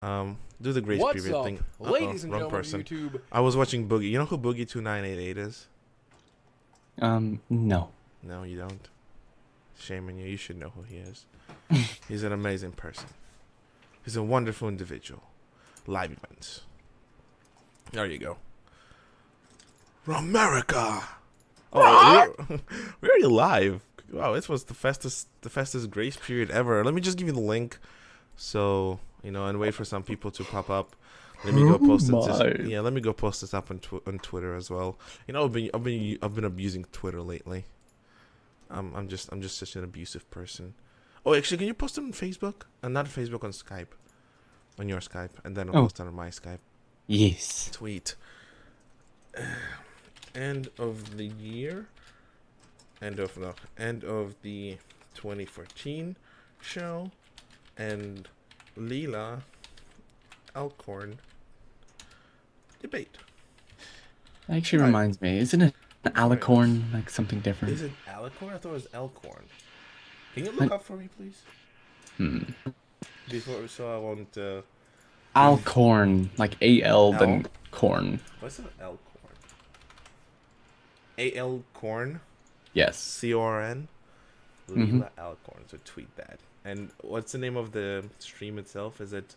Do the grace What's period up, thing. ladies and Wrong gentlemen person. of YouTube? I was watching Boogie. You know who Boogie 2988 is? No. No, you don't. Shame on you. You should know who he is. He's an amazing person. He's a wonderful individual. Live events. There you go. America. Oh, we're already live. Wow, this was the fastest grace period ever. Let me just give you the link, so and wait for some people to pop up. Let me go post it. Yeah, let me go post this up on Twitter as well. I've been abusing Twitter lately. I'm just such an abusive person. Oh, actually, can you post it on Facebook? And not Facebook, on Skype, on your Skype, and then I'll post it on my Skype. Yes. Tweet. End of the year. End of the 2014 show, and Leelah Alcorn debate. That actually reminds me, isn't it an Alcorn, like something different? Is it Alcorn? I thought it was Alcorn. Can you look up for me, please? Before, so I won't. Alcorn, like A-L, Al? then corn. What's it? Alcorn. A-L corn. Yes. C-O-R-N. Leelah Alcorn. So tweet that. And what's the name of the stream itself? Is it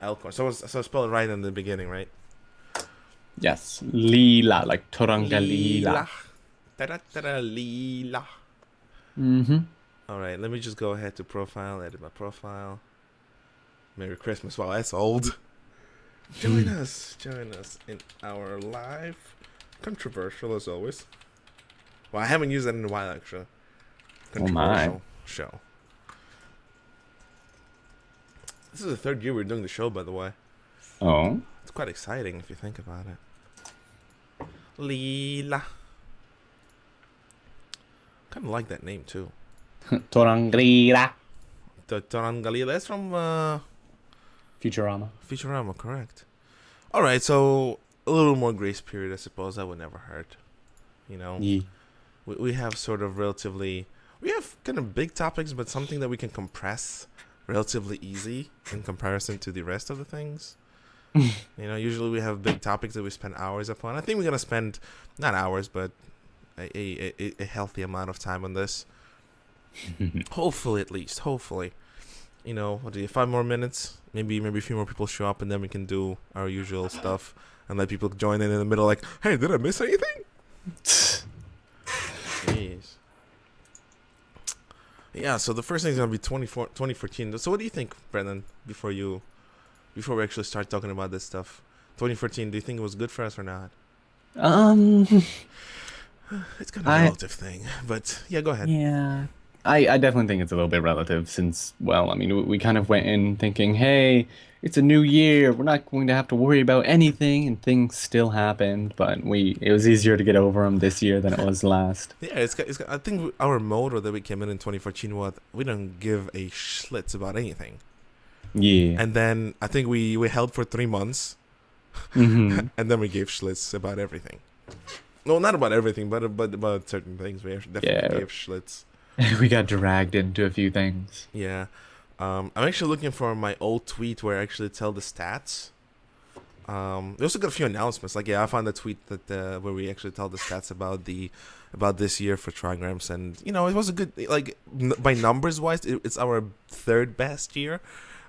Alcorn? So spell it right in the beginning, right? Yes. Leelah, like Toranga Leelah. Ta-da-ta-da, Leelah. All right, let me just go ahead to profile, edit my profile. Merry Christmas. Wow, that's old. Join us in our live, controversial as always. Well, I haven't used that in a while, actually. Controversial show. This is the third year we're doing the show, by the way. Oh. It's quite exciting if you think about it. Leelah. Kind of like that name, too. Torangrira. Torangalila. That's from Futurama. Futurama, correct. All right, so a little more grace period, I suppose. That would never hurt. Yeah. We have sort of relatively... We have kind of big topics, but something that we can compress relatively easy in comparison to the rest of the things. Usually we have big topics that we spend hours upon. I think we're going to spend, not hours, but a healthy amount of time on this. Hopefully, at least. Hopefully. What do you, 5 more minutes? Maybe a few more people show up, and then we can do our usual stuff and let people join in the middle like, hey, did I miss anything? Jeez. Yeah, so the first thing is going to be 2014. So what do you think, Brendan, before we actually start talking about this stuff? 2014, do you think it was good for us or not? It's kind of a relative thing, but yeah, go ahead. Yeah. I definitely think it's a little bit relative since, well, I mean, we kind of went in thinking, hey, it's a new year. We're not going to have to worry about anything, and things still happened, but it was easier to get over them this year than it was last. Yeah, I think our motto that we came in 2014 was we don't give a schlitz about anything. Yeah. And then I think we held for 3 months, and then we gave schlitz about everything. No, not about everything, but about certain things. We definitely gave schlitz. We got dragged into a few things. Yeah. I'm actually looking for my old tweet where I actually tell the stats. We also got a few announcements. Like, I found a tweet that where we actually tell the stats about this year for trigrams, and it was a good, like, by numbers wise, it's our third best year.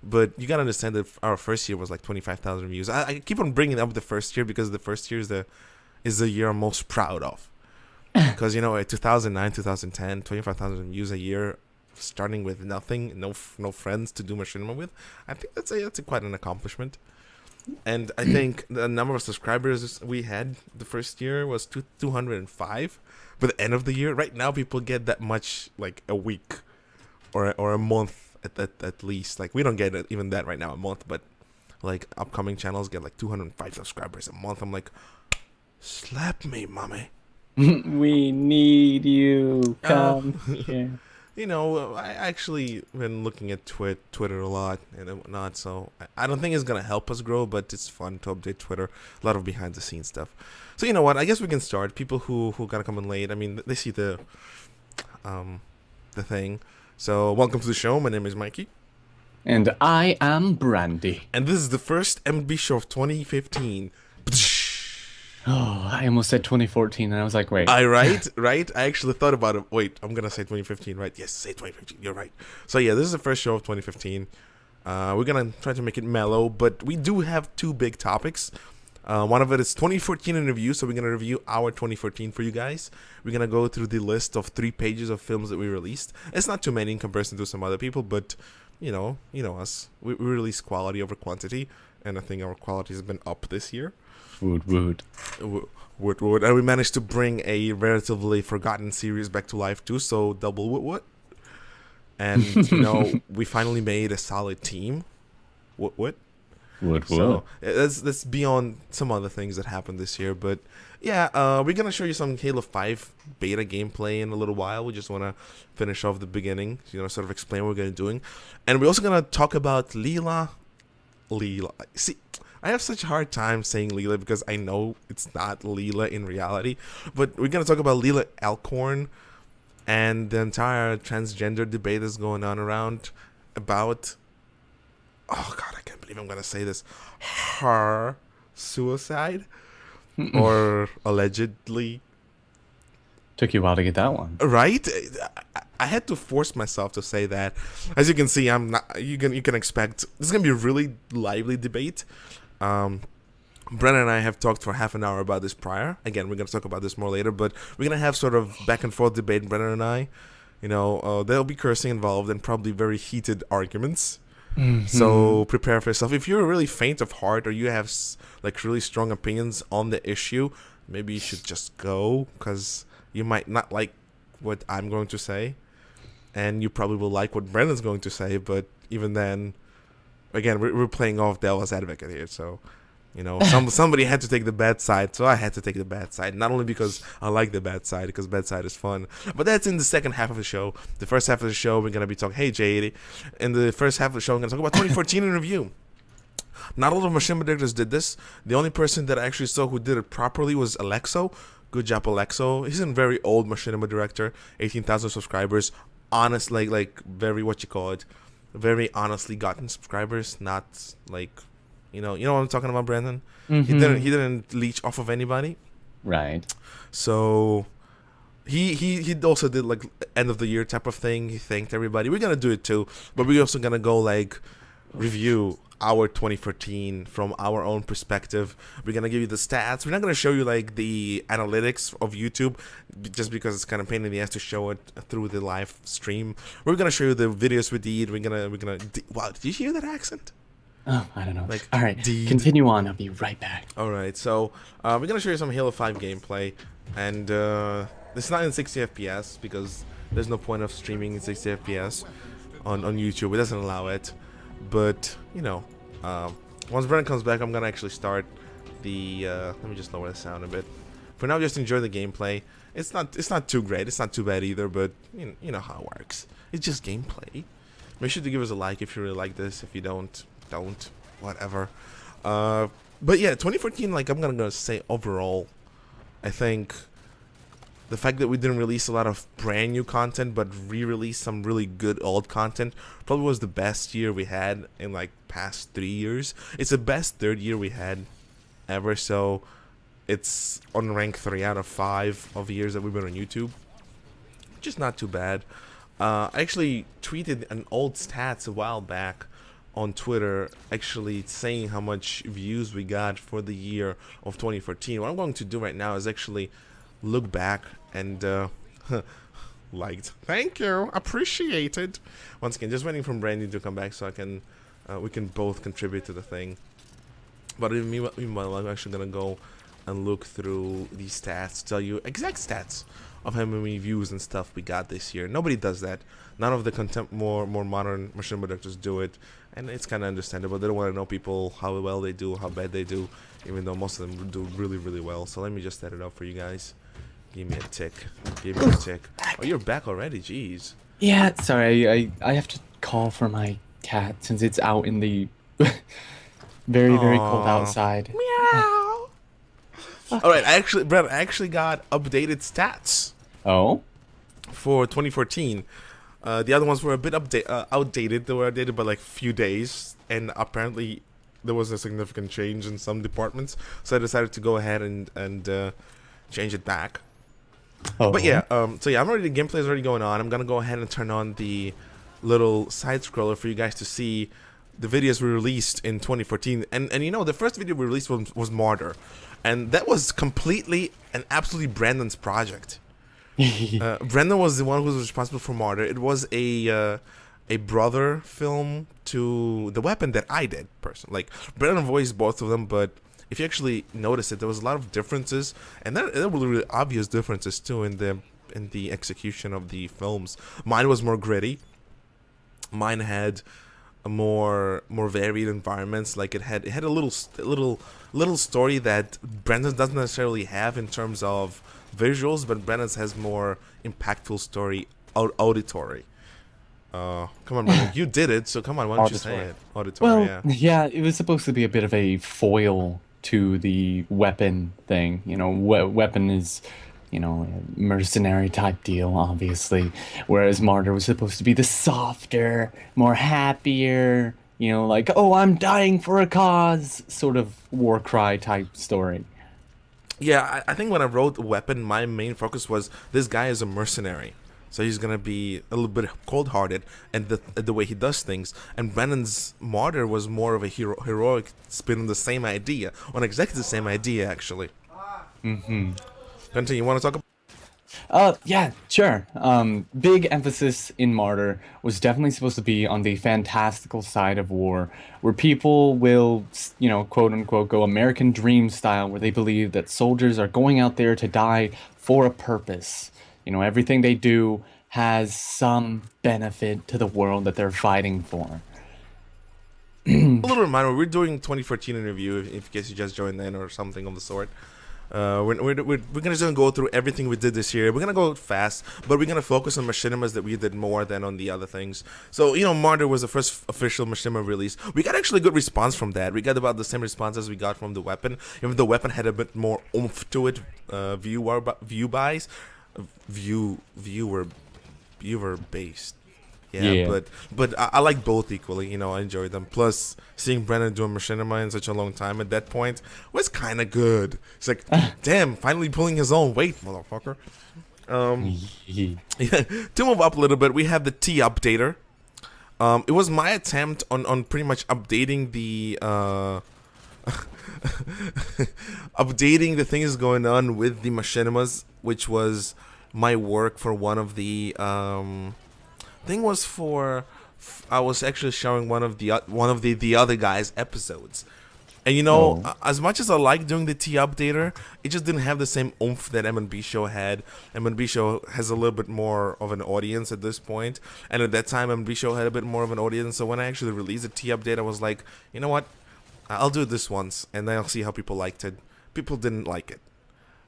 But you gotta understand that our first year was like 25,000 views. I keep on bringing up the first year because the first year is the year I'm most proud of. Because 2009, 2010, 25,000 views a year, starting with nothing, no friends to do machinima with. I think that's quite an accomplishment. And I think the number of subscribers we had the first year was 205. By the end of the year, right now people get that much like a week or a month at least. Like, we don't get even that right now, a month, but like upcoming channels get like 205 subscribers a month. I'm like, slap me, mommy. We need you. Come here. I actually been looking at Twitter a lot and whatnot, so I don't think it's gonna help us grow, but it's fun to update Twitter. A lot of behind the scenes stuff. So you know what? I guess we can start. People who gotta come in late, I mean, they see the thing. So welcome to the show. My name is Mikey. And I am Brandy. And this is the first MB show of 2015. Oh, I almost said 2014, and I was like, wait. Right? I actually thought about it. Wait, I'm gonna say 2015, right? Yes, say 2015. You're right. So yeah, this is the first show of 2015. We're gonna try to make it mellow, but we do have two big topics. One of it is 2014 in review, so we're gonna review our 2014 for you guys. We're gonna go through the list of 3 pages of films that we released. It's not too many in comparison to some other people, but you know us. We release quality over quantity, and I think our quality has been up this year. Wood. Wood. And we managed to bring a relatively forgotten series back to life too, so double wood. And, we finally made a solid team. Wood. So that's beyond some other things that happened this year. But, yeah, we're going to show you some Halo 5 beta gameplay in a little while. We just want to finish off the beginning, sort of explain what we're going to be doing. And we're also going to talk about Leelah. See, I have such a hard time saying Leelah because I know it's not Leelah in reality. But we're going to talk about Leelah Alcorn and the entire transgender debate that's going on around about, oh God, I can't believe I'm going to say this, her suicide or allegedly. Took you a while to get that one. Right? I had to force myself to say that. As you can see, I'm not. You can expect this is going to be a really lively debate. Brennan and I have talked for half an hour about this prior. Again, we're going to talk about this more later, but we're going to have sort of back and forth debate, Brennan and I. There'll be cursing involved and probably very heated arguments. Mm-hmm. So prepare for yourself. If you're really faint of heart or you have really strong opinions on the issue, maybe you should just go because you might not like what I'm going to say. And you probably will like what Brennan's going to say, but even then, again, we're playing off devil's advocate here, so somebody had to take the bad side, so I had to take the bad side. Not only because I like the bad side, because bad side is fun, but that's in the second half of the show. The first half of the show, we're gonna be talking. Hey, J80. In the first half of the show, I'm gonna talk about 2014 in review. Not a lot of machinima directors did this. The only person that I actually saw who did it properly was Alexo. Good job, Alexo. He's a very old machinima director, 18,000 subscribers. Honestly, very very honestly gotten subscribers, not you know what I'm talking about, Brandon. Mm-hmm. He didn't leech off of anybody, right? So he also did end of the year type of thing. He thanked everybody. We're gonna do it too, but we're also gonna go review our 2014 from our own perspective. We're gonna give you the stats. We're not gonna show you the analytics of YouTube just because it's kind of pain in the ass to show it through the live stream. We're gonna show you the videos we did. Wow, did you hear that accent? Oh, I don't know. All right, continue on. I'll be right back. All right, so we're gonna show you some Halo 5 gameplay, and it's not in 60 FPS because there's no point of streaming in 60 FPS on YouTube. It doesn't allow it. But once Brennan comes back, I'm gonna actually start the. Let me just lower the sound a bit. For now, just enjoy the gameplay. It's not too great. It's not too bad either. But you know how it works. It's just gameplay. Make sure to give us a like if you really like this. If you don't whatever. But yeah, 2014. I'm gonna say overall, I think the fact that we didn't release a lot of brand new content but re-release some really good old content probably was the best year we had in past 3 years. It's the best third year we had ever, so it's on rank 3 out of 5 of years that we've been on YouTube, which is not too bad. I actually tweeted an old stats a while back on Twitter, actually saying how much views we got for the year of 2014. What I'm going to do right now is actually look back and liked. Thank you, appreciated. Once again, just waiting for Brandy to come back so I can we can both contribute to the thing. But meanwhile, I'm actually gonna go and look through these stats, tell you exact stats of how many views and stuff we got this year. Nobody does that. None of the more modern machinima directors do it, and it's kind of understandable. They don't want to know people how well they do, how bad they do, even though most of them do really, really well. So let me just set it up for you guys. Give me a tick. Give me a tick. Oh, you're back already. Jeez. Yeah, sorry. I have to call for my cat since it's out in the very, very cold outside. Meow. All right, Brett, I actually got updated stats. Oh? For 2014. The other ones were a bit outdated. They were outdated by like few days, and apparently there was a significant change in some departments. So I decided to go ahead and change it back. Oh. But yeah, so yeah, the gameplay is already going on. I'm gonna go ahead and turn on the little side scroller for you guys to see the videos we released in 2014. And you know, the first video we released was Martyr, and that was completely and absolutely Brandon's project. Brandon was the one who was responsible for Martyr. It was a brother film to the weapon that I did personally. Like, Brandon voiced both of them, but if you actually notice it, there was a lot of differences, and there were really obvious differences too in the execution of the films. Mine was more gritty. Mine had a more varied environments. Like, it had a little story that Brandon doesn't necessarily have in terms of visuals, but Brandon's has more impactful story auditory. Come on, Brandon, you did it, so come on, why don't you say it? Auditory, Well, yeah. yeah, it was supposed to be a bit of a foil to the weapon thing. You know, weapon is, you know, a mercenary type deal, obviously. Whereas Martyr was supposed to be the softer, more happier, you know, like, oh, I'm dying for a cause, sort of war cry type story. Yeah, I think when I wrote Weapon, my main focus was this guy is a mercenary. So he's going to be a little bit cold-hearted and the way he does things. And Brennan's Martyr was more of a heroic spin on the same idea. On exactly the same idea, actually. Mm-hmm. Quentin, you want to talk about... Yeah, sure. Big emphasis in Martyr was definitely supposed to be on the fantastical side of war, where people will, you know, quote unquote, go American dream style, where they believe that soldiers are going out there to die for a purpose. You know, everything they do has some benefit to the world that they're fighting for. A little reminder, we're doing 2014 in review, if in case you just joined in or something of the sort. We're gonna go through everything we did this year. We're gonna go fast, but we're gonna focus on machinimas that we did more than on the other things. So, you know, Martyr was the first official machinima release. We got actually good response from that. We got about the same response as we got from the weapon. Even the weapon had a bit more oomph to it. Viewer based. Yeah. But I like both equally. You know, I enjoyed them. Plus, seeing Brennan doing machinima in such a long time at that point was kind of good. It's like, damn, finally pulling his own weight, motherfucker. Yeah. To move up a little bit, we have the T updater. It was my attempt on pretty much updating the updating the things going on with the machinimas, which was my work for one of the thing was for I was actually showing one of the other guys' episodes. And you know, as much as I like doing the T updater, it just didn't have the same oomph that M&B Show had. M&B Show has a little bit more of an audience at this point, and at that time M&B Show had a bit more of an audience. So when I actually released the T update, I was like, you know what, I'll do it this once, and then I'll see how people liked it. People didn't like it.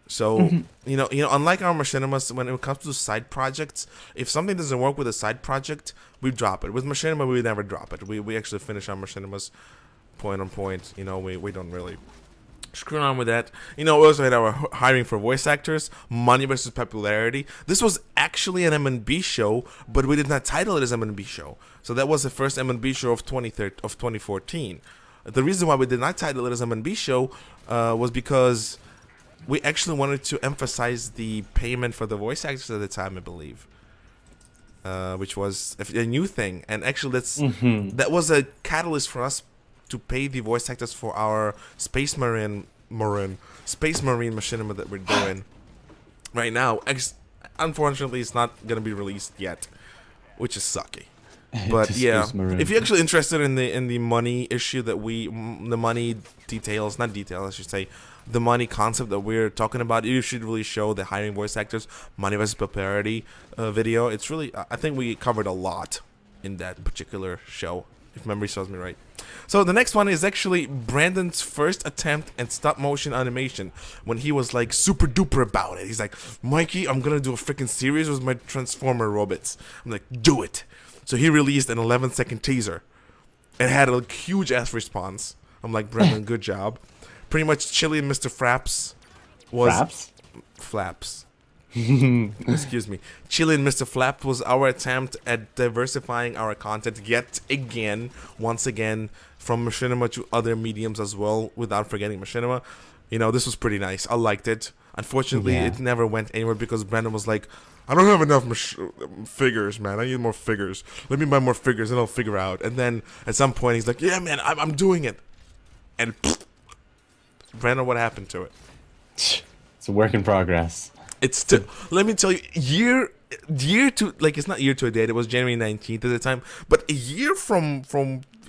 So, you know, unlike our machinimas, when it comes to side projects, if something doesn't work with a side project, we drop it. With machinima, we never drop it. We actually finish our machinimas point on point. You know, we don't really screw on with that. You know, we also had our hiring for voice actors, money versus popularity. This was actually an M&B show, but we did not title it as M&B Show. So that was the first M&B show of 2014. The reason why we did not title it as M&B Show was because we actually wanted to emphasize the payment for the voice actors at the time, I believe, which was a new thing. And actually, that was a catalyst for us to pay the voice actors for our Space Marine machinima that we're doing right now. Unfortunately, it's not going to be released yet, which is sucky. But yeah, if you're actually interested in the money issue that the money details, not details, I should say, the money concept that we're talking about, you should really show the hiring voice actors, money versus popularity video. It's really, I think we covered a lot in that particular show, if memory serves me right. So the next one is actually Brandon's first attempt at stop motion animation, when he was like super duper about it. He's like, Mikey, I'm gonna do a freaking series with my Transformer robots. I'm like, do it. So he released an 11-second teaser. It had a huge ass response. I'm like, Brandon, good job. Pretty much Chili and Mr. Fraps was... Fraps? Flaps. Excuse me. Chili and Mr. Flap was our attempt at diversifying our content yet again, once again, from machinima to other mediums as well, without forgetting machinima. You know, this was pretty nice. I liked it. Unfortunately, Yeah. it never went anywhere because Brandon was like, I don't have enough figures, man. I need more figures. Let me buy more figures and I'll figure out. And then at some point, he's like, yeah, man, I'm doing it. And Brandon, what happened to it? It's a work in progress. It's still, let me tell you, year to, like, it's not year to a date, it was January 19th at the time, but a year from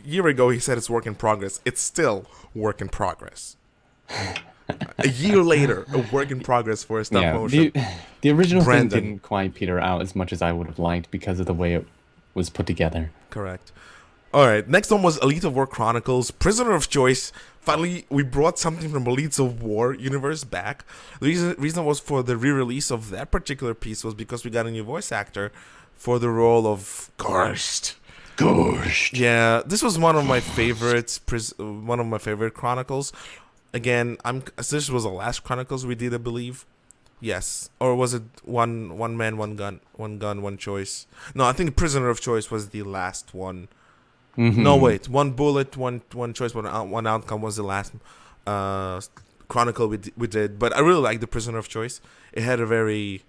year ago, he said it's work in progress. It's still work in progress. A year later, a work in progress for a stop motion. The original Brandon. thing didn't quite peter out as much as I would have liked because of the way it was put together. Correct. All right, next one was Elite of War Chronicles, Prisoner of Choice. Finally, we brought something from Elites of War universe back. The reason was for the re-release of that particular piece was because we got a new voice actor for the role of Ghost. Yeah, this was one of my favorites. One of my favorite Chronicles. Again, this was the last Chronicles we did, I believe. Yes, or was it one man, one gun, one choice? No, I think Prisoner of Choice was the last one. No, wait. One bullet, one choice, one outcome was the last Chronicle we did. But I really like the Prisoner of Choice. It had a very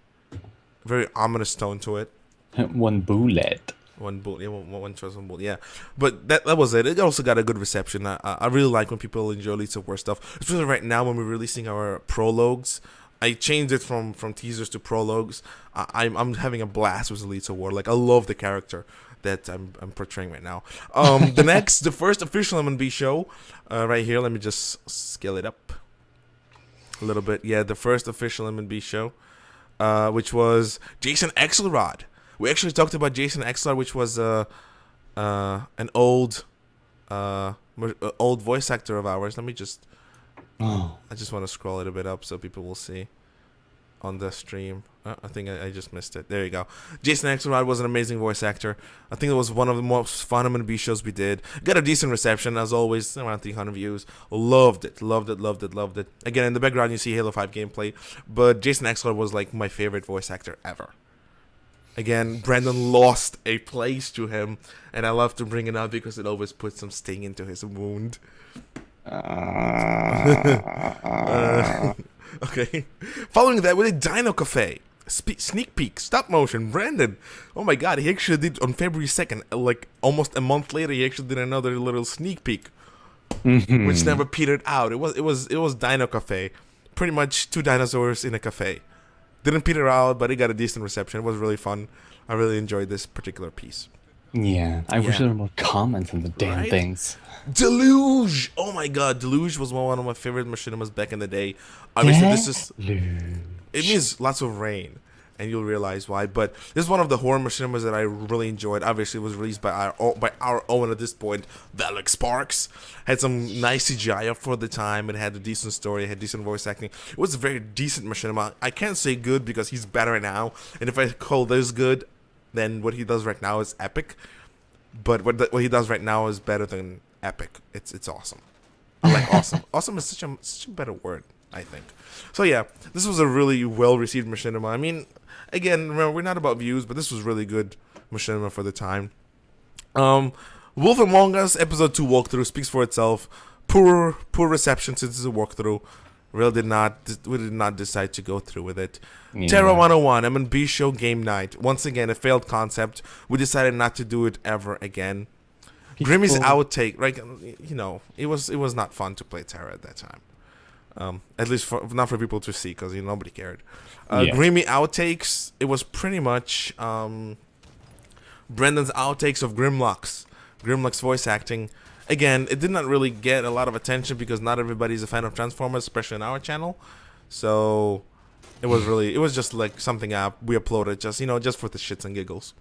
ominous tone to it. One bullet. One bullet, yeah, one choice, one bullet, yeah. But that was it. It also got a good reception. I really like when people enjoy Elites of War stuff. Especially right now when we're releasing our prologues. I changed it from teasers to prologues. I'm having a blast with Elites of War. Like, I love the character that I'm portraying right now. The first official MNB show, right here. Let me just scale it up a little bit. Yeah, the first official MNB show, which was Jason Axelrod. We actually talked about Jason Axelrod, which was an old voice actor of ours. Let me just. Oh. I just want to scroll it a bit up so people will see on the stream. I think I just missed it. There you go. Jason Axelrod was an amazing voice actor. I think it was one of the most fun MNB shows we did. Got a decent reception, as always, around 300 views. Loved it. Again, in the background, you see Halo 5 gameplay. But Jason Axelrod was, like, my favorite voice actor ever. Again, Brandon lost a place to him. And I love to bring it up because it always puts some sting into his wound. Okay. Following that, we did Dino Cafe. Sneak peek, stop motion, Brandon. Oh my god, he actually did on February 2nd, like almost a month later, he actually did another little sneak peek, which never petered out. It was Dino Cafe, pretty much two dinosaurs in a cafe. Didn't peter out, but it got a decent reception. It was really fun. I really enjoyed this particular piece. Yeah, I wish there were more comments on the damn Right? things. Deluge! Oh my god, Deluge was one of my favorite machinimas back in the day. Obviously, this is... It means lots of rain, and you'll realize why. But this is one of the horror machinimas that I really enjoyed. Obviously, it was released by our own at this point, Alex Sparks. Had some nice CGI up for the time. It had a decent story. It had decent voice acting. It was a very decent machinima. I can't say good because he's better now. And if I call this good, then what he does right now is epic. But what he does right now is better than epic. It's awesome. I like awesome. Awesome is such a better word, I think. So yeah, this was a really well-received machinima. I mean, again, remember, we're not about views, but this was really good machinima for the time. Wolf Among Us Episode 2 walkthrough speaks for itself. Poor reception since it's a walkthrough. We did not decide to go through with it. Yeah. Terra 101 M&B show game night. Once again, a failed concept. We decided not to do it ever again. Grimmy's outtake, right? You know, it was not fun to play Terra at that time. At least not for people to see, because nobody cared. Grimmy outtakes. It was pretty much Brendan's outtakes of Grimlock's voice acting. Again, it did not really get a lot of attention because not everybody's a fan of Transformers, especially on our channel. So it was just like something we uploaded just for the shits and giggles.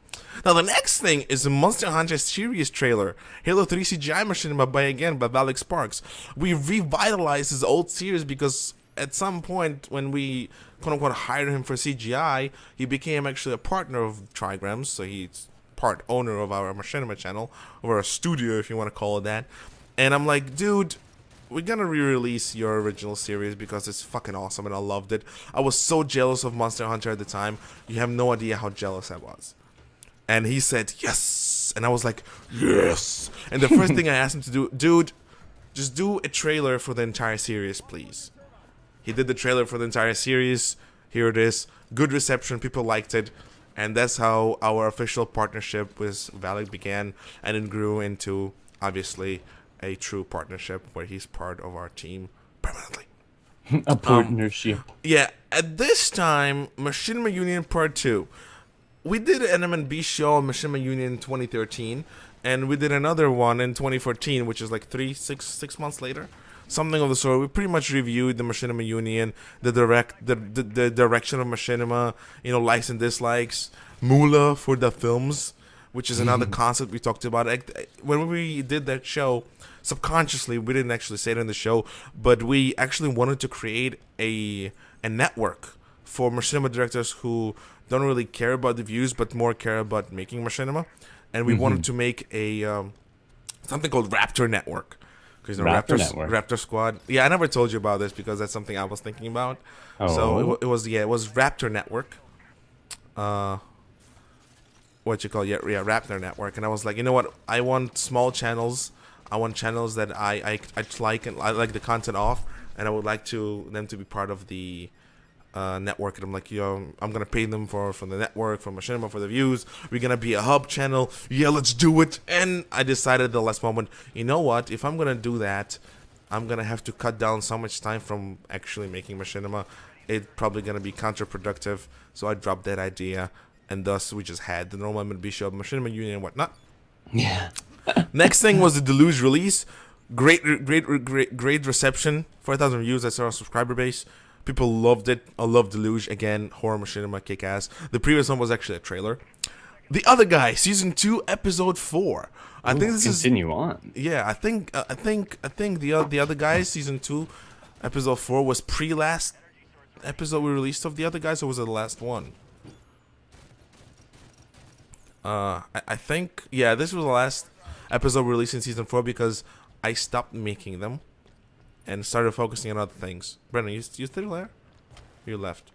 Now the next thing is the Monster Hunter series trailer, Halo 3 CGI machinima by Alex Sparks. We revitalized his old series because at some point when we quote unquote hired him for CGI, he became actually a partner of Trigrams, so he's part owner of our machinima channel, or a studio if you want to call it that. And I'm like, dude, we're gonna re-release your original series because it's fucking awesome and I loved it. I was so jealous of Monster Hunter at the time. You have no idea how jealous I was. And he said yes, and I was like yes. And the first thing I asked him to do, dude, just do a trailer for the entire series, please. He did the trailer for the entire series. Here it is. Good reception. People liked it. And that's how our official partnership with Valak began. And it grew into, obviously, a true partnership where he's part of our team permanently. A partnership. Yeah, at this time, Machinima Union Part 2. We did an M&B show on Machinima Union in 2013. And we did another one in 2014, which is like 6 months later. Something of the sort. We pretty much reviewed the Machinima Union, the direction of Machinima, likes and dislikes, Moolah for the films, which is another concept we talked about. When we did that show, subconsciously, we didn't actually say it in the show, but we actually wanted to create a network for Machinima directors who don't really care about the views, but more care about making Machinima. And we wanted to make a something called Raptor Network. Because Raptor Squad. Yeah, I never told you about this because that's something I was thinking about. Oh. So it was Raptor Network. Raptor Network. And I was like, you know what? I want small channels. I want channels that I like and I like the content of, and I would like them to be part of the network. And I'm like, I'm gonna pay them for the network, for Machinima, for the views. We're gonna be a hub channel. Yeah, let's do it. And I decided at the last moment, you know what? If I'm gonna do that, I'm gonna have to cut down so much time from actually making Machinima. It's probably gonna be counterproductive. So I dropped that idea, and thus we just had the normal M&B show of Machinima Union and whatnot. Yeah. Next thing was the Deluge release. Great reception. 4,000 views. That's our subscriber base. People loved it. I love Deluge. Again, horror Machinima, kick ass. The previous one was actually a trailer. The Other Guy, season 2, episode 4. I think this continue on. Yeah, I think the Other Guy, season 2, episode 4 was pre-last episode we released of The Other Guys, or was it the last one? I think this was the last episode released in season 4 because I stopped making them and started focusing on other things. Brennan, you still there? You left.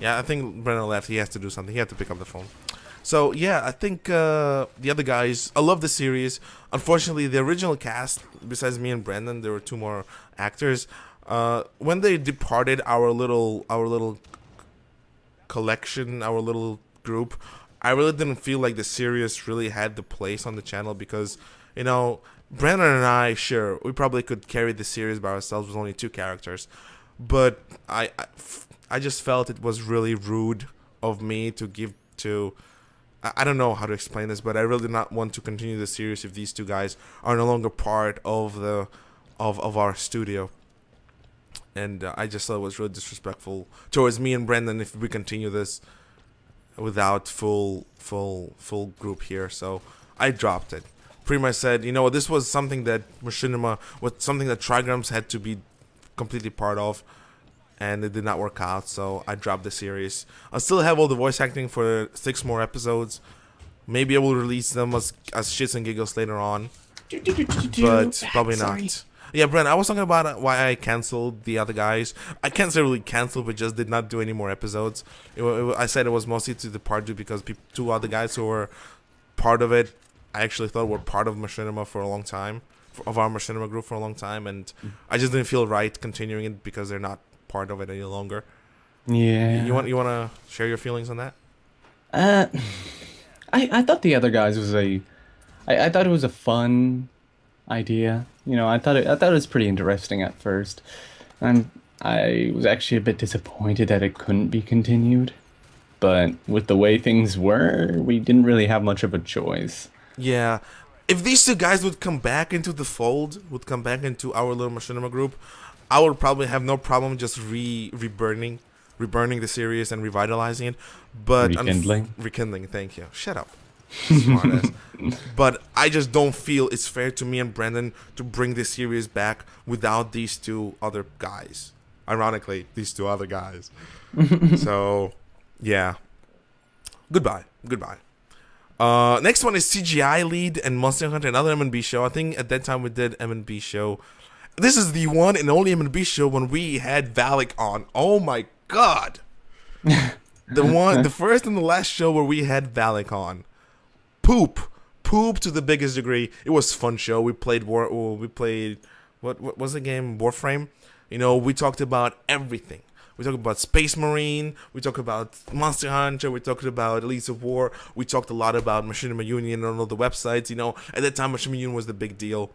Yeah, I think Brennan left. He has to do something. He had to pick up the phone. So, yeah, I think The Other Guys, I love the series. Unfortunately, the original cast, besides me and Brendan, there were 2 more actors. When they departed our little collection, our little group, I really didn't feel like the series really had the place on the channel because, Brandon and I, sure, we probably could carry the series by ourselves with only 2 characters, but I just felt it was really rude of me to give to. I don't know how to explain this, but I really did not want to continue the series if these 2 guys are no longer part of our studio, and I just thought it was really disrespectful towards me and Brendan if we continue this without full group here. So I dropped it. Pretty much said, this was something that Machinima was something that Trigrams had to be completely part of, and it did not work out, so I dropped the series. I still have all the voice acting for 6 more episodes. Maybe I will release them as shits and giggles later on, but probably not. Yeah, Brent, I was talking about why I canceled The Other Guys. I can't say really canceled, but just did not do any more episodes. I said it was mostly to the part 2 because 2 other guys who were part of it, I actually thought were part of Machinima for a long time, of our Machinima group for a long time, and I just didn't feel right continuing it because they're not part of it any longer. Yeah. You want to share your feelings on that? I thought The Other Guys was I thought it was a fun idea. I thought it was pretty interesting at first, and I was actually a bit disappointed that it couldn't be continued. But with the way things were, we didn't really have much of a choice. Yeah. If these 2 guys would come back into the fold, would come back into our little Machinima group, I would probably have no problem just reburning the series and revitalizing it. But rekindling, thank you. Shut up. Smartass. But I just don't feel it's fair to me and Brendan to bring this series back without these 2 other guys. Ironically, these 2 other guys. So, yeah. Goodbye. Next one is CGI Lead and Monster Hunter, another M&B show. I think at that time we did M&B show This is the one and only MNB show when we had Valak on. Oh my god. The first and the last show where we had Valak on. Poop to the biggest degree. It was a fun show. We played what was the game? Warframe. You know, we talked about everything. We talked about Space Marine. We talked about Monster Hunter. We talked about Elites of War. We talked a lot about Machinima Union on all the websites. You know, at that time, Machinima Union was the big deal.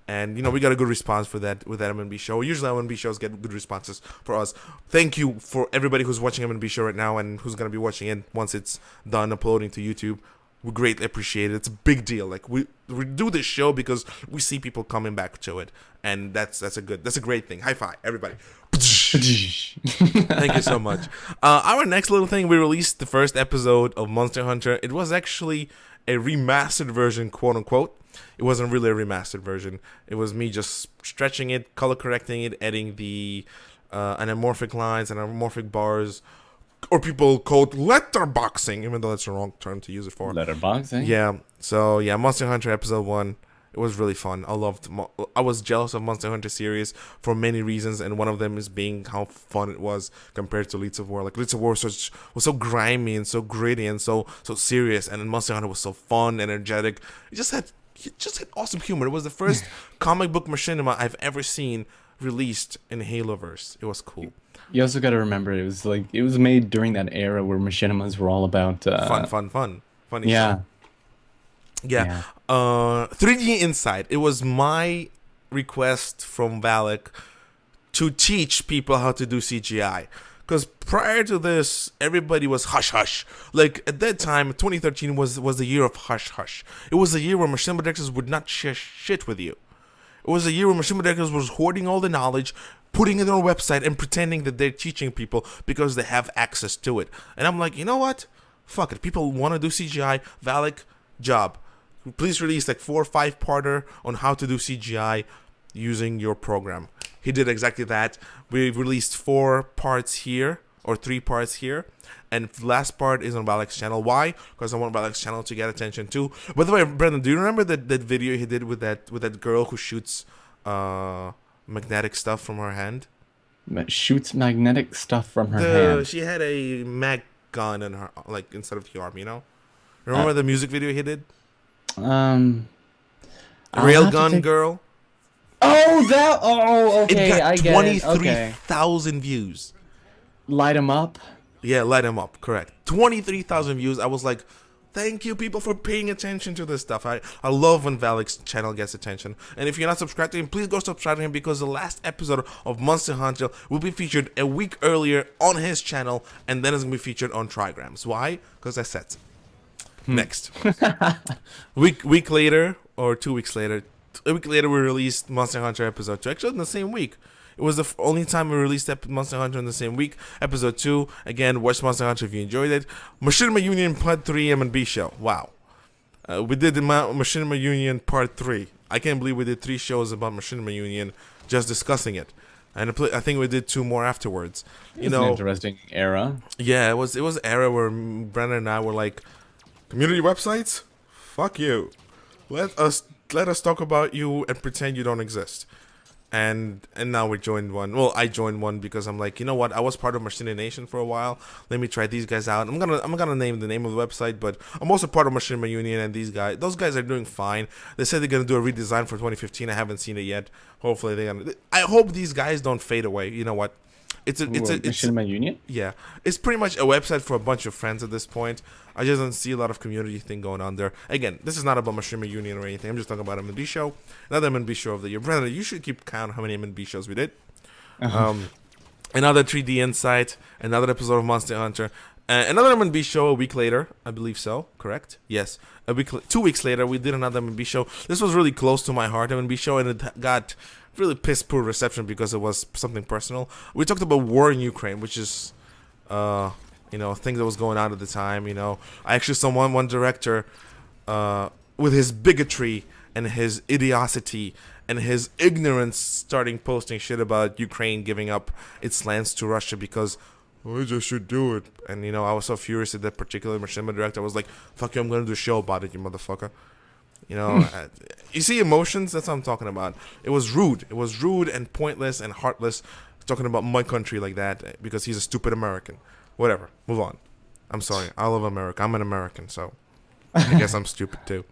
And, you know, we got a good response for that with that MNB show. Usually MNB shows get good responses for us. Thank you for everybody who's watching MNB show right now and who's going to be watching it once it's done uploading to YouTube. We greatly appreciate it. It's a big deal. Like, we do this show because we see people coming back to it. And that's a great thing. High five, everybody. Thank you so much. Our next little thing, we released the first episode of Monster Hunter. It was actually a remastered version, quote unquote. It wasn't really a remastered version. It was me just stretching it, color correcting it, adding the anamorphic lines and anamorphic bars, or people called letterboxing, even though that's the wrong term to use it for. Letterboxing? Yeah. So, yeah, Monster Hunter Episode 1. It was really fun. I was jealous of Monster Hunter series for many reasons, and one of them is being how fun it was compared to Elites of War. Like, Elites of War was so grimy and so gritty and so serious, and then Monster Hunter was so fun, energetic. It just had awesome humor. It was the first comic book machinima I've ever seen released in Haloverse. It was cool. You also got to remember, it was made during that era where machinimas were all about fun. Funny yeah. stuff. Yeah. 3D Insight. It was my request from Valak to teach people how to do CGI. Because prior to this, everybody was hush-hush. Like, at that time, 2013 was the year of hush-hush. It was the year where machinima directors would not share shit with you. It was a year where machinima directors was hoarding all the knowledge, putting it on their website, and pretending that they're teaching people because they have access to it. And I'm like, you know what? Fuck it. People want to do CGI. Valak, job. Please release like 4 or 5-parter on how to do CGI using your program. He did exactly that. We released 4 parts here, or 3 parts here, and the last part is on Valak's channel. Why? Because I want Valak's channel to get attention too. By the way, Brendan, do you remember that video he did with that girl who shoots magnetic stuff from her hand? Shoots magnetic stuff from her hand. She had a mag gun in her, like, instead of the arm. You know? Remember the music video he did? Railgun girl. Oh, that. Oh, okay. It got I get 23,000 views. Light 'em up. Yeah, light 'em up. Correct. 23,000 views. I was like, thank you, people, for paying attention to this stuff. I love when Valak's channel gets attention. And if you're not subscribed to him, please go subscribe to him, because the last episode of Monster Hunter will be featured a week earlier on his channel, and then it's gonna be featured on Trigrams. Why? Because I said so. Next. week later, or 2 weeks later, a week later, we released Monster Hunter Episode 2. Actually, in the same week. It was the only time we released Monster Hunter in the same week. Episode 2. Again, watch Monster Hunter if you enjoyed it. Machinima Union Part 3 M&B show. Wow. We did the Machinima Union Part 3. I can't believe we did 3 shows about Machinima Union just discussing it. And I think we did 2 more afterwards. It's an interesting era. Yeah, it was an era where Brennan and I were like, community websites? Fuck you. Let us talk about you and pretend you don't exist. And now we joined one. Well, I joined one because I'm like, you know what? I was part of Machina Nation for a while. Let me try these guys out. I'm gonna name the name of the website, but I'm also part of Machinima Union, and those guys are doing fine. They said they're gonna do a redesign for 2015. I haven't seen it yet. Hopefully I hope these guys don't fade away. You know what? It's Machinima Union? Yeah. It's pretty much a website for a bunch of friends at this point. I just don't see a lot of community thing going on there. Again, this is not about Machinima Union or anything. I'm just talking about MNB show. Another MNB show of the year. Brandon, you should keep count how many MNB shows we did. Another 3D Insight. Another episode of Monster Hunter. Another MNB show a week later. I believe so. Correct? Yes. 2 weeks later, we did another MNB show. This was really close to my heart, MNB show, and it got really piss poor reception because it was something personal. We talked about war in Ukraine, which is things that was going on at the time. I actually saw one director with his bigotry and his idiocy and his ignorance starting posting shit about Ukraine giving up its lands to Russia because we just should do it. And I was so furious at that particular machinima director. I was like, fuck you, I'm gonna do a show about it, you motherfucker. You know, you see emotions. That's what I'm talking about. It was rude. It was rude and pointless and heartless talking about my country like that because he's a stupid American. Whatever. Move on. I'm sorry. I love America. I'm an American, so I guess I'm stupid too.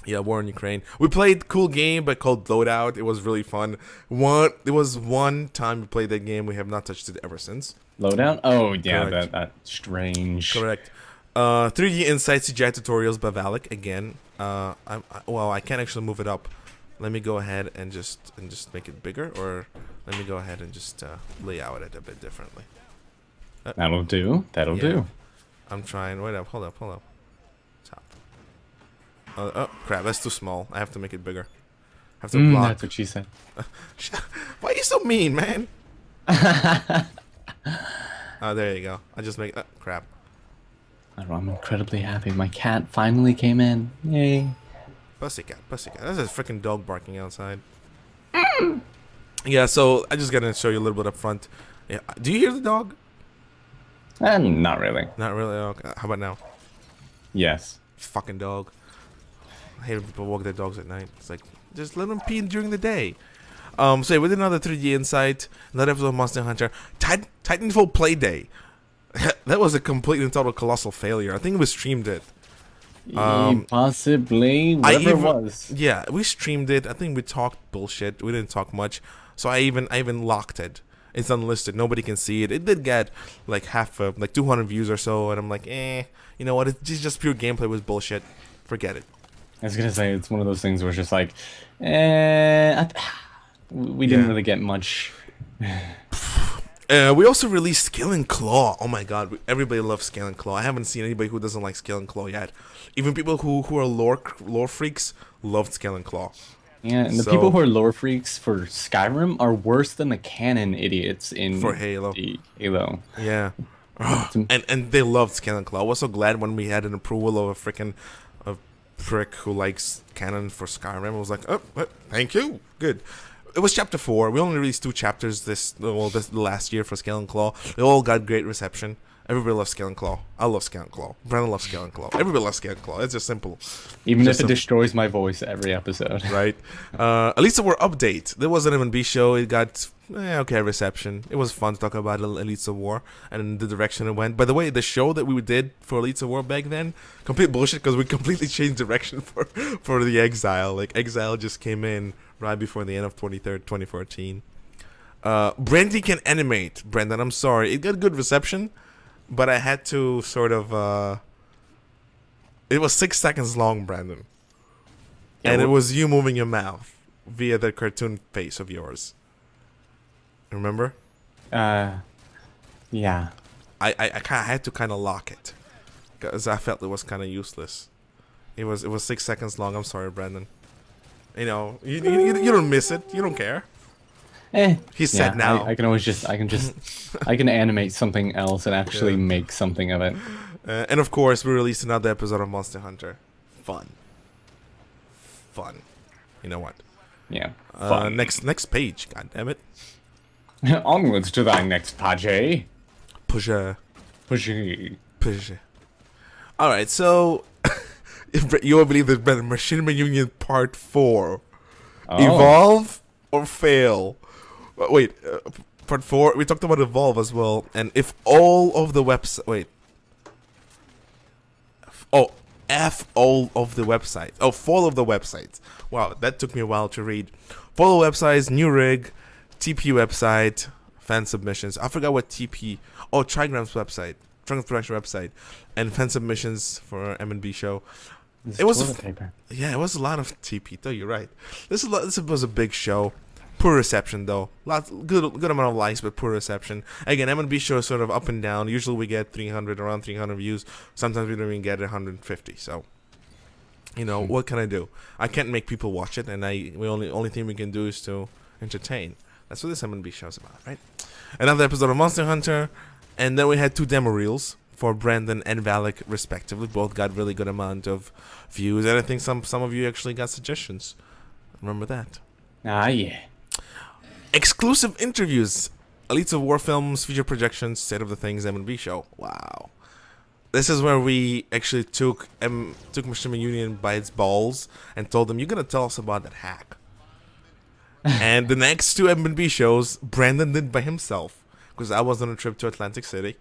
Yeah, war in Ukraine. We played cool game, but called Loadout. It was really fun. There was one time we played that game. We have not touched it ever since. Lowdown? Oh yeah, Correct. that strange. Correct. 3D Insight CGI tutorials by Valak again. I can't actually move it up. Let me go ahead and just make it bigger, or let me go ahead and just lay out it a bit differently. That'll do. That'll Yeah. do. I'm trying. Wait up. Hold up. Top. Oh crap! That's too small. I have to make it bigger. I have to block. That's what she said. Why are you so mean, man? Oh, there you go. I just make. Crap. I don't know, I'm incredibly happy. My cat finally came in. Yay. Pussycat. That's a freaking dog barking outside. Yeah, so I just gotta show you a little bit up front. Yeah, do you hear the dog? Not really. Not really. Okay. How about now? Yes. Fucking dog. I hate when people walk their dogs at night. It's like, just let them pee during the day. So yeah, we did another 3D Insight, another episode of Monster Hunter. Titanfall Playday. That was a complete and total colossal failure. I think we streamed it. Possibly. Whatever it was. Yeah, we streamed it. I think we talked bullshit. We didn't talk much. So I even locked it. It's unlisted. Nobody can see it. It did get like 200 views or so, and I'm like, you know what? It's just pure gameplay. It was bullshit. Forget it. I was gonna say it's one of those things where it's just like, we didn't really get much. We also released Scale and Claw. Oh my god, everybody loves Scale and Claw. I haven't seen anybody who doesn't like Scale and Claw yet. Even people who are lore freaks loved Scale and Claw. Yeah, and the people who are lore freaks for Skyrim are worse than the canon idiots in for Halo. Halo. Yeah. and they loved Scale and Claw. I was so glad when we had an approval of a prick who likes canon for Skyrim. I was like, thank you. Good. It was chapter 4. We only released 2 chapters this last year for Scale and Claw. They all got great reception. Everybody loves Scale and Claw. I love Scale and Claw. Brandon loves Scale and Claw. Everybody loves Scale and Claw. It's just simple. Even if it destroys my voice every episode. Right. Elite War update. There was an M&B show. It got okay reception. It was fun to talk about Elite War and the direction it went. By the way, the show that we did for Elite War back then, complete bullshit because we completely changed direction for the Exile. Like Exile just came in right before the end of 2014. Brandy can animate. Brendan, I'm sorry. It got good reception, but I had to sort of... It was 6 seconds long, Brandon. And it was you moving your mouth via that cartoon face of yours. Remember? Yeah. I had to kind of lock it because I felt it was kind of useless. It was 6 seconds long. I'm sorry, Brandon. You know, you don't miss it. You don't care. He said now. I can animate something else and actually make something of it. And of course, we released another episode of Monster Hunter. Fun. You know what? Yeah. Fun. Next page. God damn it. Onwards to thy next page. Push. Push. All right, so you will believe there's been Machinery Union Part 4. Evolve or fail? Wait, Part 4. We talked about Evolve as well, and if all of the website. F all of the websites. Full of the websites. Wow, that took me a while to read. Full of websites, new rig, TP website, fan submissions. I forgot what TP. Trigram's website, Trigram's production website, and fan submissions for M&B show. It was it was a lot of TP. Though you're right. This was a big show. Poor reception though. Good amount of likes, but poor reception. Again, M&B show is sort of up and down. Usually we get around 300 views. Sometimes we don't even get 150. So, you know, what can I do? I can't make people watch it, and only thing we can do is to entertain. That's what this M&B show is about, right? Another episode of Monster Hunter, and then we had 2 demo reels for Brandon and Valak respectively. Both got really good amount of views, and I think some of you actually got suggestions. Remember that? Yeah. Exclusive interviews, Elite of War films, feature projections, State of the Things, M&B show. Wow. This is where we actually took Machinima Union by its balls and told them, "You're gonna tell us about that hack." And the next two M&B shows, Brandon did by himself because I was on a trip to Atlantic City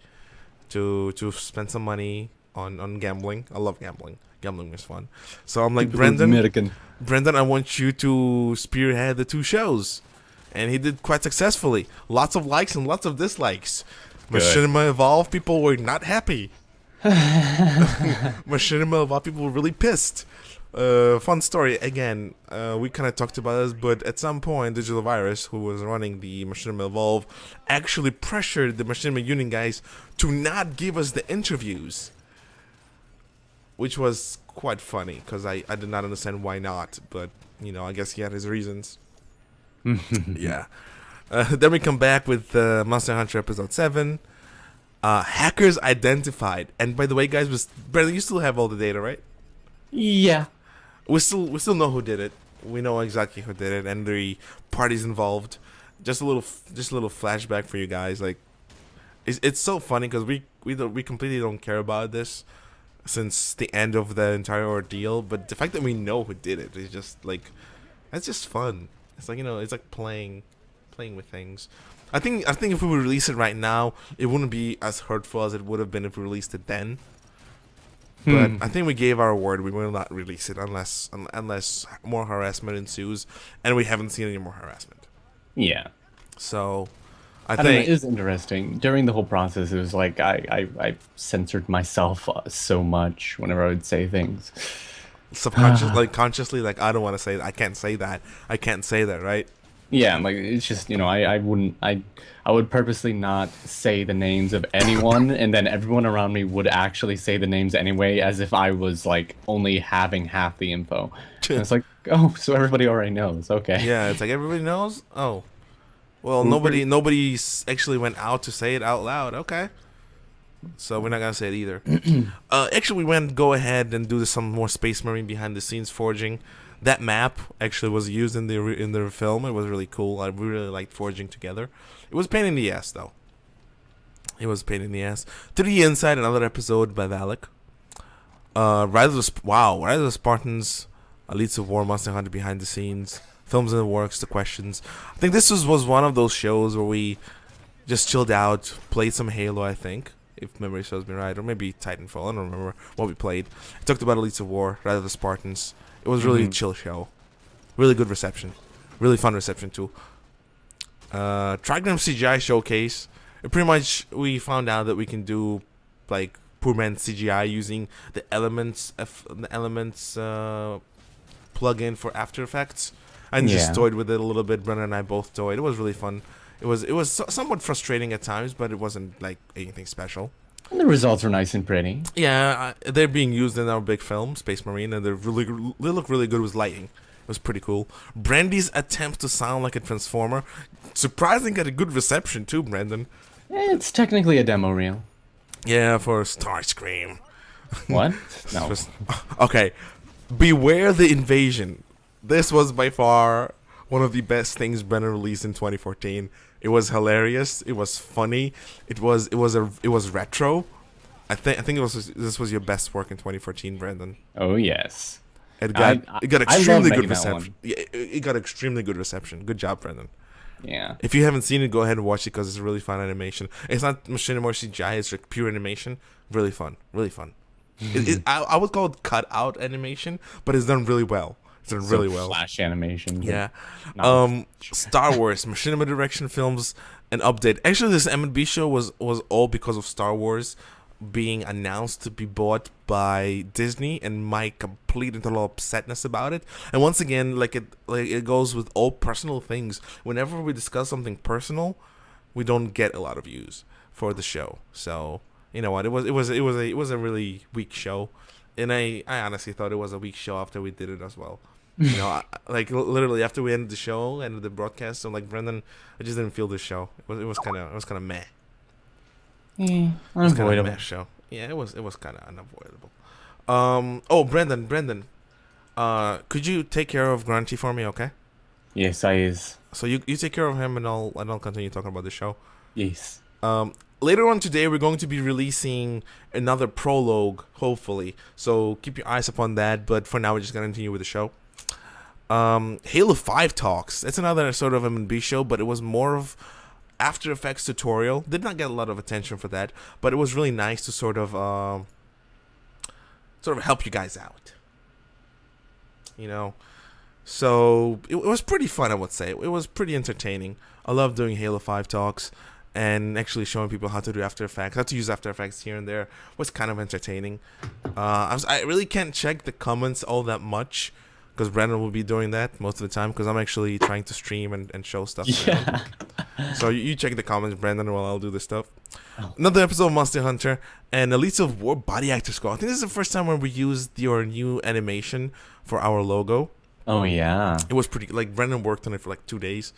to spend some money on gambling. I love gambling. Gambling is fun. So I'm like, Brendan, I want you to spearhead the two shows. And he did quite successfully. Lots of likes and lots of dislikes. Machinima Evolve people were not happy. Machinima Evolve people were really pissed. Fun story. Again, we kind of talked about this, but at some point, Digital Virus, who was running the Machinima Evolve, actually pressured the Machinima Union guys to not give us the interviews. Which was quite funny, because I did not understand why not. But, I guess he had his reasons. Yeah. Then we come back with Monster Hunter Episode 7. Hackers identified. And by the way, guys, Brandon, you still have all the data, right? Yeah. We still know who did it. We know exactly who did it and the parties involved. Just a little flashback for you guys. Like, it's so funny because we completely don't care about this since the end of the entire ordeal. But the fact that we know who did it is just like, that's just fun. It's like, it's like playing with things. I think if we would release it right now, it wouldn't be as hurtful as it would have been if we released it then. But I think we gave our word. We will not release it unless more harassment ensues, and we haven't seen any more harassment. Yeah. So, I think it is interesting. During the whole process, it was like I censored myself so much whenever I would say things. Consciously, like, I don't want to say that. I can't say that, right? Yeah, like, it's just, I would purposely not say the names of anyone, and then everyone around me would actually say the names anyway, as if I was, like, only having half the info. And it's like, oh, so everybody already knows, okay. Yeah, it's like, everybody knows? Oh. Well, nobody actually went out to say it out loud, okay. So we're not going to say it either. Actually, we went to go ahead and do some more Space Marine behind-the-scenes forging. That map actually was used in the film. It was really cool. I really liked forging together. It was a pain in the ass, though. It was a pain in the ass. 3D Inside, another episode by Valak. Rise of the Spartans, Elites of War, Monster Hunter behind the scenes, films in the works, the questions. I think this was one of those shows where we just chilled out, played some Halo, I think, if memory serves me right, or maybe Titanfall. I don't remember what we played. It talked about Elites of War, Rise of the Spartans. It was really a chill show. Really good reception. Really fun reception, too. Trigram CGI showcase. Pretty much, we found out that we can do, like, poor man CGI using the Elements plugin for After Effects. I just toyed with it a little bit. Brennan and I both toyed. It was really fun. It was somewhat frustrating at times, but it wasn't, like, anything special. And the results are nice and pretty. Yeah, they're being used in our big film, Space Marine, and they look really good with lighting. It was pretty cool. Brandy's attempt to sound like a Transformer, surprisingly got a good reception too, Brandon. It's technically a demo reel. Yeah, for Starscream. What? No. Okay, Beware the Invasion. This was by far one of the best things Brennan released in 2014. It was hilarious. It was funny. It was retro. I think this was your best work in 2014, Brandon. Oh yes. It got extremely good reception. Yeah, it got extremely good reception. Good job, Brandon. Yeah. If you haven't seen it, go ahead and watch it because it's a really fun animation. It's not machinima or CGI. It's like pure animation. Really fun. Really fun. I would call it cut out animation, but it's done really well. It's done really well. Flash animation. Yeah. Star Wars, Machinima Direction Films, an update. Actually, this M&B show was all because of Star Wars being announced to be bought by Disney and my complete and total upsetness about it. And once again, it goes with all personal things. Whenever we discuss something personal, we don't get a lot of views for the show. So you know what? It was a really weak show, and I honestly thought it was a weak show after we did it as well. Literally after we ended the show and the broadcast, I'm like, Brendan, I just didn't feel this show. It was kind of meh. Unavoidable. Meh show. Yeah, it was kind of unavoidable. Brendan, could you take care of Grunty for me, okay? Yes, I is. So you take care of him, and I'll continue talking about the show. Yes. Later on today, we're going to be releasing another prologue, hopefully. So keep your eyes upon that. But for now, we're just going to continue with the show. Halo 5 Talks. That's another sort of M&B show, but it was more of After Effects tutorial. Did not get a lot of attention for that, but it was really nice to sort of help you guys out. You know? So it was pretty fun, I would say. It was pretty entertaining. I love doing Halo 5 Talks. And actually showing people how to do After Effects, how to use After Effects here and there was kind of entertaining. I really can't check the comments all that much because Brandon will be doing that most of the time because I'm actually trying to stream and show stuff. Yeah. So you check the comments, Brandon, while I'll do this stuff. Oh. Another episode of Monster Hunter and Elites of War Body Actor Squad. I think this is the first time when we used your new animation for our logo. Oh, yeah. It was pretty, like, Brandon worked on it for like 2 days.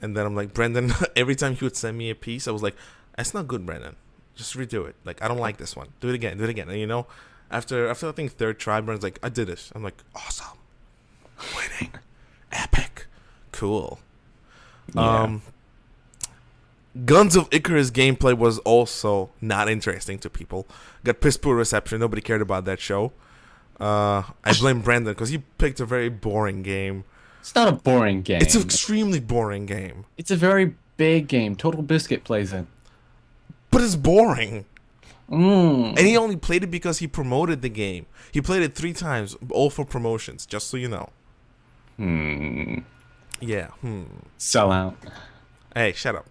And then I'm like, Brendan, every time he would send me a piece, I was like, that's not good, Brendan. Just redo it. Like, I don't like this one. Do it again. And, you know, after I think third try, Brendan's like, I did it. I'm like, awesome. Winning. Epic. Cool. Yeah. Guns of Icarus gameplay was also not interesting to people. Got piss poor reception. Nobody cared about that show. I blame Brendan because he picked a very boring game. It's not a boring game. It's an extremely boring game. It's a very big game. Total Biscuit plays it. But it's boring. And he only played it because he promoted the game. He played it 3 times, all for promotions, just so you know. Yeah. Sell out. Hey, shut up.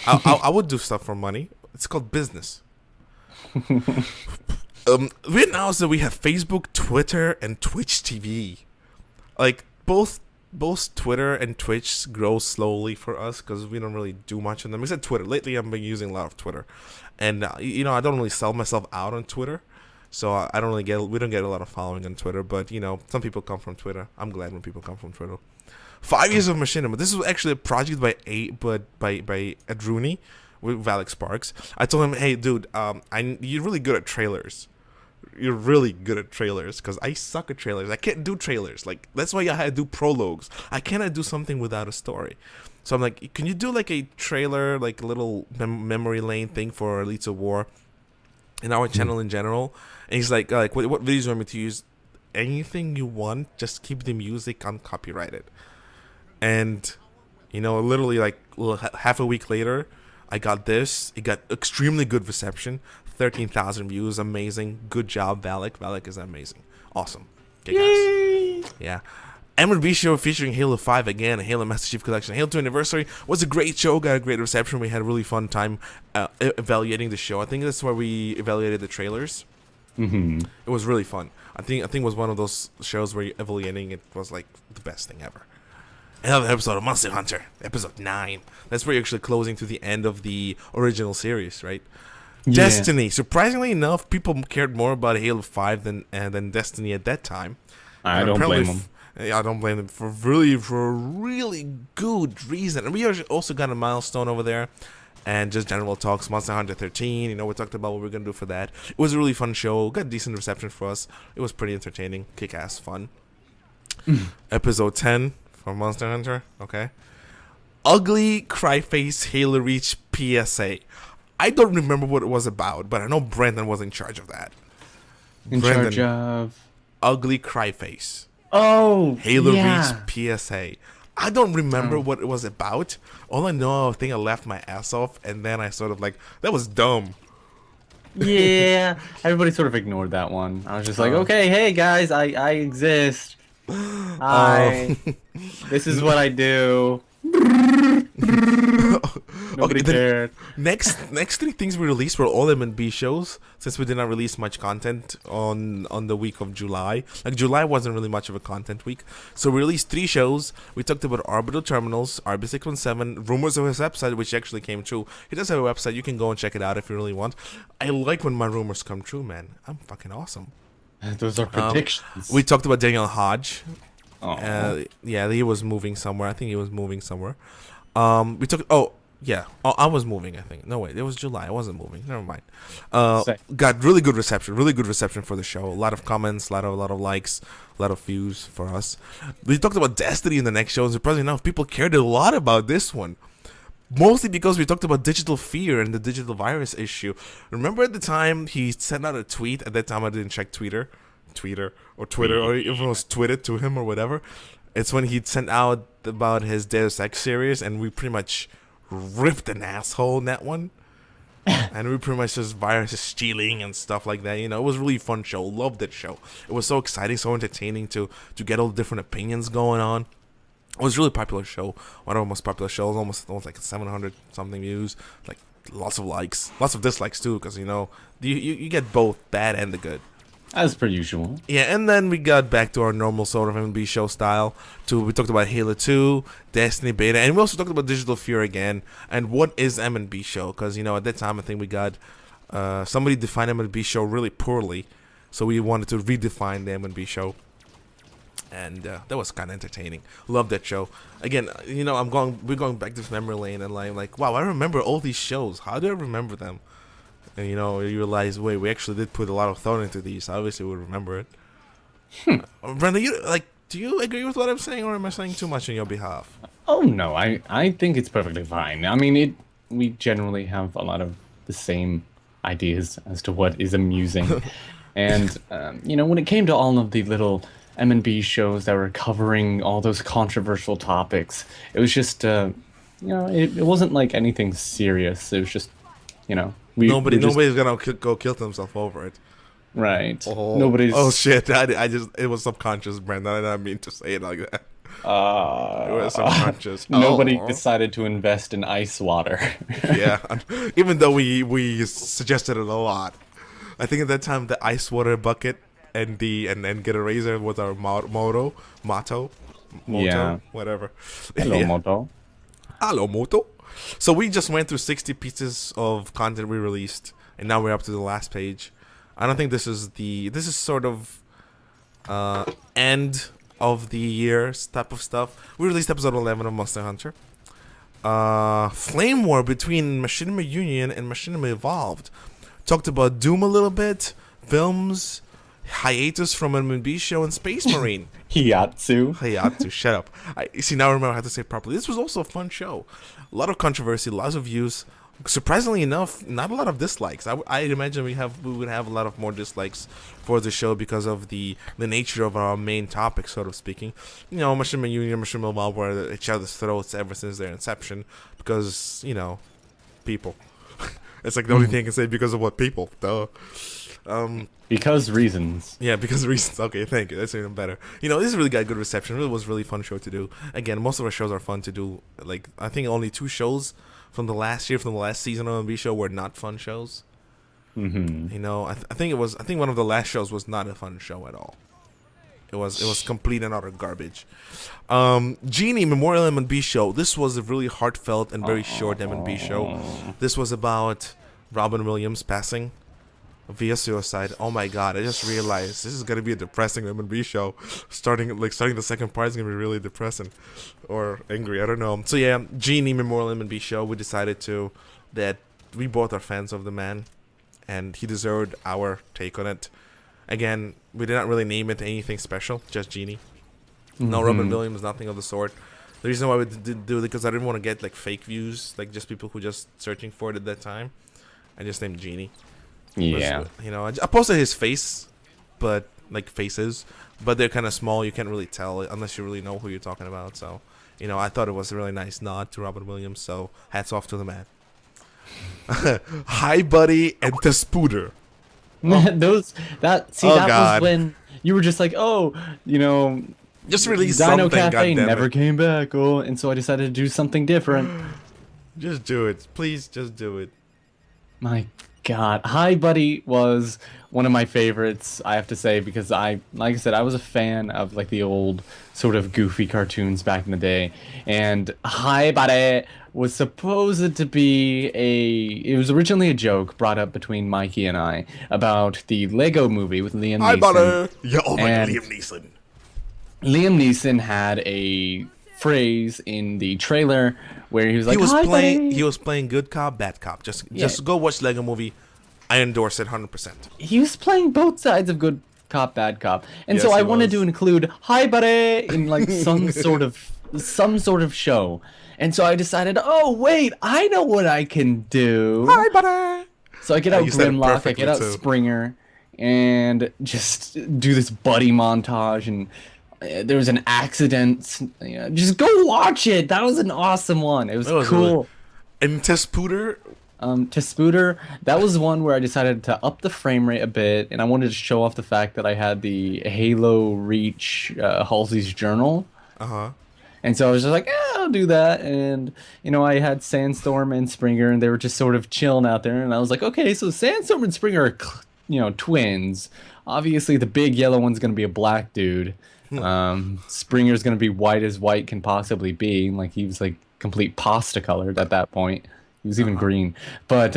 I would do stuff for money. It's called business. We announced that we have Facebook, Twitter, and Twitch TV. Like, both Twitter and Twitch grow slowly for us because we don't really do much on them. Except Twitter. Lately, I've been using a lot of Twitter, and I don't really sell myself out on Twitter, so I don't really we don't get a lot of following on Twitter. But some people come from Twitter. I'm glad when people come from Twitter. 5 years of machinima. This was actually a project by Adruni with Valak Sparks. I told him, hey, dude, you're really good at trailers. You're really good at trailers because I suck at trailers. I can't do trailers. Like, that's why I had to do prologues. I cannot do something without a story. So I'm like, can you do like a trailer, like a little memory lane thing for Elites of War in our channel in general? And he's like what videos do you want me to use? Anything you want, just keep the music uncopyrighted. And literally like half a week later, I got this. It got extremely good reception. 13,000 views, amazing. Good job, Valak. Valak is amazing. Awesome. Okay, guys. Yeah. M&B show featuring Halo 5 again, Halo Master Chief Collection. Halo 2 Anniversary was a great show, got a great reception. We had a really fun time evaluating the show. I think that's where we evaluated the trailers. It was really fun. I think it was one of those shows where you're evaluating it was like the best thing ever. Another episode of Monster Hunter, episode 9. That's where you're actually closing to the end of the original series, right? Yeah. Destiny. Surprisingly enough, people cared more about Halo 5 than Destiny at that time. I don't blame them. I don't blame them for a really good reason. And we also got a milestone over there. And just general talks, Monster Hunter 13. We talked about what we're going to do for that. It was a really fun show. Got decent reception for us. It was pretty entertaining. Kick-ass fun. Episode 10 from Monster Hunter. Okay. Ugly Cryface Halo Reach PSA. I don't remember what it was about, but I know Brandon was in charge of that. In charge of? Ugly Cryface. Oh, Halo Reach PSA. I don't remember what it was about. All I know, I think I laughed my ass off, and then I sort of like, that was dumb. Yeah, everybody sort of ignored that one. I was just like, okay, hey guys, I exist. This is what I do. Nobody cared. Next 3 things we released were all M&B shows, since we did not release much content on the week of July. Like, July wasn't really much of a content week. So we released 3 shows. We talked about Orbital Terminals, RB617, rumors of his website, which actually came true. He does have a website. You can go and check it out if you really want. I like when my rumors come true, man. I'm fucking awesome. Those are predictions. We talked about Daniel Hodge. Yeah, he was moving somewhere. I think he was moving somewhere. We took. I was moving. I think. No wait, it was July. I wasn't moving. Never mind. Got really good reception. Really good reception for the show. A lot of comments. A lot of likes. A lot of views for us. We talked about Destiny in the next show. And surprisingly enough, people cared a lot about this one. Mostly because we talked about digital fear and the digital virus issue. Remember at the time he sent out a tweet? At that time I didn't check Twitter, or if it was tweeted to him or whatever. It's when he sent out about his Deus Ex series, and we pretty much ripped an asshole in that one. And we pretty much just viruses stealing and stuff like that. You know, it was a really fun show. Loved that show. It was so exciting, so entertaining to get all the different opinions going on. It was a really popular show. One of our most popular shows. Almost like 700 something views. Like lots of likes, lots of dislikes too, because you know you get both bad and the good. As per usual. Yeah, and then we got back to our normal sort of M&B show style. We talked about Halo 2, Destiny Beta, and we also talked about Digital Fear again. And what is M&B show? Because, you know, at that time I think we got somebody defined M&B show really poorly. So we wanted to redefine the M&B show. And that was kind of entertaining. Love that show. Again, you know, we're going back to this memory lane, and I'm like, wow, I remember all these shows. How do I remember them? And you know, you realize, wait, we actually did put a lot of thought into these. Obviously, we remember it. Brenda, do you agree with what I'm saying, or am I saying too much on your behalf? Oh no, I think it's perfectly fine. I mean, we generally have a lot of the same ideas as to what is amusing, and you know, when it came to all of the little M&B shows that were covering all those controversial topics, it was just you know, it wasn't like anything serious. It was just, you know, nobody's gonna go kill themselves over it. Right. Oh, Nobody's. Oh shit! It was subconscious, Brandon. I didn't mean to say it like that. It was subconscious. Nobody decided to invest in ice water. Yeah, even though we suggested it a lot. I think at that time the ice water bucket and get a razor was our motto, Yeah. whatever. Hello, Yeah. Moto. Hello, Moto. So we just went through 60 pieces of content we released, and now we're up to the last page. I don't think this is sort of end of the year type of stuff. We released episode 11 of Monster Hunter. Flame War between Machinima Union and Machinima Evolved. Talked about Doom a little bit, films, hiatus from M&B show, and Space Marine. Hiyatsu. Shut up. Now I remember how to say it properly. This was also a fun show. A lot of controversy, lots of views. Surprisingly enough, not a lot of dislikes. I imagine we would have a lot of more dislikes for the show because of the nature of our main topic, sort of speaking. You know, Machinima Union, Machinima Evolved were at each other's throats ever since their inception because, you know, people. It's like the only thing I can say because of what people. Duh. Because reasons. Yeah, because of reasons. Okay, thank you. That's even better. You know, this really got good reception. It was a really fun show to do. Again, most of our shows are fun to do. Like, I think only 2 shows from the last season of MB show were not fun shows. Mm-hmm. You know, I think one of the last shows was not a fun show at all. It was complete and utter garbage. Genie Memorial M&B show. This was a really heartfelt and very short M&B show. This was about Robin Williams passing via suicide. Oh my god, I just realized this is gonna be a depressing M&B show. Starting the second part is gonna be really depressing or angry, I don't know. So yeah, Genie Memorial M&B show. We decided that we both are fans of the man and he deserved our take on it. Again, we did not really name it anything special, just Genie. No Robin Williams, nothing of the sort. The reason why we did do it because I didn't want to get like fake views, like just people who just searching for it at that time. I just named Genie. Yeah. You know, I posted his face, but like faces, but they're kind of small. You can't really tell unless you really know who you're talking about. So, you know, I thought it was a really nice nod to Robin Williams. So, hats off to the man. Hi, buddy, and the Spooter. That was God. when you were just like, oh, you know, Just release Dino something, Cafe goddammit. never came back. Oh, and so I decided to do something different. Just do it. Please, just do it. My God. Hi Buddy was one of my favorites, I have to say, because like I said, I was a fan of like the old sort of goofy cartoons back in the day. And Hi Buddy was supposed to be it was originally a joke brought up between Mikey and I about the Lego movie with Liam Neeson. Hi, buddy. Yeah, oh my god, And- Liam Neeson. Liam Neeson had a phrase in the trailer where he was like, "Hi, buddy." He was playing good cop, bad cop. Just go watch Lego Movie. I endorse it 100%. He was playing both sides of good cop, bad cop. And Yes, so I he wanted was. to include "Hi, buddy" in like some sort of some sort of show. And so I decided, oh wait, I know what I can do. Hi, buddy. So I get out You said it Grimlock, I get perfectly out too. Springer, and just do this buddy montage. And there was an accident. Just go watch it. That was an awesome one. It was That was really. cool. And Tespooter. To Spooter, that was one where I decided to up the frame rate a bit, and I wanted to show off the fact that I had the Halo Reach Halsey's Journal. Uh huh. And so I was just like, I'll do that. And, I had Sandstorm and Springer, and they were just sort of chilling out there. And I was like, okay, so Sandstorm and Springer are, twins. Obviously, the big yellow one's going to be a black dude. Springer's going to be white as white can possibly be. Like, he was, like, complete pasta colored at that point. He was even green. But,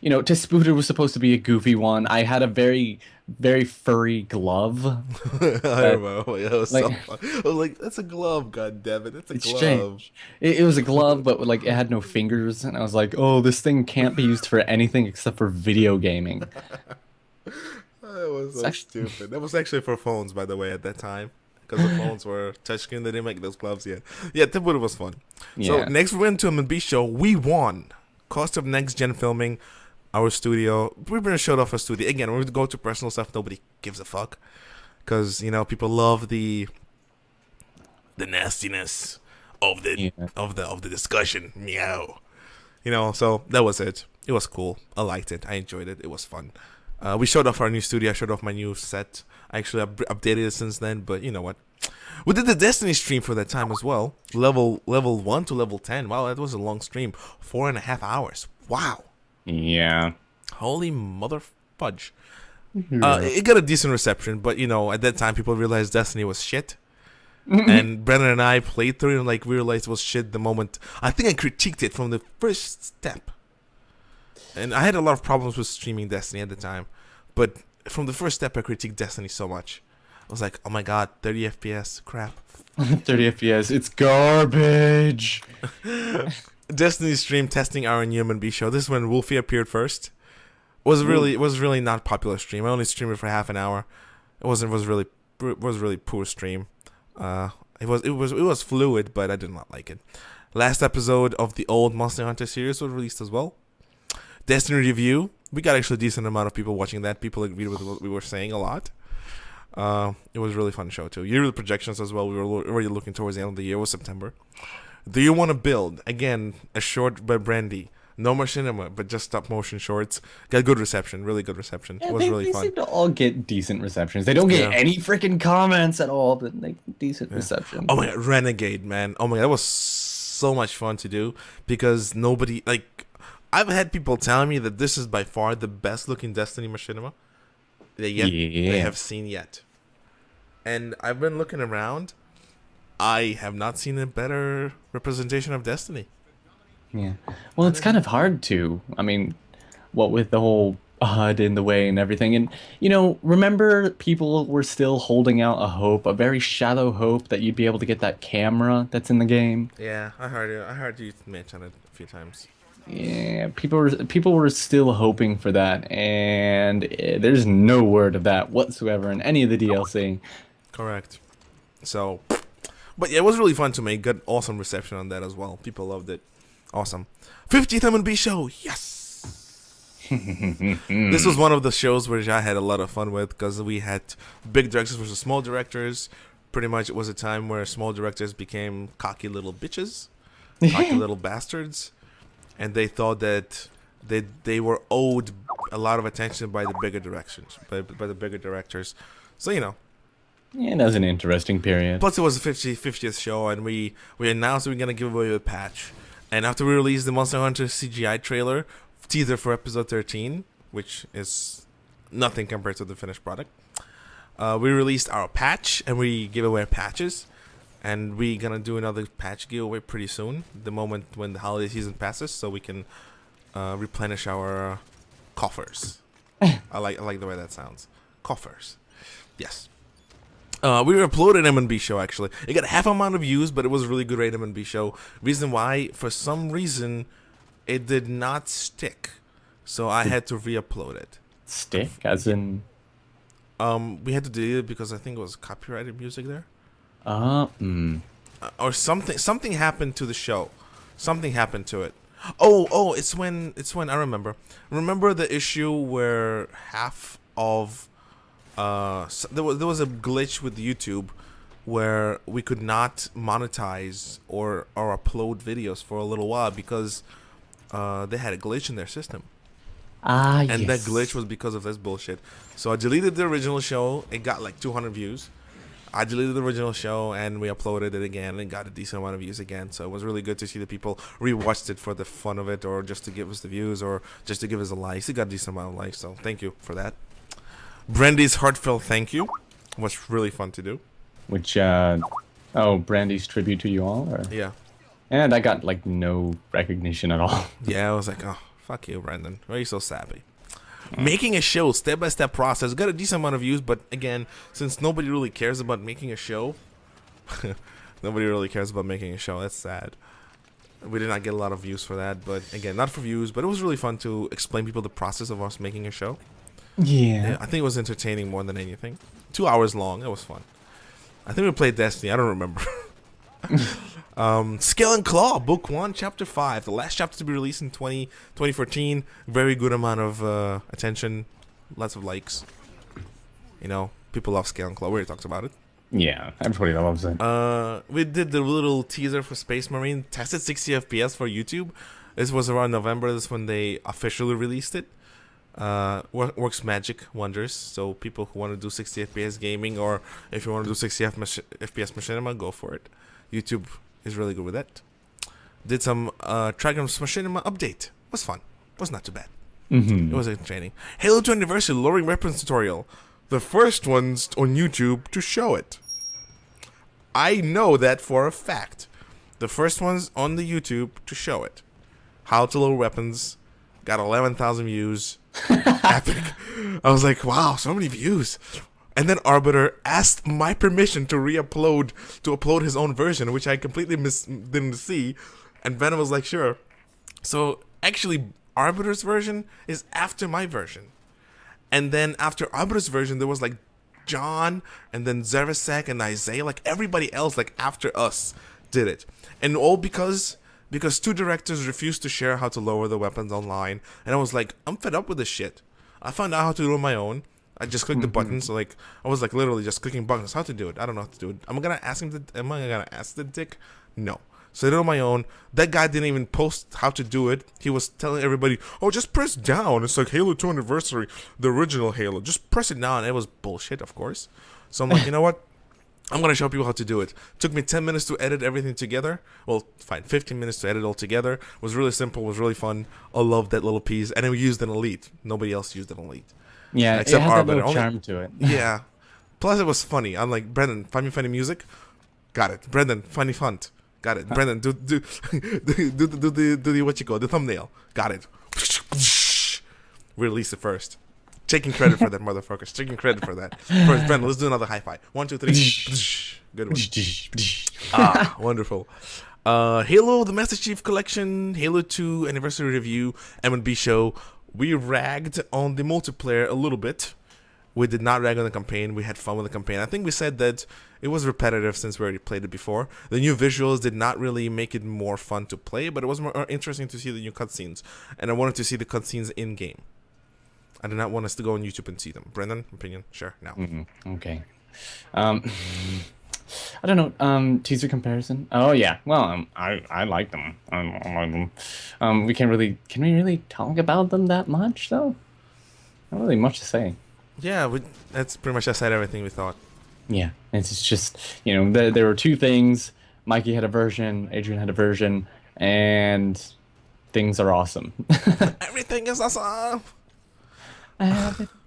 Tespooter was supposed to be a goofy one. I had a very, very furry glove. I That, remember. Yeah, it was so like, fun. I was like, that's a glove, god damn it. It's a it's glove. strange. It was a glove, but like it had no fingers, and I was like, "Oh, this thing can't be used for anything except for video gaming." That was It's so actually, stupid. That was actually for phones, by the way, at that time. Because the phones were touchscreen, they didn't make those gloves yet. Yeah, Timbuktu was fun. So yeah, next we went to M&B show. We won. Cost of next gen filming. Our studio. We've been showed off our studio. Again, we're going to go to personal stuff. Nobody gives a fuck. Because, people love the nastiness of the yeah. of the discussion. Meow. So that was it. It was cool. I liked it. I enjoyed it. It was fun. We showed off our new studio. I showed off my new set. I actually updated it since then, but you know what? We did the Destiny stream for that time as well. Level 1 to level 10. Wow, that was a long stream. 4.5 hours. Wow. Yeah. Holy mother fudge. Yeah. It got a decent reception, but at that time people realized Destiny was shit. And Brennan and I played through it and we realized it was shit the moment. I think I critiqued it from the first step. And I had a lot of problems with streaming Destiny at the time. But from the first step I critiqued Destiny so much. I was like, oh my god, 30 FPS, crap. 30 FPS, it's garbage. Destiny stream testing our new M&B show. This is when Wolfie appeared first. It was really not popular stream. I only streamed it for half an hour. It was really poor stream. It was fluid, but I did not like it. Last episode of the old Monster Hunter series was released as well. Destiny review. We got actually a decent amount of people watching that. People agreed with what we were saying a lot. It was a really fun show too. Yearly projections as well. We were already looking towards the end of the year. It was September. Do you want to build again a short by Brandy? No more cinema, but just stop motion shorts. Got good reception, really good reception. Yeah, It was really they fun. seem to all get decent receptions. They don't get Yeah. any freaking comments at all, but like decent reception. Oh my god, Renegade, man. Oh my god, that was so much fun to do because nobody I've had people telling me that this is by far the best looking Destiny machinima they Yeah. have seen yet. And I've been looking around. I have not seen a better representation of Destiny. Yeah. Well, it's kind of hard to. I mean, what with the whole HUD in the way and everything. And, remember people were still holding out a hope, a very shallow hope that you'd be able to get that camera that's in the game. Yeah, I heard you mention it a few times. Yeah, people were still hoping for that, and there's no word of that whatsoever in any of the DLC. Correct. So, but yeah, it was really fun to make. Got awesome reception on that as well. People loved it. Awesome. 50th M&B show. Yes. This was one of the shows which I had a lot of fun with because we had big directors versus small directors. Pretty much it was a time where small directors became cocky little bitches, cocky little bastards, and they thought that they were owed a lot of attention by the bigger directions, by the bigger directors. So, Yeah, that was an interesting period. plus it was the 50th show, and we announced we were going to give away a patch. And after we released the Monster Hunter CGI trailer, teaser for episode 13, which is nothing compared to the finished product, we released our patch, and we gave away patches. And we're going to do another patch giveaway pretty soon, the moment when the holiday season passes, so we can replenish our coffers. I like the way that sounds. Coffers. Yes. We uploaded M&B show actually. It got half amount of views, but it was a really good rate M&B show. Reason why, for some reason, it did not stick, so I had to re-upload it. Stick, as in. We had to delete it because I think it was copyrighted music there. Mm. Or something. Something happened to the show. Something happened to it. Oh, it's when I remember. Remember the issue where half of there was a glitch with YouTube where we could not monetize or upload videos for a little while because they had a glitch in their system. Ah, And that glitch yes. was because of this bullshit. So I deleted the original show. It got like 200 views. I deleted the original show and we uploaded it again and got a decent amount of views again. So it was really good to see the people rewatched it for the fun of it, or just to give us the views, or just to give us a likes. It got a decent amount of likes, so thank you for that. Brandy's heartfelt thank you was really fun to do. Which, Brandy's tribute to you all, or? Yeah. And I got, like, no recognition at all. Yeah, I was like, oh, fuck you, Brandon. Why are you so sappy? Making a show, step-by-step process. Got a decent amount of views, but again, since nobody really cares about making a show, nobody really cares about making a show. That's sad. We did not get a lot of views for that, but again, not for views, but it was really fun to explain people the process of us making a show. Yeah. I think it was entertaining more than anything. 2 hours long. It was fun. I think we played Destiny. I don't remember. Scale and Claw, Book 1, Chapter 5. The last chapter to be released in 2014. Very good amount of attention. Lots of likes. You know, people love Scale and Claw. We already talked about it. Yeah, everybody loves it. We did the little teaser for Space Marine. Tested 60 FPS for YouTube. This was around November. This is when they officially released it. Works magic wonders. So people who want to do 60 FPS gaming, or if you want to do 60 FPS machinima, go for it. YouTube is really good with that. Did some Trigrams machinima update. Was fun. Was not too bad. Mm-hmm. It was entertaining. Halo 2 Anniversary lowering weapons tutorial. The first ones on YouTube to show it. I know that for a fact. The first ones on the YouTube to show it. How to lower weapons. Got 11,000 views. Epic. I was like, wow, so many views. And then Arbiter asked my permission to upload his own version, which I completely didn't see. And Venom was like, sure. So actually, Arbiter's version is after my version. And then after Arbiter's version, there was like John, and then Zerasek and Isaiah, like everybody else, like after us, did it. And all because two directors refused to share how to lower the weapons online. And I was like, I'm fed up with this shit. I found out how to do it on my own. I just clicked the buttons. So like, I was like literally just clicking buttons. How to do it? I don't know how to do it. Am I gonna ask the dick? No. So I did it on my own. That guy didn't even post how to do it. He was telling everybody, oh, just press down. It's like Halo 2 Anniversary, the original Halo. Just press it down. It was bullshit, of course. So I'm like, you know what? I'm going to show people how to do it. Took me 10 minutes to edit everything together. Well, fine, 15 minutes to edit all together. Was really simple, was really fun. I loved that little piece. And then we used an Elite. Nobody else used an Elite. Yeah, Except it had that Arbiter. little charm to it. Yeah. Plus, it was funny. I'm like, Brendan, find me funny music. Got it. Brendan, funny font. Got it. Brendan, do the what you call the thumbnail. Got it. Release it first. Taking credit for that, motherfuckers. Taking credit for that. First, Brendan, let's do another high five. 1, 2, 3. Good one. Wonderful. Halo, the Master Chief Collection, Halo 2 Anniversary Review, M&B Show. We ragged on the multiplayer a little bit. We did not rag on the campaign. We had fun with the campaign. I think we said that it was repetitive since we already played it before. The new visuals did not really make it more fun to play, but it was more interesting to see the new cutscenes. And I wanted to see the cutscenes in-game. I did not want us to go on YouTube and see them. Brendan, opinion? Sure, no. Okay. I don't know. Teaser comparison. Oh yeah. Well, I like them. I like them. Can we really talk about them that much though? Not really much to say. Yeah, that's pretty much I said everything we thought. Yeah, it's just there were two things. Mikey had a version, Adrian had a version, and things are awesome. Everything is awesome.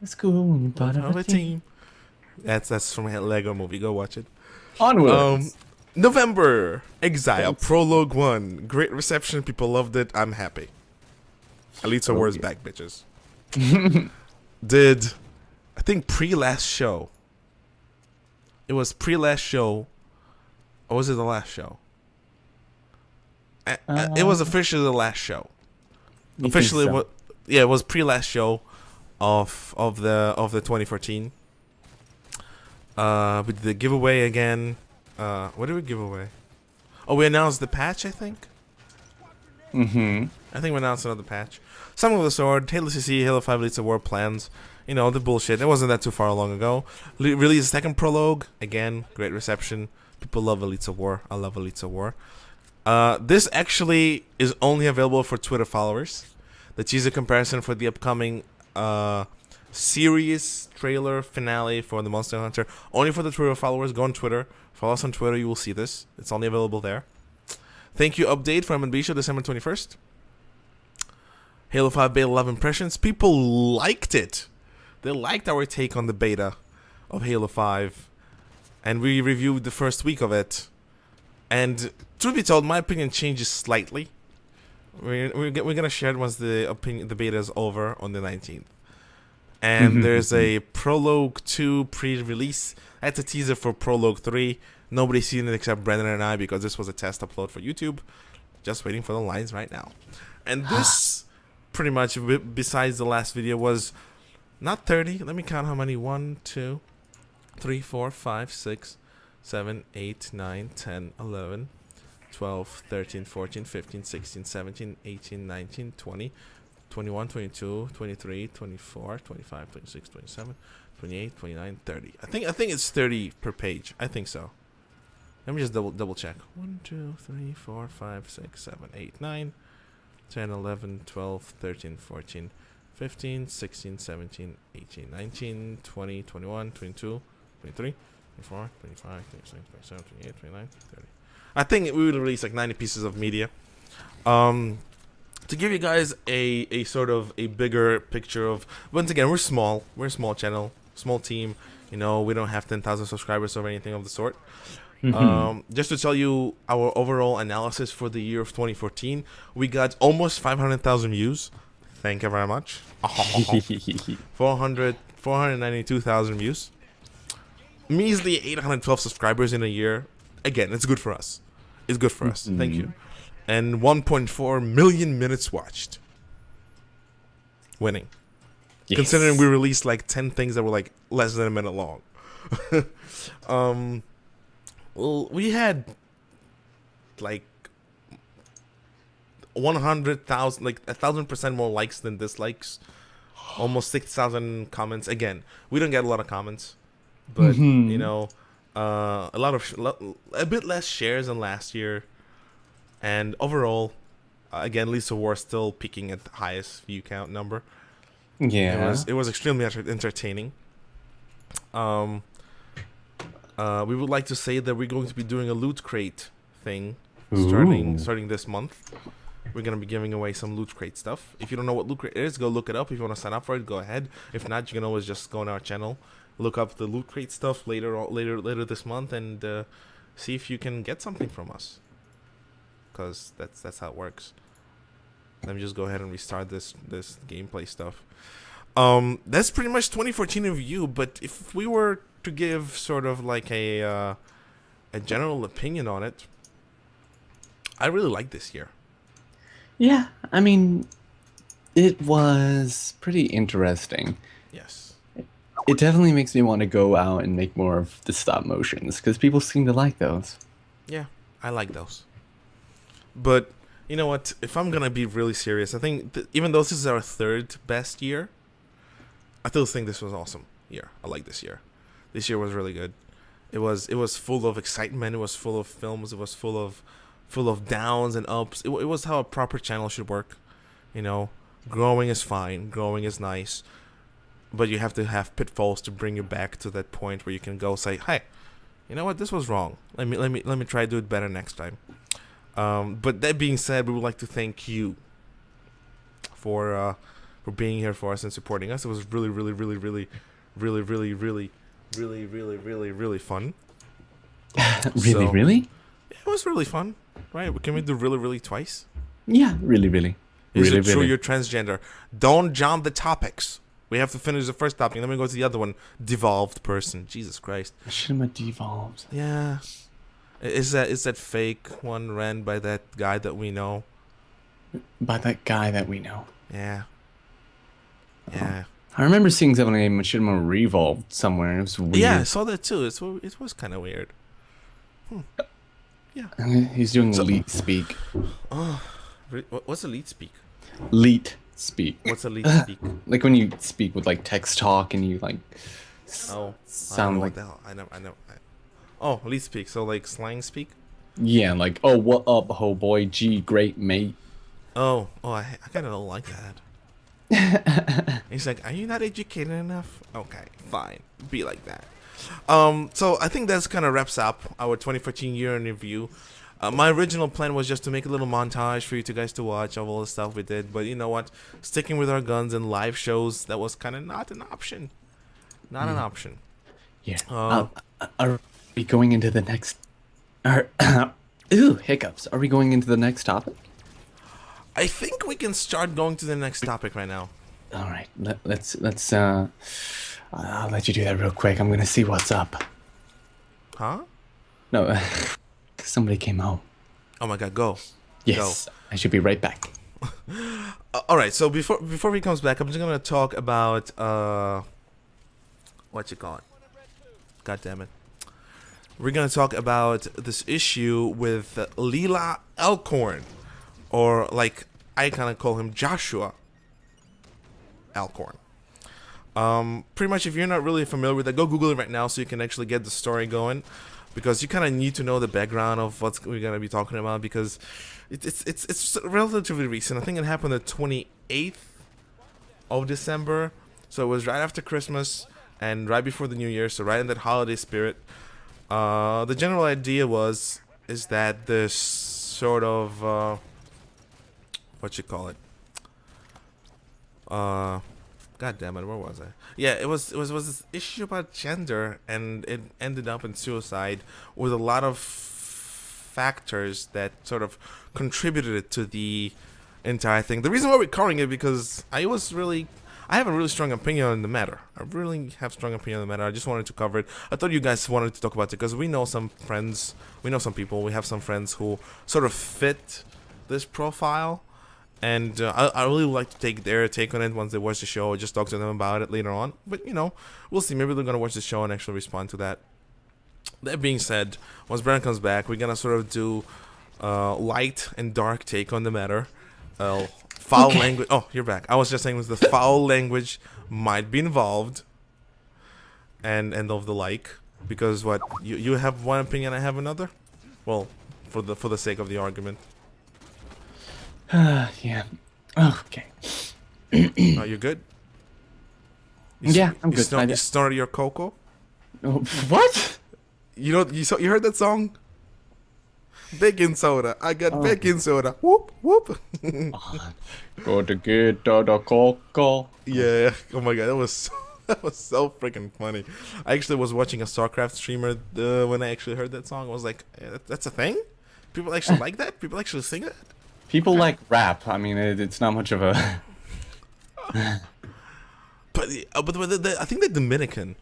It's cool when you're part of a team. That's from a Lego movie. Go watch it. Onwards. November Exile Thanks. Prologue 1. Great reception. People loved it. I'm happy. Alita Wars back, bitches. Did I think pre-last show? It was pre-last show, or was it the last show? It was officially the last show. Officially, so? It was pre-last show of the 2014. We did the giveaway again. What did we give away? Oh, we announced the patch, I think. Mm-hmm. I think we announced another patch. Summoning of the Sword, Halo CC, Halo 5 Elites of War plans. You know, the bullshit. It wasn't that too far long ago. Released a second prologue. Again, great reception. People love Elites of War. I love Elites of War. This actually is only available for Twitter followers. The teaser comparison for the upcoming series trailer finale for the Monster Hunter. Only for the Twitter followers. Go on Twitter. Follow us on Twitter. You will see this. It's only available there. Thank you update from MNB Show December 21st. Halo 5 beta 11 impressions. People liked it. They liked our take on the beta of Halo 5. And we reviewed the first week of it. And truth be told, my opinion changes slightly. We're gonna share it once the beta is over on the 19th. And there's a Prologue 2 pre-release. That's a teaser for Prologue 3. Nobody's seen it except Brendan and I because this was a test upload for YouTube. Just waiting for the lines right now. And this, pretty much, besides the last video, was not 30. Let me count how many. 1, 2, 3, 4, 5, 6, 7, 8, 9, 10, 11, 12, 13, 14, 15, 16, 17, 18, 19, 20, 21, 22, 23, 24, 25, 26, 27, 28, 29, 30. I think it's 30 per page. I think so. Let me just double check. 1, 2, 3, 4, 5, 6, 7, 8, 9, 10, 11, 12, 13, 14, 15, 16, 17, 18, 19, 20, 21, 22, 23, 24, 25, 26, 27, 28, 29, 30. I think we will release like 90 pieces of media. To give you guys a sort of a bigger picture of, once again, we're small. We're a small channel, small team. You know, we don't have 10,000 subscribers or anything of the sort. Just to tell you our overall analysis for the year of 2014, we got almost 500,000 views. Thank you very much. 492,000 views. Measly 812 subscribers in a year. Again, it's good for us. It's good for us. Thank you. And 1.4 million minutes watched. Winning. Yes. Considering we released like 10 things that were like less than a minute long. Well, we had like 100,000, like 1,000% more likes than dislikes. Almost 6,000 comments. Again, we don't get a lot of comments, but you know, a bit less shares than last year, and overall, again, Elites of War still peaking at the highest view count number. Yeah, it was extremely entertaining. We would like to say that we're going to be doing a loot crate thing starting this month. We're going to be giving away some loot crate stuff. If you don't know what loot crate is, go look it up. If you want to sign up for it, go ahead. If not, you can always just go on our channel, look up the loot crate stuff later this month, and see if you can get something from us. Because that's how it works. Let me just go ahead and restart this gameplay stuff. That's pretty much 2014 review. But if we were to give sort of like a general opinion on it, I really like this year. Yeah, I mean, it was pretty interesting. Yes. It definitely makes me want to go out and make more of the stop motions, because people seem to like those. Yeah, I like those. But, you know what, if I'm going to be really serious, I think even though this is our third best year, I still think this was an awesome year. I like this year. This year was really good. It was full of excitement. It was full of films. It was full of downs and ups. It was how a proper channel should work. You know, growing is fine. Growing is nice. But you have to have pitfalls to bring you back to that point where you can go say, hey, you know what, this was wrong. Let me try to do it better next time. But that being said, we would like to thank you for being here for us and supporting us. It was really fun. Really? It was really fun. Right? Can we do really twice? Yeah, really. Is it true you're transgender? Don't jump the topics. We have to finish the first topic. Then we go to the other one. Devolved person. Jesus Christ. I should have devolved. Yeah. Is that fake one ran by that guy that we know? By that guy that we know. Yeah. Yeah. I remember seeing something named Machinima Revolved somewhere, and it was weird. Yeah, I saw that too. It was kind of weird. Yeah. He's doing So, leet speak. what's a lead speak? Leet speak. What's a lead speak? Like when you speak with like text talk and you like Oh, I don't know sound what like the hell. I never. Oh, lead speak. So like slang speak. yeah, like oh what up, ho boy, gee, great mate. Oh, I kind of don't like that. He's like, are you not educated enough? Okay, fine, be like that. So I think that's kind of wraps up our 2014 year in review. My original plan was just to make a little montage for you two guys to watch of all the stuff we did, but you know what? Sticking with our guns and live shows, that was kind of not an option. Not an Yeah. option. Yeah. Uh, Are we going into the next? Are ooh hiccups? Are we going into the next topic? I think we can start going to the next topic right now. All right. Let's. I'll let you do that real quick. I'm gonna see what's up. Huh? No, somebody came home. Oh my god, go. Yes, I should be right back. All right, so before he comes back, I'm just gonna talk about what you call it. God damn it. We're gonna talk about this issue with Leelah Alcorn, or like I kind of call him Joshua Alcorn. Pretty much, if you're not really familiar with that, go Google it right now so you can actually get the story going, because you kind of need to know the background of what we're gonna be talking about, because it's relatively recent. I think it happened the 28th of December, so it was right after Christmas and right before the New Year, so right in that holiday spirit. The general idea is that this sort of what you call it. God damn it, where was I? Yeah, it was this issue about gender, and it ended up in suicide with a lot of factors that sort of contributed to the entire thing. The reason why we're covering it because I have a really strong opinion on the matter. I really have strong opinion on the matter. I just wanted to cover it. I thought you guys wanted to talk about it because we know some friends, we know some people, we have some friends who sort of fit this profile. And I really would like to take their take on it once they watch the show, or just talk to them about it later on. But, we'll see. Maybe they're going to watch the show and actually respond to that. That being said, once Brandon comes back, we're going to sort of do light and dark take on the matter. Foul language. Oh, you're back. I was just saying the foul language might be involved. And of the like. Because what? You have one opinion, I have another? Well, for the sake of the argument. Yeah. Okay. Oh, you good? Yeah, I'm good. You snorted your cocoa? Oh, what? You heard that song? Baking soda. I got baking soda. Whoop whoop. Go to get the cocoa. Yeah. Oh my god, that was so freaking funny. I actually was watching a StarCraft streamer when I actually heard that song. I was like, that's a thing? People actually like that? People actually sing that? People like rap. I mean, it's not much of a. But I think they're Dominican.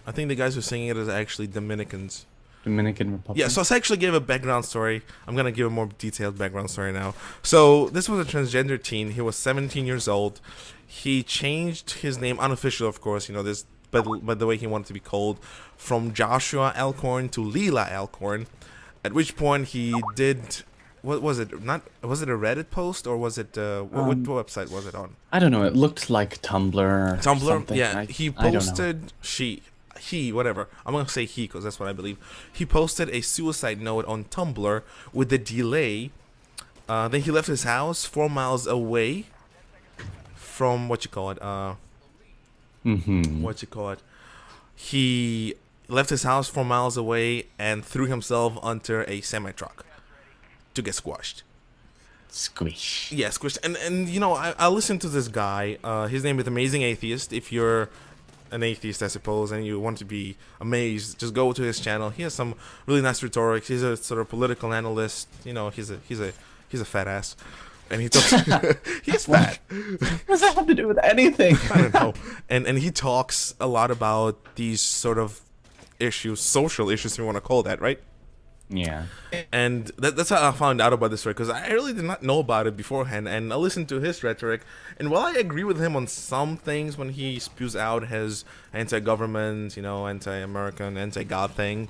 I think the guys who are singing it is actually Dominicans. Dominican Republic. Yeah, so I actually gave a background story. I'm gonna give a more detailed background story now. So this was a transgender teen. He was 17 years old. He changed his name, unofficial, of course. This, but the way he wanted to be called, from Joshua Alcorn to Leelah Alcorn. At which point he did. What was it? Was it a Reddit post, or was it what website was it on? I don't know. It looked like Tumblr. Or something. Yeah. He posted whatever. I'm gonna say he because that's what I believe. He posted a suicide note on Tumblr with the delay. Then he left his house 4 miles away from what you call it. He left his house 4 miles away and threw himself onto a semi truck to get squashed. Squish. Yeah, squished. And I listened to this guy. His name is Amazing Atheist. If you're an atheist, I suppose, and you want to be amazed, just go to his channel. He has some really nice rhetoric. He's a sort of political analyst. He's a fat ass, and he talks. He's fat. What does that have to do with anything? I don't know. And he talks a lot about these sort of issues, social issues, if you want to call that, right? Yeah. And that's how I found out about this story, because I really did not know about it beforehand, and I listened to his rhetoric, and while I agree with him on some things when he spews out his anti-government, anti-American, anti-God thing,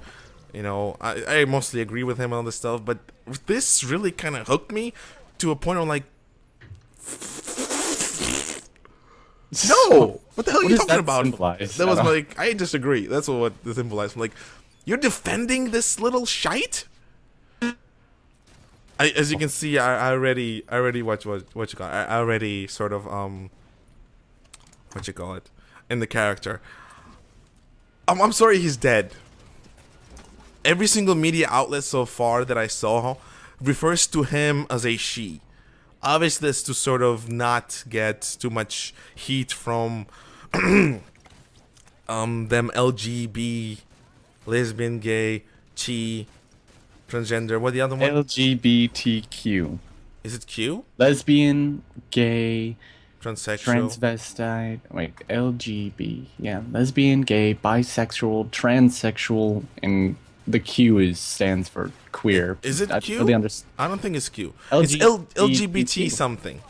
You know, I mostly agree with him on this stuff, but this really kind of hooked me to a point where I'm like, no, what the hell are What you does talking that about? symbolize? That was like, I disagree. That's what this symbolized. I'm like, you're defending this little shite? As you can see, I already what you call it. I already sort of what you call it in the character. I'm sorry, he's dead. Every single media outlet so far that I saw refers to him as a she. Obviously, it's to sort of not get too much heat from them LGB, lesbian, gay, chi, transgender. What the other one? LGBTQ. Is it Q? Lesbian, gay, Transsexual. transvestite. Wait, LGB. Yeah, lesbian, gay, bisexual, transsexual, and the Q stands for queer. Is it I Q? really understand. I don't think it's Q. It's LGBTQ. LGBT something.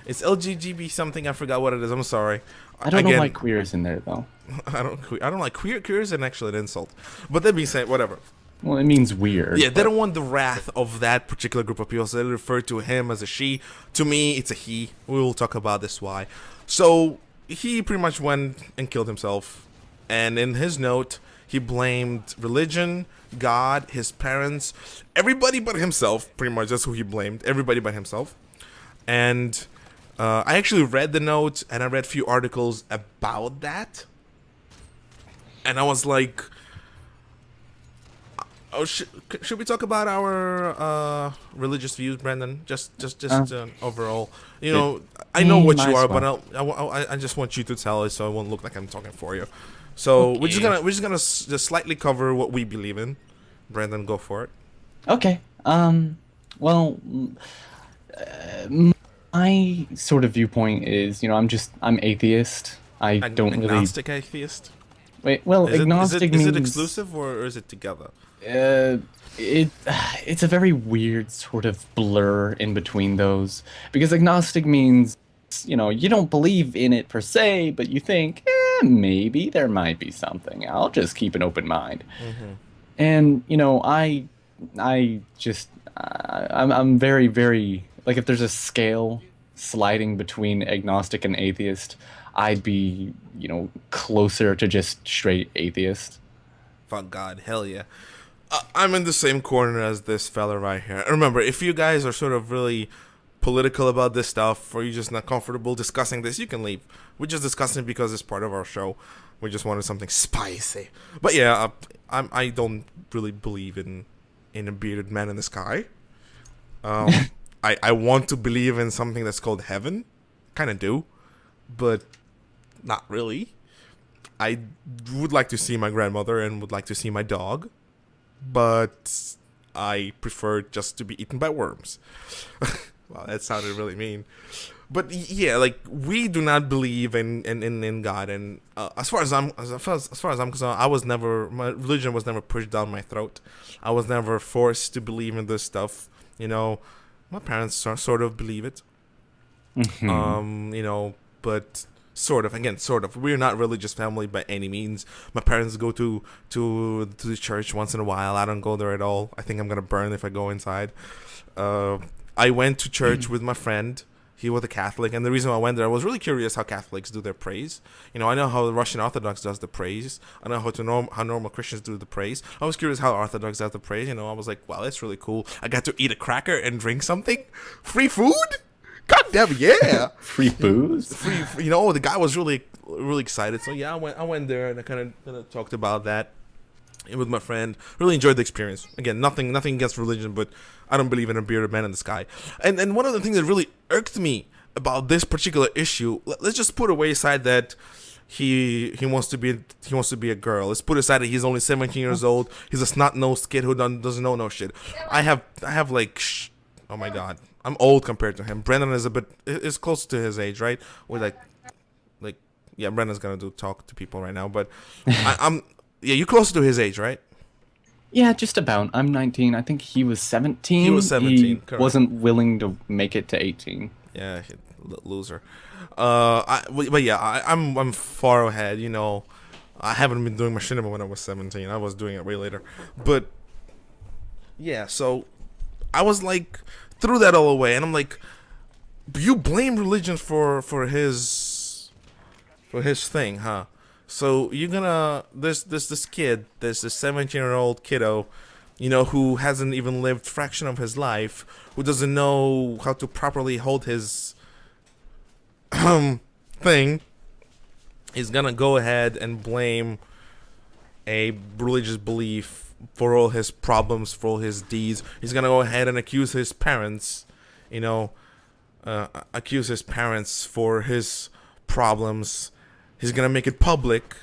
It's LGBT something. I forgot what it is. I'm sorry. I don't know Again, why queer is in there though. I don't like queer. Queer is actually an insult. But that being said, whatever. Well, it means weird. Yeah, they don't want the wrath of that particular group of people, so they refer to him as a she. To me, it's a he. We will talk about this why. So he pretty much went and killed himself, and in his note, he blamed religion, God, his parents, everybody but himself. Pretty much that's who he blamed. Everybody but himself. And I actually read the note, and I read a few articles about that, and I was like, oh, should we talk about our religious views, Brandon? Just overall. You know, I know what you are, but I just want you to tell it, so it won't look like I'm talking for you. So Okay. we're just gonna just slightly cover what we believe in. Brandon, go for it. Okay. Well, my sort of viewpoint is, I'm atheist. I don't really. Agnostic atheist. Wait. Well, Is agnostic is it means exclusive or is it together? Uh, it it's a very weird sort of blur in between those because agnostic means you don't believe in it per se, but you think maybe there might be something. I'll just keep an open mind. And I just I'm very very like if there's a scale sliding between agnostic and atheist, I'd be closer to just straight atheist. Fuck God, hell yeah. I'm in the same corner as this fella right here. Remember, if you guys are sort of really political about this stuff, or you're just not comfortable discussing this, you can leave. We're just discussing it because it's part of our show. We just wanted something spicy. But yeah, I don't really believe in a bearded man in the sky. I want to believe in something that's called heaven. Kind of do, but not really. I would like to see my grandmother and would like to see my dog, but I prefer just to be eaten by worms. Wow, that sounded really mean. But yeah, like we do not believe in God, and as far as I'm concerned, my religion was never pushed down my throat. I was never forced to believe in this stuff. My parents sort of believe it. But sort of. We're not a religious family by any means. My parents go to the church once in a while. I don't go there at all. I think I'm gonna burn if I go inside. I went to church with my friend. He was a Catholic, and the reason I went there, I was really curious how Catholics do their praise. I know how the Russian Orthodox does the praise. I know how normal Christians do the praise. I was curious how Orthodox does the praise. I was like, wow, that's really cool. I got to eat a cracker and drink something. Free food? God damn, yeah. Free booze? Free, the guy was really, really excited. So yeah, I went there and I kind of talked about that with my friend. Really enjoyed the experience. Again, nothing against religion, but I don't believe in a bearded man in the sky. And one of the things that really irked me about this particular issue, let's just put away aside that he wants to be a girl. Let's put aside that he's only 17 years old. He's a snot-nosed kid who doesn't know no shit. I have like oh my God, I'm old compared to him. Brendan is close to his age, right? We're like yeah, Brendan's gonna talk to people right now, but I'm yeah, you're closer to his age, right? Yeah, just about. I'm 19. I think he was 17. He was 17. He correct. wasn't willing to make it to 18. Yeah, loser. But yeah, I'm far ahead. I haven't been doing machinima when I was 17. I was doing it way later. But yeah, so I was like, threw that all away, and I'm like, you blame religion for his thing, huh? So you're gonna this kid, this 17-year-old kiddo, who hasn't even lived fraction of his life, who doesn't know how to properly hold his thing, is gonna go ahead and blame a religious belief for all his problems, for all his deeds. He's gonna go ahead and accuse his parents, accuse his parents for his problems. He's gonna make it public,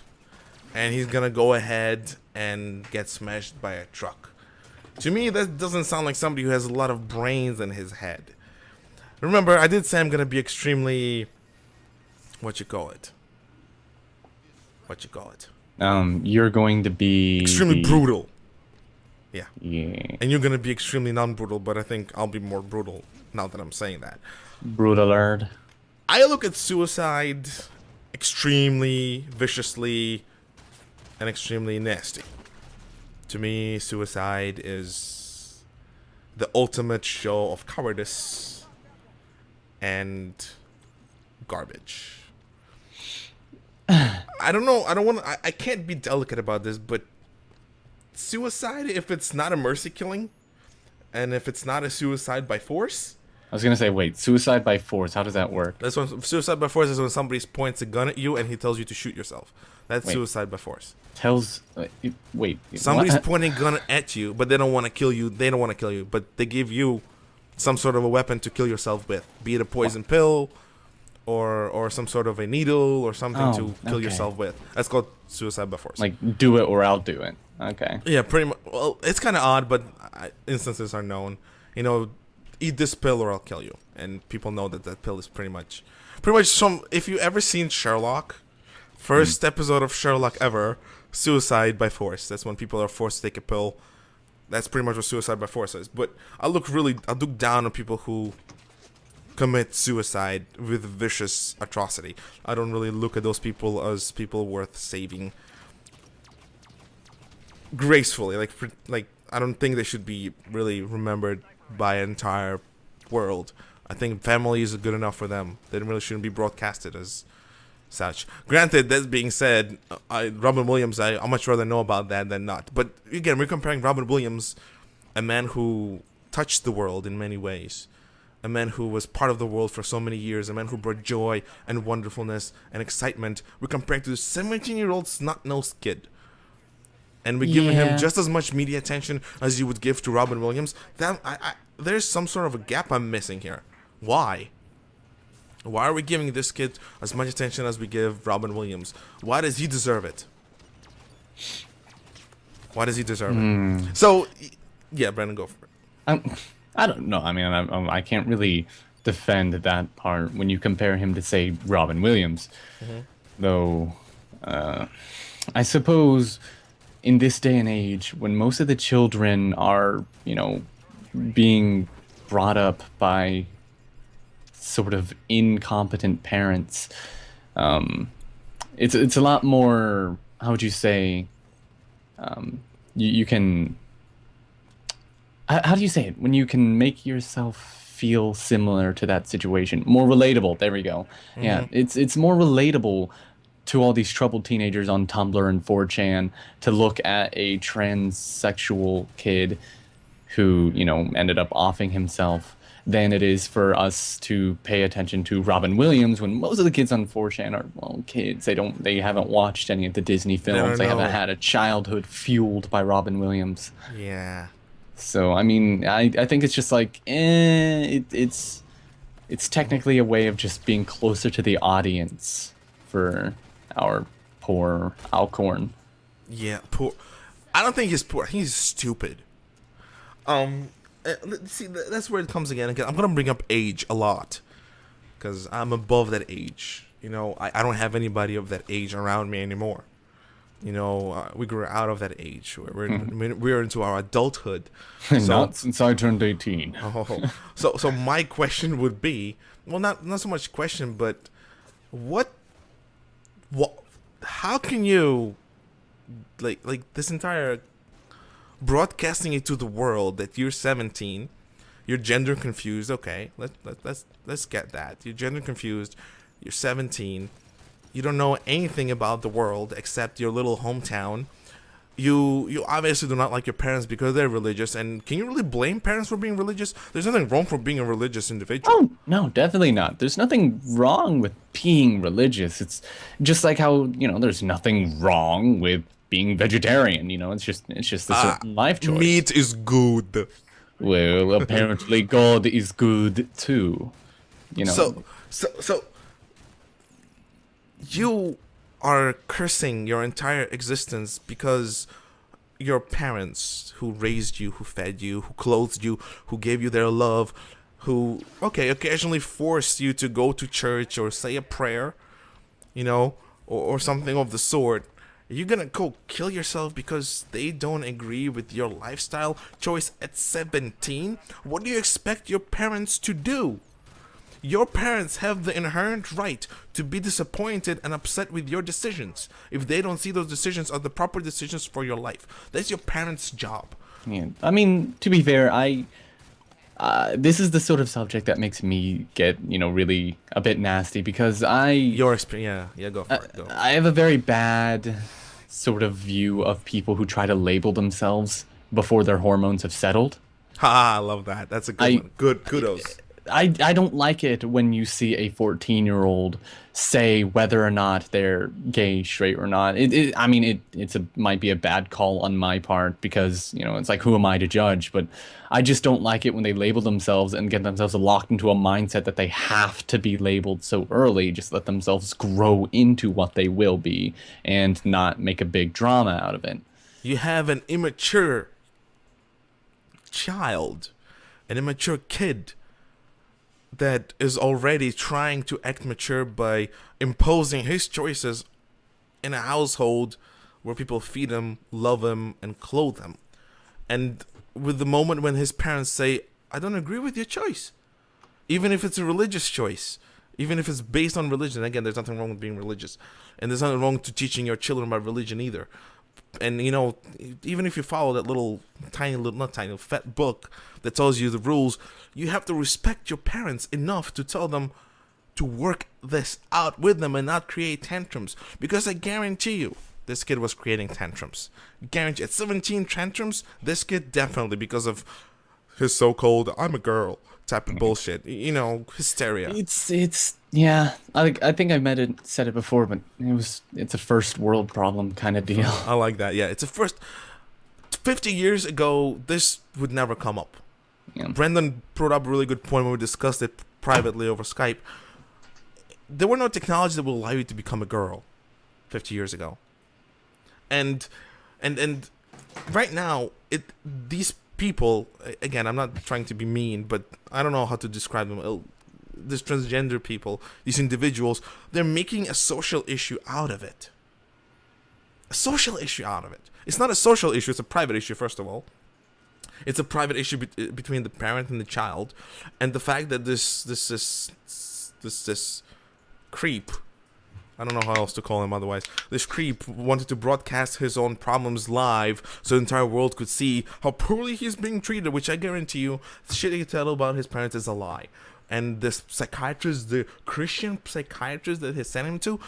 and he's gonna go ahead and get smashed by a truck. To me, that doesn't sound like somebody who has a lot of brains in his head. Remember, I did say I'm gonna be extremely, what you call it? You're going to be Extremely brutal. Yeah. Yeah. And you're gonna be extremely non-brutal, but I think I'll be more brutal now that I'm saying that. Brutalard. I look at suicide extremely viciously and extremely nasty. To me, suicide is the ultimate show of cowardice and garbage. I don't know. I can't be delicate about this, but suicide, if it's not a mercy killing, and if it's not a suicide by force. I was gonna say, wait, suicide by force. How does that work? That's when suicide by force is when somebody points a gun at you and he tells you to shoot yourself. That's suicide by force. Wait. Somebody's pointing a gun at you, but they don't want to kill you. They don't want to kill you, but they give you some sort of a weapon to kill yourself with, be it a poison pill, or some sort of a needle or something to kill yourself with. That's called suicide by force. Like, do it or I'll do it. Okay. Yeah, pretty much. Well, it's kind of odd, but instances are known. Eat this pill or I'll kill you, and people know that pill is pretty much some. If you ever seen Sherlock, first episode of Sherlock ever, suicide by force. That's when people are forced to take a pill. That's pretty much what suicide by force is. But I look down on people who commit suicide with vicious atrocity. I don't really look at those people as people worth saving gracefully. Like I don't think they should be really remembered by an entire world. I think family is good enough for them. They really shouldn't be broadcasted as such. Granted, that being said, Robin Williams, I much rather know about that than not. But again, we're comparing Robin Williams, a man who touched the world in many ways, a man who was part of the world for so many years, a man who brought joy and wonderfulness and excitement. We're comparing to the 17-year-old snot-nosed kid. And we're giving him just as much media attention as you would give to Robin Williams. There's some sort of a gap I'm missing here. Why? Why are we giving this kid as much attention as we give Robin Williams? Why does he deserve it? Why does he deserve it? So, yeah, Brandon, go for it. I don't know. I mean, I can't really defend that part when you compare him to, say, Robin Williams. Though, I suppose in this day and age, when most of the children are, being brought up by sort of incompetent parents, it's a lot more, how would you say, you can, how do you say it, when you can make yourself feel similar to that situation, more relatable, there we go. Yeah, it's more relatable to all these troubled teenagers on Tumblr and 4chan to look at a transsexual kid who, ended up offing himself than it is for us to pay attention to Robin Williams when most of the kids on 4chan are, kids. They haven't watched any of the Disney films. They haven't had a childhood fueled by Robin Williams. Yeah. So, I mean, I think it's just like, it's technically a way of just being closer to the audience for our poor Alcorn. Yeah, poor. I don't think he's poor. I think he's stupid. See, that's where it comes again. I'm gonna bring up age a lot because I'm above that age. I don't have anybody of that age around me anymore. We grew out of that age. We're into our adulthood. So, not since I turned 18. So my question would be, well, not so much question, but how can you like this entire broadcasting it to the world that you're 17, you're gender confused. Okay, let's get that. You're gender confused. You're 17. You don't know anything about the world except your little hometown. You obviously do not like your parents because they're religious, and can you really blame parents for being religious? There's nothing wrong for being a religious individual. Oh, no, definitely not. There's nothing wrong with being religious. It's just like how, there's nothing wrong with being vegetarian, it's just a certain life choice. Meat is good. Well, apparently God is good too. So you are cursing your entire existence because your parents who raised you, who fed you, who clothed you, who gave you their love, who, occasionally forced you to go to church or say a prayer, or something of the sort. Are you gonna go kill yourself because they don't agree with your lifestyle choice at 17? What do you expect your parents to do? Your parents have the inherent right to be disappointed and upset with your decisions if they don't see those decisions are the proper decisions for your life. That's your parents' job. Yeah. I mean, to be fair, this is the sort of subject that makes me get, really a bit nasty because Your experience, yeah, go for it. Go. I have a very bad sort of view of people who try to label themselves before their hormones have settled. Ha, I love that. That's a good one. Good, kudos. I don't like it when you see a 14-year-old say whether or not they're gay, straight or not. It might be a bad call on my part because, it's like, who am I to judge? But I just don't like it when they label themselves and get themselves locked into a mindset that they have to be labeled so early. Just let themselves grow into what they will be and not make a big drama out of it. You have an immature child, an immature kid that is already trying to act mature by imposing his choices in a household where people feed him, love him, and clothe him. And with the moment when his parents say, I don't agree with your choice, even if it's a religious choice, even if it's based on religion. Again, there's nothing wrong with being religious, and there's nothing wrong to teaching your children about religion either. And even if you follow that little fat book that tells you the rules, you have to respect your parents enough to tell them to work this out with them and not create tantrums. Because I guarantee you, this kid was creating tantrums. Guarantee at 17 tantrums, this kid definitely, because of his so-called "I'm a girl" type of bullshit, hysteria. Yeah. I think I said it before, but it's a first world problem kind of deal. I like that. Yeah, it's a first. 50 years ago, this would never come up. Yeah. Brendan brought up a really good point when we discussed it privately over Skype. There were no technologies that will allow you to become a girl 50 years ago. And right now, these people, again, I'm not trying to be mean, but I don't know how to describe them. These transgender people, these individuals, they're making a social issue out of it. A social issue out of it. It's not a social issue, it's a private issue, first of all. It's a private issue between the parent and the child. And the fact that this creep, I don't know how else to call him otherwise, this creep wanted to broadcast his own problems live so the entire world could see how poorly he's being treated, which I guarantee you, the shit he tell about his parents is a lie. And this psychiatrist, the Christian psychiatrist that he sent him to,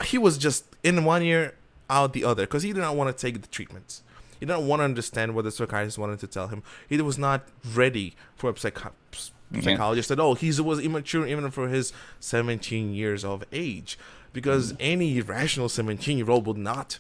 he was just in one ear, out the other, because he did not want to take the treatments. He didn't want to understand what the psychiatrist wanted to tell him. He was not ready for a psychologist at all. He was immature even for his 17 years of age, because any rational 17-year-old would not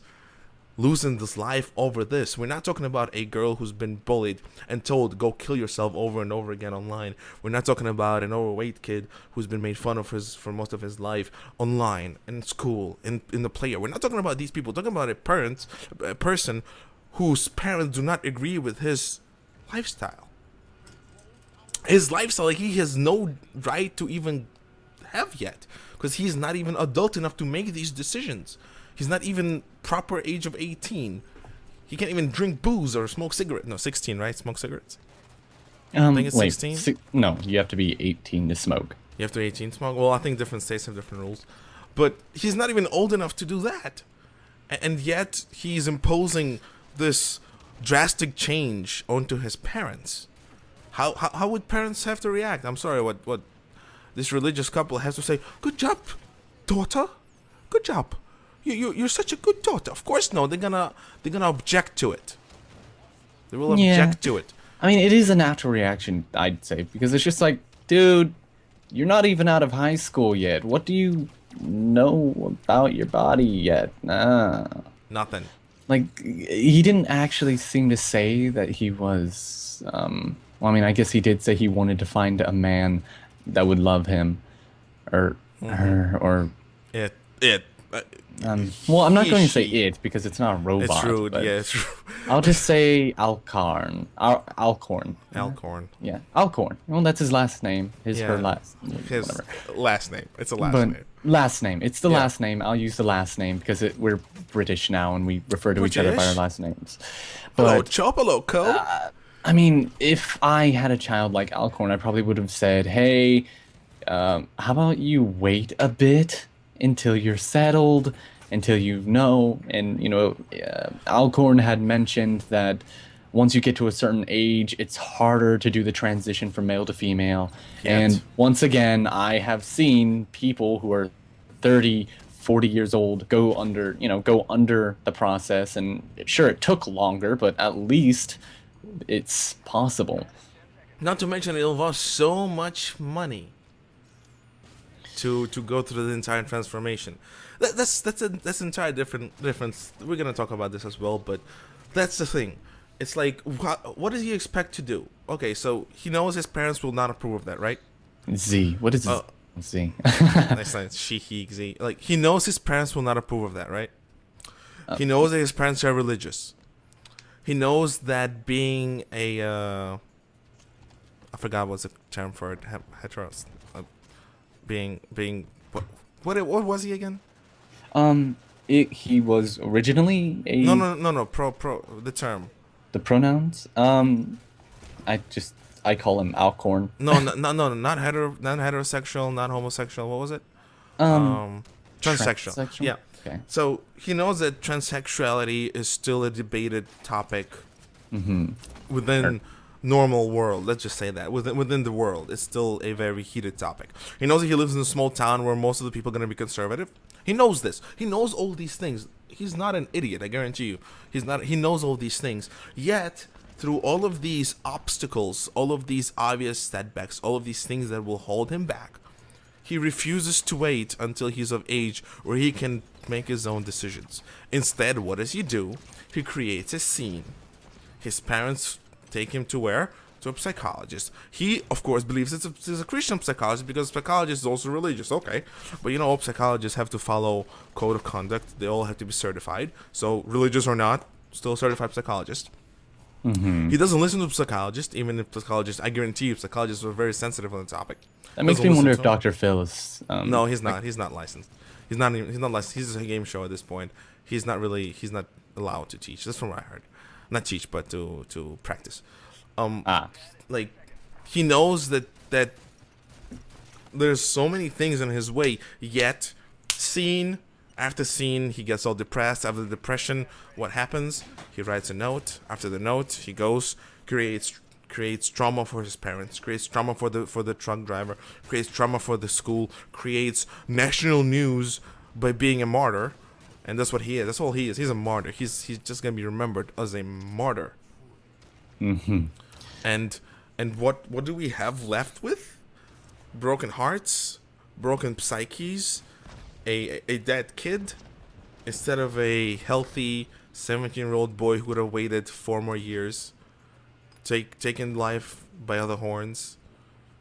losing this life over this. We're not talking about a girl who's been bullied and told go kill yourself over and over again online. We're not talking about an overweight kid who's been made fun of for most of his life online, in school, in the player. We're not talking about these people. We're talking about a person whose parents do not agree with his lifestyle. His lifestyle, like, he has no right to even have yet, because he's not even adult enough to make these decisions. He's not even proper age of 18. He can't even drink booze or smoke cigarettes. No, 16, right? Smoke cigarettes? I think it's 16. No, you have to be 18 to smoke. You have to be 18 to smoke? Well, I think different states have different rules. But he's not even old enough to do that. And yet he's imposing this drastic change onto his parents. How would parents have to react? I'm sorry, what this religious couple has to say? Good job, daughter. Good job. You're such a good daughter. Of course, no. They're gonna object to it. They will Yeah. object to it. I mean, it is a natural reaction, I'd say, because it's just like, dude, you're not even out of high school yet. What do you know about your body yet? Nah. Nothing. Like, he didn't actually seem to say that he was, well, I mean, I guess he did say he wanted to find a man that would love him, or her, or, It. well, I'm not He, going to say she. it because it's not a robot. It's rude. but Yeah, it's rude. I'll just say Alcorn. Alcorn. Alcorn. Yeah, Alcorn. Well, that's his last name. Her Yeah. last. His Whatever. last name. It's a last But name. last name. It's the Yeah. last name. I'll use the last name because we're British now and we refer to each other by our British? last names. Hello, But Chopper Loco. I mean, if I had a child like Alcorn, I probably would have said, "Hey, how about you wait a bit until you're settled, until you know." And Alcorn had mentioned that once you get to a certain age, it's harder to do the transition from male to female. Yet. And once again, I have seen people who are 30, 40 years old go under the process. And sure, it took longer, but at least it's possible. Not to mention it involves so much money to go through the entire transformation. That's an entire difference. We're gonna talk about this as well, but that's the thing. It's like, what does he expect to do? Okay, so he knows his parents will not approve of that, right? Z. What is Oh. Z? Nice, nice. She, he, Z. Like, he knows his parents will not approve of that, right? He knows that his parents are religious. He knows that being a, I forgot what's the term for it, heteros. Being, what was he again? He was originally a No, the term. the pronouns. I call him Alcorn. No, not heterosexual, not homosexual. What was it? Transsexual. Transsexual? Yeah. Okay. So he knows that transsexuality is still a debated topic within normal world. Let's just say that within the world, it's still a very heated topic. He knows that he lives in a small town where most of the people are going to be conservative. He knows this. He knows all these things. He's not an idiot. I guarantee you. He's not. He knows all these things. Yet, through all of these obstacles, all of these obvious setbacks, all of these things that will hold him back, he refuses to wait until he's of age where he can make his own decisions. Instead, what does he do? He creates a scene. His parents take him to where? To a psychologist. He, of course, believes it's a Christian psychologist because psychologist is also religious. Okay. But all psychologists have to follow code of conduct. They all have to be certified. So, religious or not, still a certified psychologist. He doesn't listen to psychologists, even if psychologists, I guarantee you, psychologists are very sensitive on the topic. That makes me Doesn't wonder listen if to them. Dr. Phil is. No, he's not. He's not licensed. He's not licensed. He's a game show at this point. He's not allowed to teach. That's from what I heard. Not teach, but to practice. Like, he knows that there's so many things in his way, yet scene after scene he gets all depressed. After the depression, what happens? He writes a note. After the note, he goes, creates trauma for his parents, creates trauma for the truck driver, creates trauma for the school, creates national news by being a martyr. And that's what he is. That's all he is. He's a martyr. He's just gonna be remembered as a martyr. And what do we have left with? Broken hearts, broken psyches, a dead kid, instead of a healthy 17-year-old boy who would have waited 4 more years, taken life by other horns,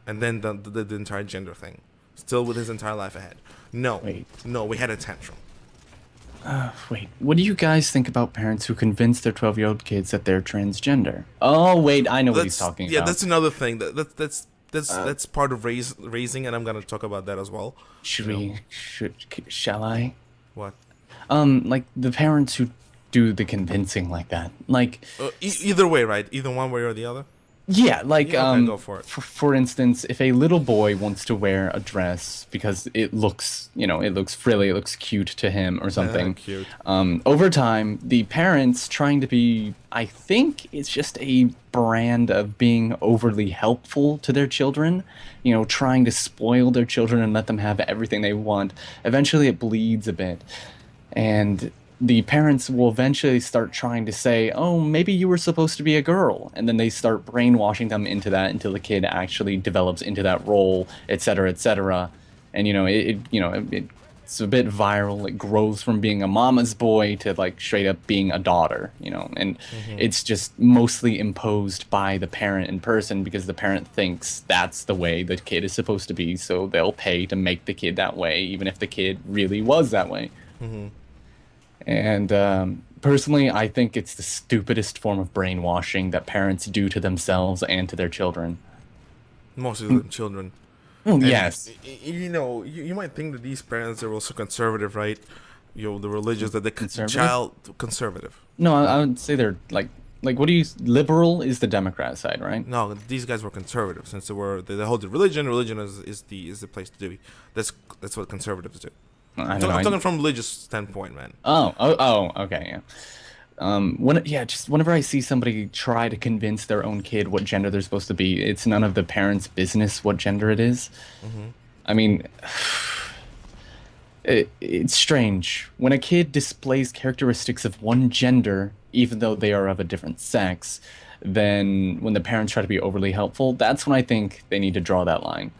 and then the entire gender thing, still with his entire life ahead. No, we had a tantrum. Wait, what do you guys think about parents who convince their 12-year-old kids that they're transgender? Oh, wait, I know what he's talking about. Yeah, that's another thing. That's part of raising, and I'm gonna talk about that as well. Shall I? What? Like the parents who do the convincing like that. Like, Either way, right? Either one way or the other. Yeah, like Yeah, okay, go for it. for instance, if a little boy wants to wear a dress because it looks, it looks frilly, it looks cute to him or something, Cute. over time, the parents trying to be, I think it's just a brand of being overly helpful to their children, trying to spoil their children and let them have everything they want. Eventually, it bleeds a bit. And the parents will eventually start trying to say, "Oh, maybe you were supposed to be a girl," and then they start brainwashing them into that until the kid actually develops into that role, etc., etc. And it's a bit viral. It grows from being a mama's boy to like straight up being a daughter, and Hmm. it's just mostly imposed by the parent in person because the parent thinks that's the way the kid is supposed to be, so they'll pay to make the kid that way, even if the kid really was that way. Hmm. And personally, I think it's the stupidest form of brainwashing that parents do to themselves and to their children. Most of them children. Oh, And yes, you might think that these parents are also conservative, right? The religious that the conservative. child conservative. No, I Like would say they're like what do you liberal is the Democrat side, right? no, these guys were conservative since they hold the religion. Religion is the place to do. That's what conservatives do. I don't know. I'm talking from religious standpoint, man. Okay, yeah. Just whenever I see somebody try to convince their own kid what gender they're supposed to be, it's none of the parents' business what gender it is. Hmm. I mean, it's strange. When a kid displays characteristics of one gender, even though they are of a different sex, then when the parents try to be overly helpful, that's when I think they need to draw that line.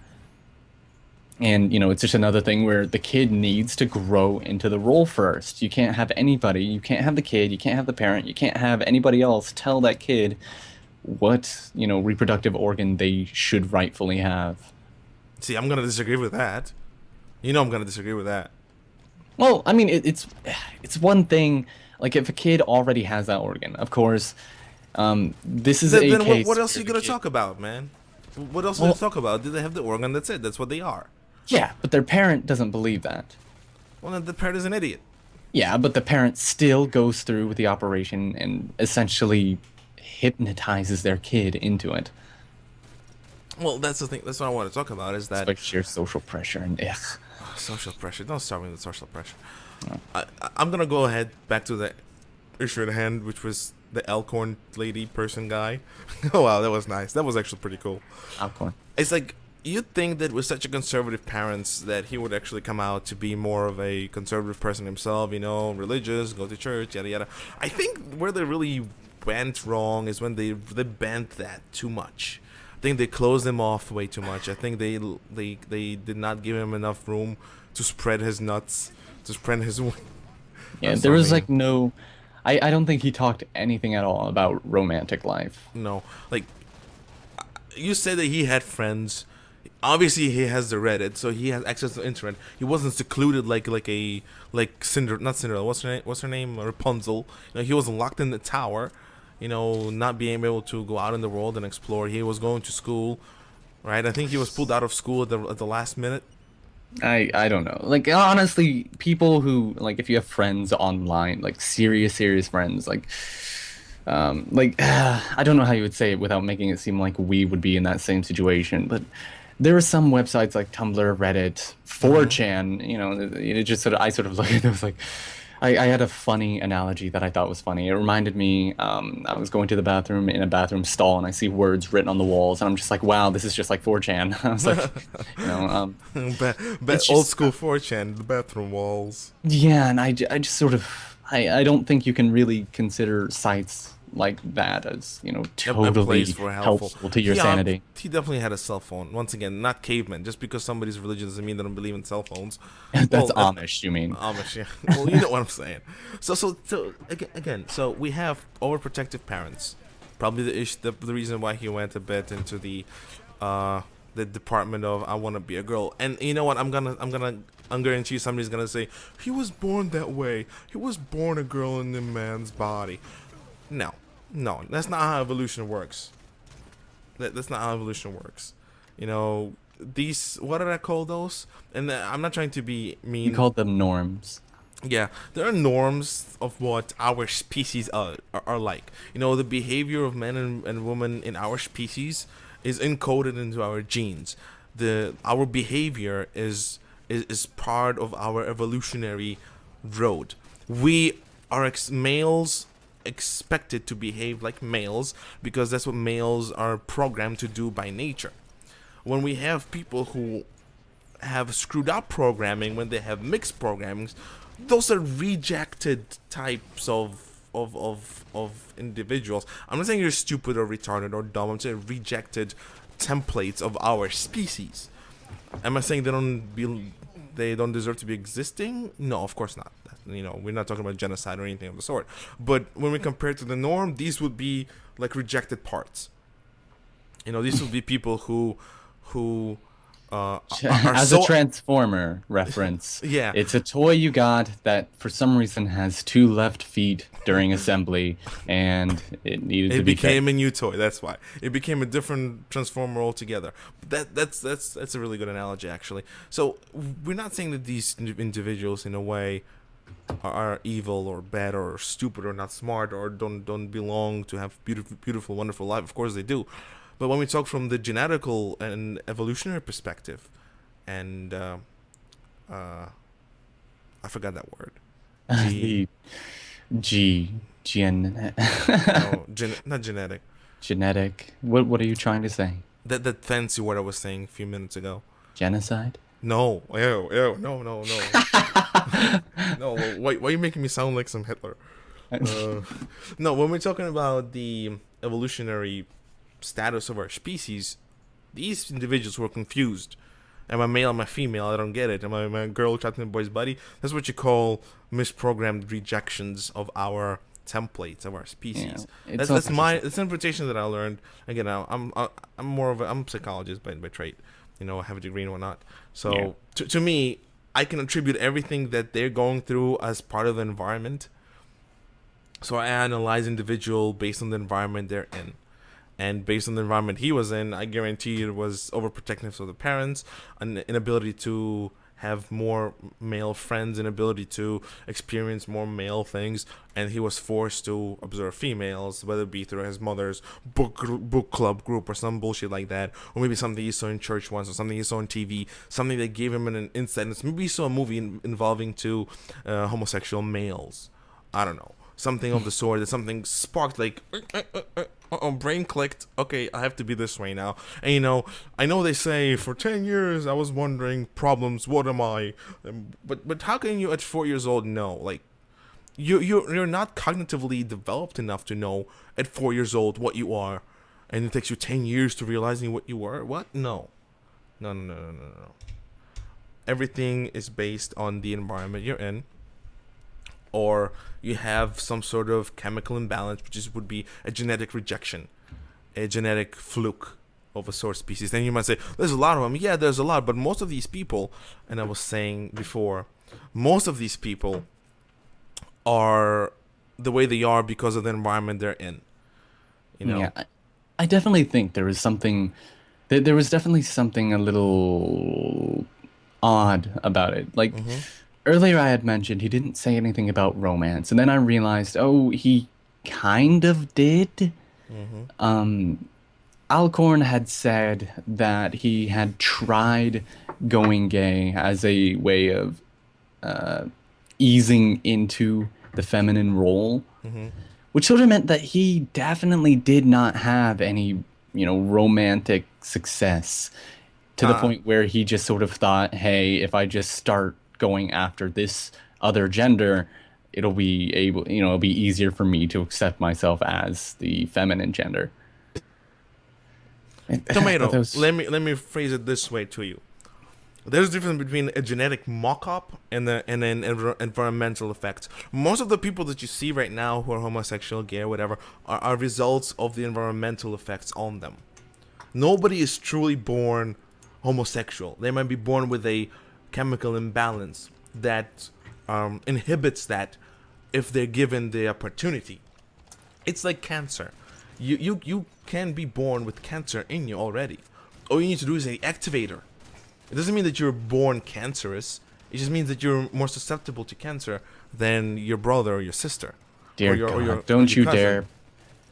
And, it's just another thing where the kid needs to grow into the role first. You can't have anybody, you can't have the kid, you can't have the parent, you can't have anybody else tell that kid what, reproductive organ they should rightfully have. See, I'm gonna disagree with that. You know, I'm gonna disagree with that. Well, I mean, it's one thing. Like if a kid already has that organ, of course, this is a Then case what else are where you the gonna kid. talk about, man? What else are you Well, gonna talk about? Did they have the organ? That's it. That's what they are. yeah, but their parent doesn't believe that. Well, then the parent is an idiot. Yeah, but the parent still goes through with the operation and essentially hypnotizes their kid into it. Well, that's the thing. That's what I want to talk about. Is It's that like sheer social pressure and ugh. social pressure? Don't start me with social pressure. I'm gonna go ahead back to the issue at hand, which was the Alcorn lady person guy. Oh wow, that was nice. That was actually pretty cool. Alcorn. It's like you'd think that with such a conservative parents that he would actually come out to be more of a conservative person himself, religious, go to church, yada yada. I think where they really went wrong is when they bent that too much. I think they closed him off way too much. I think they did not give him enough room to spread his nuts, to spread his wing. Yeah, That's there so was mean. like no. I don't think he talked anything at all about romantic life. No, like you said that he had friends. Obviously, he has the Reddit, so he has access to the internet. He wasn't secluded like Cinder, not Cinderella. What's her name? What's her name? Rapunzel. He wasn't locked in the tower. Not being able to go out in the world and explore. He was going to school, right? I think he was pulled out of school at the last minute. I don't know. Like honestly, people who like if you have friends online, like serious friends, I don't know how you would say it without making it seem like we would be in that same situation, but there are some websites like Tumblr, Reddit, Mm-hmm. 4chan, it just sort of I sort of look at those like I had a funny analogy that I thought was funny. It reminded me, I was going to the bathroom in a bathroom stall and I see words written on the walls and I'm just like, wow, this is just like 4chan. I was like, you know, um, it's Old just school 4chan, the bathroom walls. yeah, and I just sort of I don't think you can really consider sites like that as, A place totally for helpful. helpful to your sanity. He definitely had a cell phone. Once again, not caveman. Just because somebody's religion doesn't mean they don't believe in cell phones. That's Well, Amish, you mean? Amish, yeah. Well, you know what I'm saying. So again, so we have overprotective parents. Probably the reason why he went a bit into the department of I want to be a girl. And you know what? I'm guarantee somebody's gonna say he was born that way. He was born a girl in a man's body. No, no, that's not how evolution works. That's not how evolution works. These, what did I call those? And I'm not trying to be You mean. called them norms. Yeah, there are norms of what our species are like. You know, the behavior of men and women in our species is encoded into our genes. Our behavior is part of our evolutionary road. We are males expected to behave like males because that's what males are programmed to do by nature. When we have people who have screwed up programming, when they have mixed programmings, those are rejected types of individuals. I'm not saying you're stupid or retarded or dumb. I'm saying rejected templates of our species. Am I saying they don't deserve to be existing? No, of course not. You know, we're not talking about genocide or anything of the sort. But when we compare it to the norm, these would be like rejected parts. You know, these would be people who are As a so Transformer reference, yeah. it's a toy you got that for some reason has two left feet during assembly, and it needed to It be became fixed. a new toy. That's why it became a different transformer altogether. But that's a really good analogy, actually. So we're not saying that these individuals, in a way, are evil or bad or stupid or not smart or don't belong to have beautiful, wonderful life. Of course they do. But when we talk from the genetical and evolutionary perspective, and uh, I forgot that word. G The G gen no not genetic. genetic. What are you trying to say? That fancy word I was saying a few minutes ago. Genocide? No, ew, no. No, why are you making me sound like some Hitler? Uh, no, when we're talking about the evolutionary status of our species, these individuals were confused. Am I male? Am I female? I don't get it. Am I a girl trapped in a boy's body? That's what you call misprogrammed rejections of our templates of our Yeah, species. it's That's also my just that's an interpretation that I learned. Again, I'm more of I'm a psychologist by trade. You know, I have a degree and whatnot. yeah. So to me, I can attribute everything that they're going through as part of the environment. So I analyze individual based on the environment they're in. And based on the environment he was in, I guarantee it was overprotectiveness of the parents, an inability to have more male friends, inability to experience more male things, and he was forced to observe females, whether it be through his mother's book club group or some bullshit like that, or maybe something he saw in church once, or something he saw on TV, something that gave him an insight. Maybe he saw a movie involving two homosexual males. I don't know, something of the sort. That something sparked like brain clicked. Okay, I have to be this way now. And you know, I know they say for 10 years I was wondering problems. What am I? But how can you at 4 years old know? Like you're not cognitively developed enough to know at 4 years old what you are, and it takes you 10 years to realizing what you were. What? No. Everything is based on the environment you're in, or you have some sort of chemical imbalance, which would be a genetic rejection, a genetic fluke of a source species. Then you might say, there's a lot of them. Yeah, there's a lot, but most of these people, and I was saying before, most of these people are the way they are because of the environment they're in. You know? Yeah, I definitely think there was something. There was definitely something a little odd about it. Like Mm-hmm. earlier, I had mentioned he didn't say anything about romance, and then I realized, oh, he kind of did. Mm-hmm. Alcorn had said that he had tried going gay as a way of easing into the feminine role, Mm-hmm. which sort of meant that he definitely did not have any, romantic success to the Ah, point where he just sort of thought, hey, if I just start going after this other gender, it'll be easier for me to accept myself as the feminine gender. I thought that tomato. was, Let me phrase it this way to you. There's a difference between a genetic mock-up and an environmental effect. Most of the people that you see right now who are homosexual, gay, or whatever, are results of the environmental effects on them. Nobody is truly born homosexual. They might be born with a chemical imbalance that inhibits that if they're given the opportunity. It's like cancer. You can be born with cancer in you already. All you need to do is an activator. It doesn't mean that you're born cancerous. It just means that you're more susceptible to cancer than your brother or your sister. Dear or your, God, or your, don't or you your cousin. dare.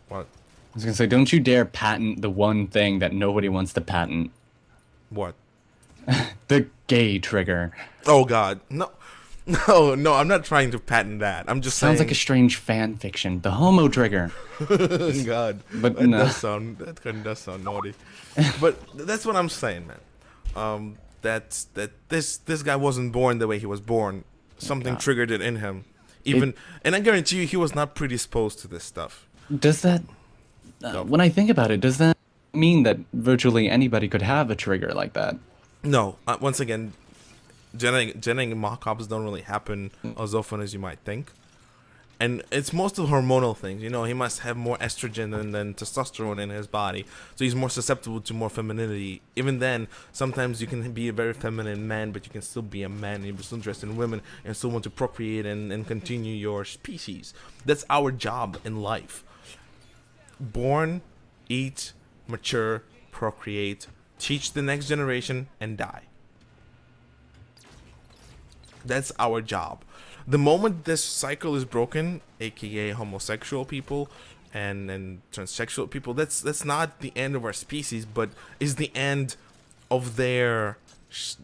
What? I was gonna say, don't you dare patent the one thing that nobody wants to patent. What? The gay trigger. Oh God, no, no, no! I'm not trying to patent that. I'm just Sounds like a saying. strange fan fiction. The homo trigger. God, But that no. does sound that kind of does sound naughty. But that's what I'm saying, man. That this guy wasn't born the way he was born. Something God. triggered it in him. Even and I guarantee you, he was not predisposed to this stuff. Does that, No, when I think about it, does that mean that virtually anybody could have a trigger like that? no. Once again, genetic mock-ups don't really happen as often as you might think. And it's mostly hormonal things. You know, he must have more estrogen than testosterone in his body, so he's more susceptible to more femininity. Even then, sometimes you can be a very feminine man, but you can still be a man, and you're still interested in women, and still want to procreate and continue your species. That's our job in life. Born, eat, mature, procreate, teach the next generation, and die. That's our job. The moment this cycle is broken, aka homosexual people and transsexual people, that's not the end of our species, but is the end of their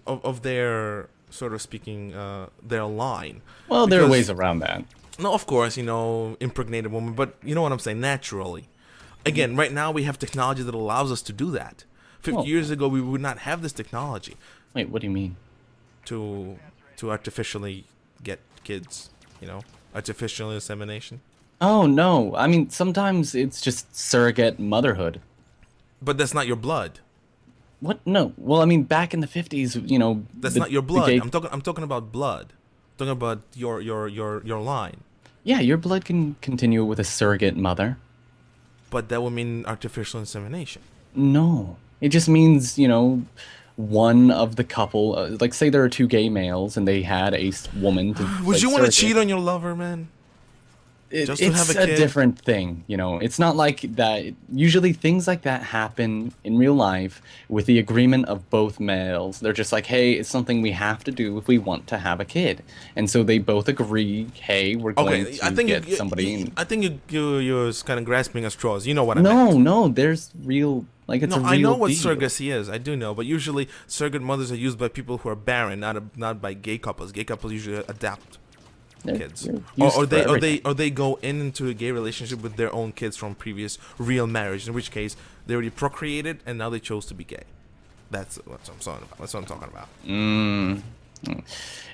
of their sort of speaking their line. Well, there are Because ways around that. no, of course, impregnated woman, but you know what I'm saying, naturally. Again, right now we have technology that allows us to do that. 50 Well- years ago, we would not have this technology Wait, what do you mean? to artificially get kids, artificial insemination. Oh, no. I mean, sometimes it's just surrogate motherhood. But that's not your blood. What? No. Well, I mean, back in the 50s, That's the- not your the blood. gay- I'm talking about blood. I'm talking about your line. Yeah, your blood can continue with a surrogate mother. But that would mean artificial insemination. No. It just means, one of the couple, like say there are two gay males and they had a woman to Would like, you want to surrogate. cheat on your lover, man? just to It's have a a kid? different thing, It's not like that. Usually things like that happen in real life with the agreement of both males. They're just like, hey, it's something we have to do if we want to have a kid. And so they both agree, hey, we're going Okay, to I think get somebody in. I think you're kind of grasping at straws. You know what I No, meant. no, there's real, like it's No, a I know real what deal. surrogacy is. I do know, but usually surrogate mothers are used by people who are barren, not by gay couples. Gay couples usually adapt They're- kids, they're or, used or for they everything. they go into a gay relationship with their own kids from previous real marriage. In which case, they already procreated and now they chose to be gay. That's what I'm talking about. That's what I'm talking about.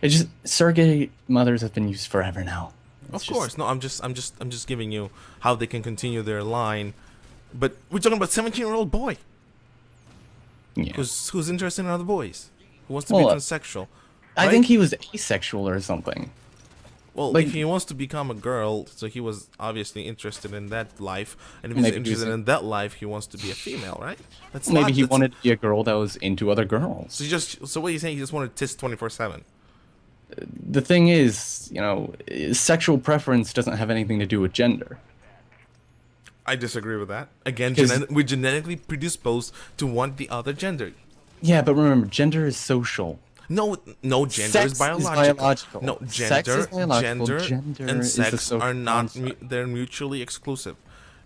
It's just surrogate mothers have been used forever now. Of course, no. I'm just giving you how they can continue their line. But we're talking about 17-year-old boy Yeah. who's interested in other boys, who wants to Well, be transsexual. I right? think he was asexual or something. Well, like- if he wants to become a girl, so he was obviously interested in that life, and if he's Maybe he interested was- in that life, he wants to be a female, right? That's Maybe not- he that's- wanted to be a girl that was into other girls. So what are you saying? He just wanted tits 24/7. The thing is, sexual preference doesn't have anything to do with gender. I disagree with that. Again, Because- we're genetically predisposed to want the other gender. Yeah, but remember, gender is social. No, gender Sex is biological. biological. No, Sex gender, is biological. gender, Gender and is a sex social are not. construct. They're mutually exclusive.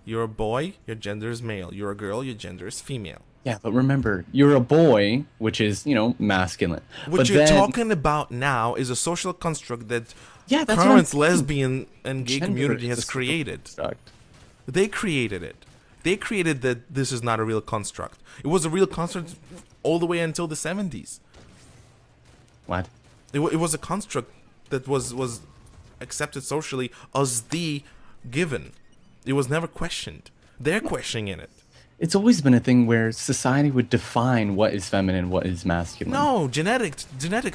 You're a boy, your gender is male. You're a girl, your gender is female. Yeah, but remember, you're a boy, which is, masculine. What but you're then, talking about now is a social construct that Yeah, that's what I'm current saying. lesbian and gay Gender community is a has social created. construct. They created it. They created that this is not a real construct. It was a real construct all the way until the 70s. What? It was a construct that was accepted socially as the given. It was never questioned. They're questioning it. It's always been a thing where society would define what is feminine, what is masculine. No, genetics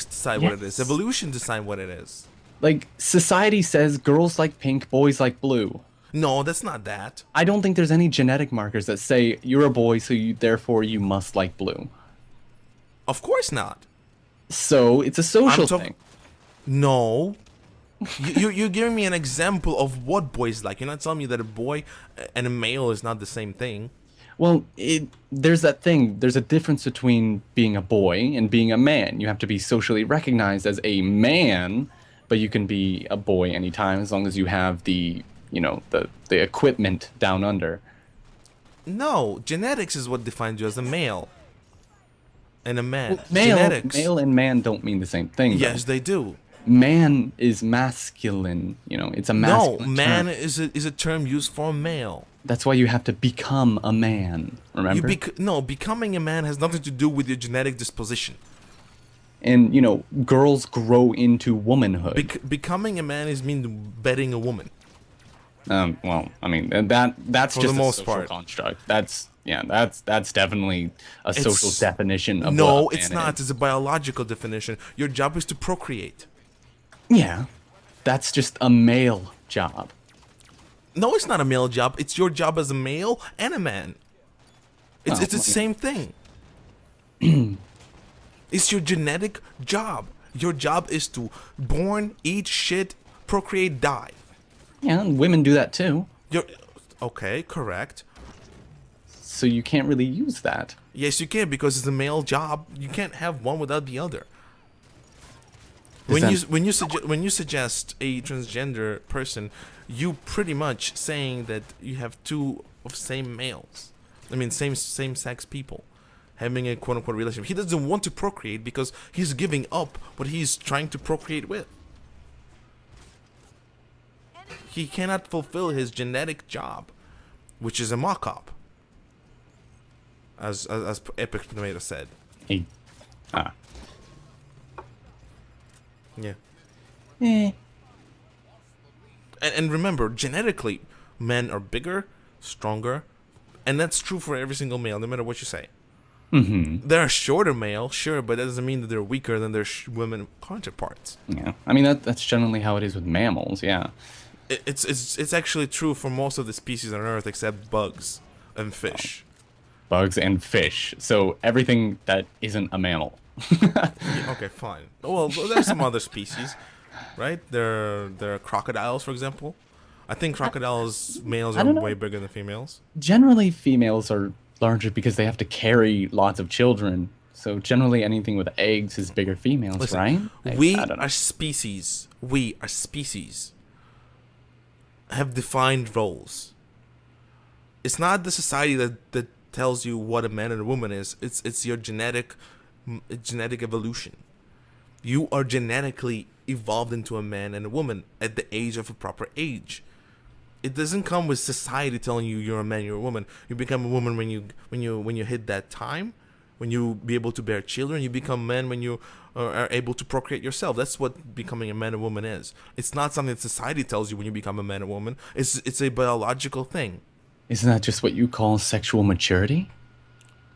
decide what it is. Yes. Evolution decide what it is. Like, society says girls like pink, boys like blue. No, that's not that. I don't think there's any genetic markers that say you're a boy, so therefore you must like blue. Of course not. So it's a social talk- thing. No. You're giving me an example of what boys like. You're not telling me that a boy and a male is not the same thing. Well, there's that thing. There's a difference between being a boy and being a man. You have to be socially recognized as a man, but you can be a boy anytime as long as you have the equipment down under. No, genetics is what defines you as a male and a man. Well, Genetics. male and man don't mean the same thing, though. Yes, they do. Man is masculine. It's a No, masculine term. man is a term used for a male. That's why you have to become a man. Remember? No, becoming a man has nothing to do with your genetic disposition. And girls grow into womanhood. Becoming a man is mean betting a woman Well, I mean that's for just the a most social part. construct. That's definitely a social It's definition of no, what a it's man not. is. It's a biological definition. Your job is to procreate. Yeah, that's just a male job. No, it's not a male job. It's your job as a male and a man. Oh, It's the same thing. It's your genetic job. Your job is to born, eat shit, procreate, die. yeah, and women do that too. You're okay, correct. So you can't really use that. Yes, you can because it's a male job. You can't have one without the other. Is that- When you suggest a transgender person, you pretty much saying that you have two of same males. I mean, same sex people having a quote unquote relationship. He doesn't want to procreate because he's giving up what he's trying to procreate with. He cannot fulfill his genetic job, which is a mock-up, as Epic Tomato said. Hey, ah, Yeah. eh. And remember, genetically, men are bigger, stronger, and that's true for every single male, no matter what you say. Mm-hmm. They're a shorter male, sure, but that doesn't mean that they're weaker than their women counterparts. Yeah, I mean that's generally how it is with mammals. Yeah. It's actually true for most of the species on Earth except bugs and fish. Bugs and fish. So everything that isn't a mammal. Yeah, okay, fine. Well, there's some other species, right? There are crocodiles, for example. I think crocodiles males I are don't know. way bigger than females. Generally, females are larger because they have to carry lots of children. So generally, anything with eggs is bigger females, Listen, right? we I don't know. are species. We are species. Have defined roles. It's not the society that tells you what a man and a woman is. It's your genetic evolution. You are genetically evolved into a man and a woman at the age of a proper age. It doesn't come with society telling you you're a man, you're a woman. You become a woman when you hit that time, when you be able to bear children. You become a man when you are able to procreate yourself. That's what becoming a man and woman is. It's not something that society tells you when you become a man and woman. It's a biological thing. Isn't that just what you call sexual maturity?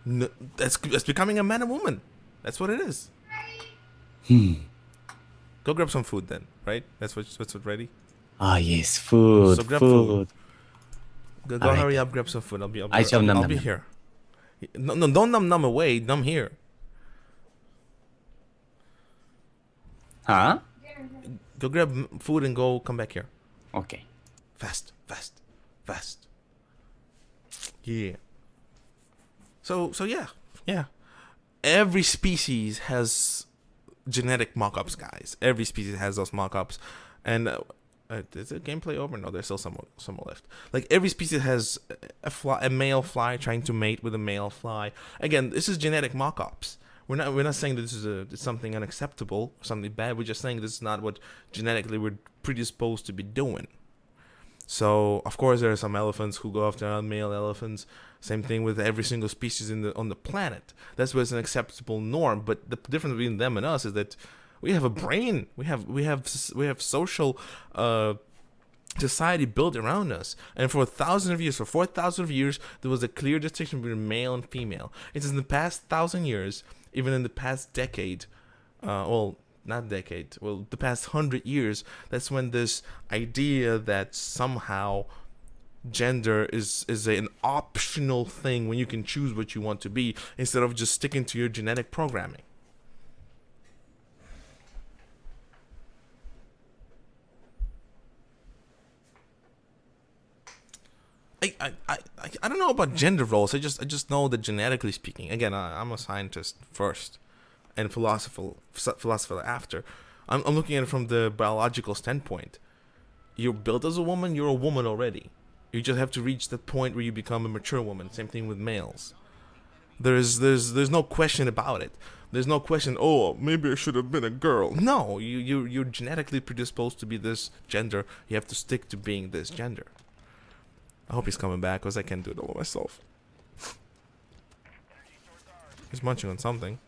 No, that's becoming a man and woman. That's what it is. Go grab some food then, right? That's what's ready. Ah, yes, food, So grab food. Go Alright. hurry up, grab some food. I shall num I'll num be num. here. No, don't num away. Num here. Huh? Go grab food and go come back here. Okay. Fast, fast, fast. Yeah. So yeah. Every species has genetic mock-ups, guys. Every species has those mock-ups, and is the gameplay over? No, there's still some left. Like every species has a male fly trying to mate with a male fly. Again, this is genetic mock-ups. We're not saying that this is it's something unacceptable, something bad. We're just saying this is not what genetically we're predisposed to be doing. So of course there are some elephants who go after male elephants. Same thing with every single species on the planet. That's where it's an acceptable norm. But the difference between them and us is that we have a brain. We have social society built around us. And for 1,000 of years, for 4,000 of years, there was a clear distinction between male and female. It is in the past 1,000 years, even in the past decade, not decade, the past 100 years, that's when this idea that somehow gender is an optional thing when you can choose what you want to be instead of just sticking to your genetic programming. I don't know about gender roles. I just know that genetically speaking, again, I'm a scientist first, and philosopher after. I'm looking at it from the biological standpoint. You're built as a woman. You're a woman already. You just have to reach that point where you become a mature woman. Same thing with males. There's no question about it. There's no question. Oh, maybe I should have been a girl. No, you're genetically predisposed to be this gender. You have to stick to being this gender. I hope he's coming back because I can't do it all myself. He's munching on something.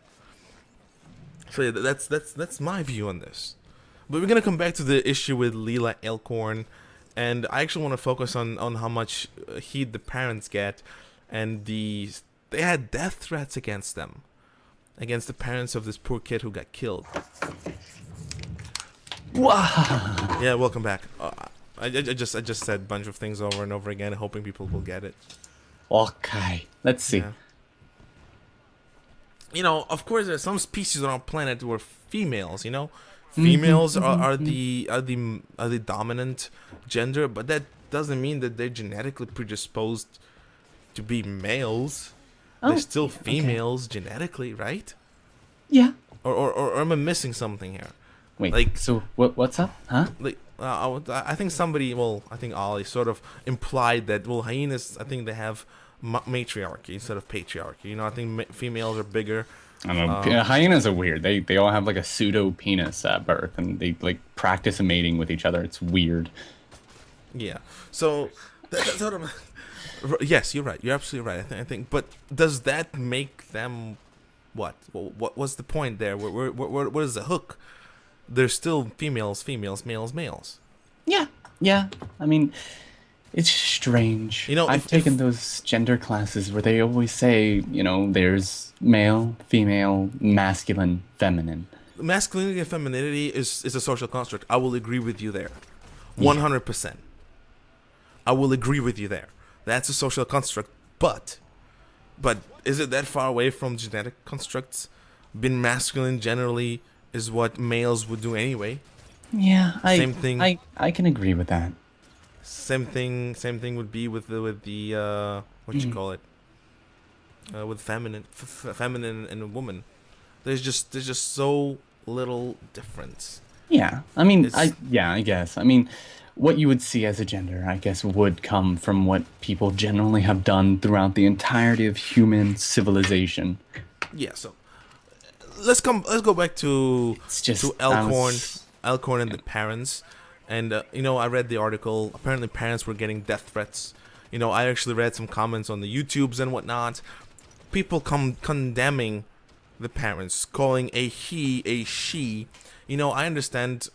So yeah, that's my view on this. But we're gonna come back to the issue with Leelah Alcorn, and I actually want to focus on how much heat the parents get, and they had death threats against them, against the parents of this poor kid who got killed. Wow. Yeah, welcome back. I just said a bunch of things over and over again, hoping people will get it. Okay, let's see. Yeah. You know, of course, there's some species on our planet where females, females are the dominant gender, but that doesn't mean that they're genetically predisposed to be males. They're still females genetically, right? Yeah. Or am I missing something here? Wait. Like, so what's up? Huh? Like, I think somebody, I think Ollie sort of implied that, hyenas, I think they have matriarchy instead of patriarchy. I think females are bigger. I don't know. Hyenas are weird. They all have like a pseudo penis at birth, and they like practice mating with each other. It's weird. Yeah. So that's sort of. Yes, you're right. You're absolutely right. I think. But does that make them what? What's the point there? What is the hook? They're still females, males. Yeah. Yeah. I mean, it's strange. I've taken those gender classes where they always say, there's male, female, masculine, feminine. Masculinity and femininity is a social construct. I will agree with you there. 100%. I will agree with you there. That's a social construct. But is it that far away from genetic constructs? Being masculine generally is what males would do anyway. Yeah, same thing. I can agree with that. Same thing would be with the what you call it? With feminine and a woman. There's just so little difference. Yeah. I mean, I guess. I mean, what you would see as a gender, I guess, would come from what people generally have done throughout the entirety of human civilization. Yeah, so let's go back to Alcorn and the parents. And I read the article. Apparently parents were getting death threats. I actually read some comments on the YouTubes and whatnot. People condemning the parents, calling a he a she. I understand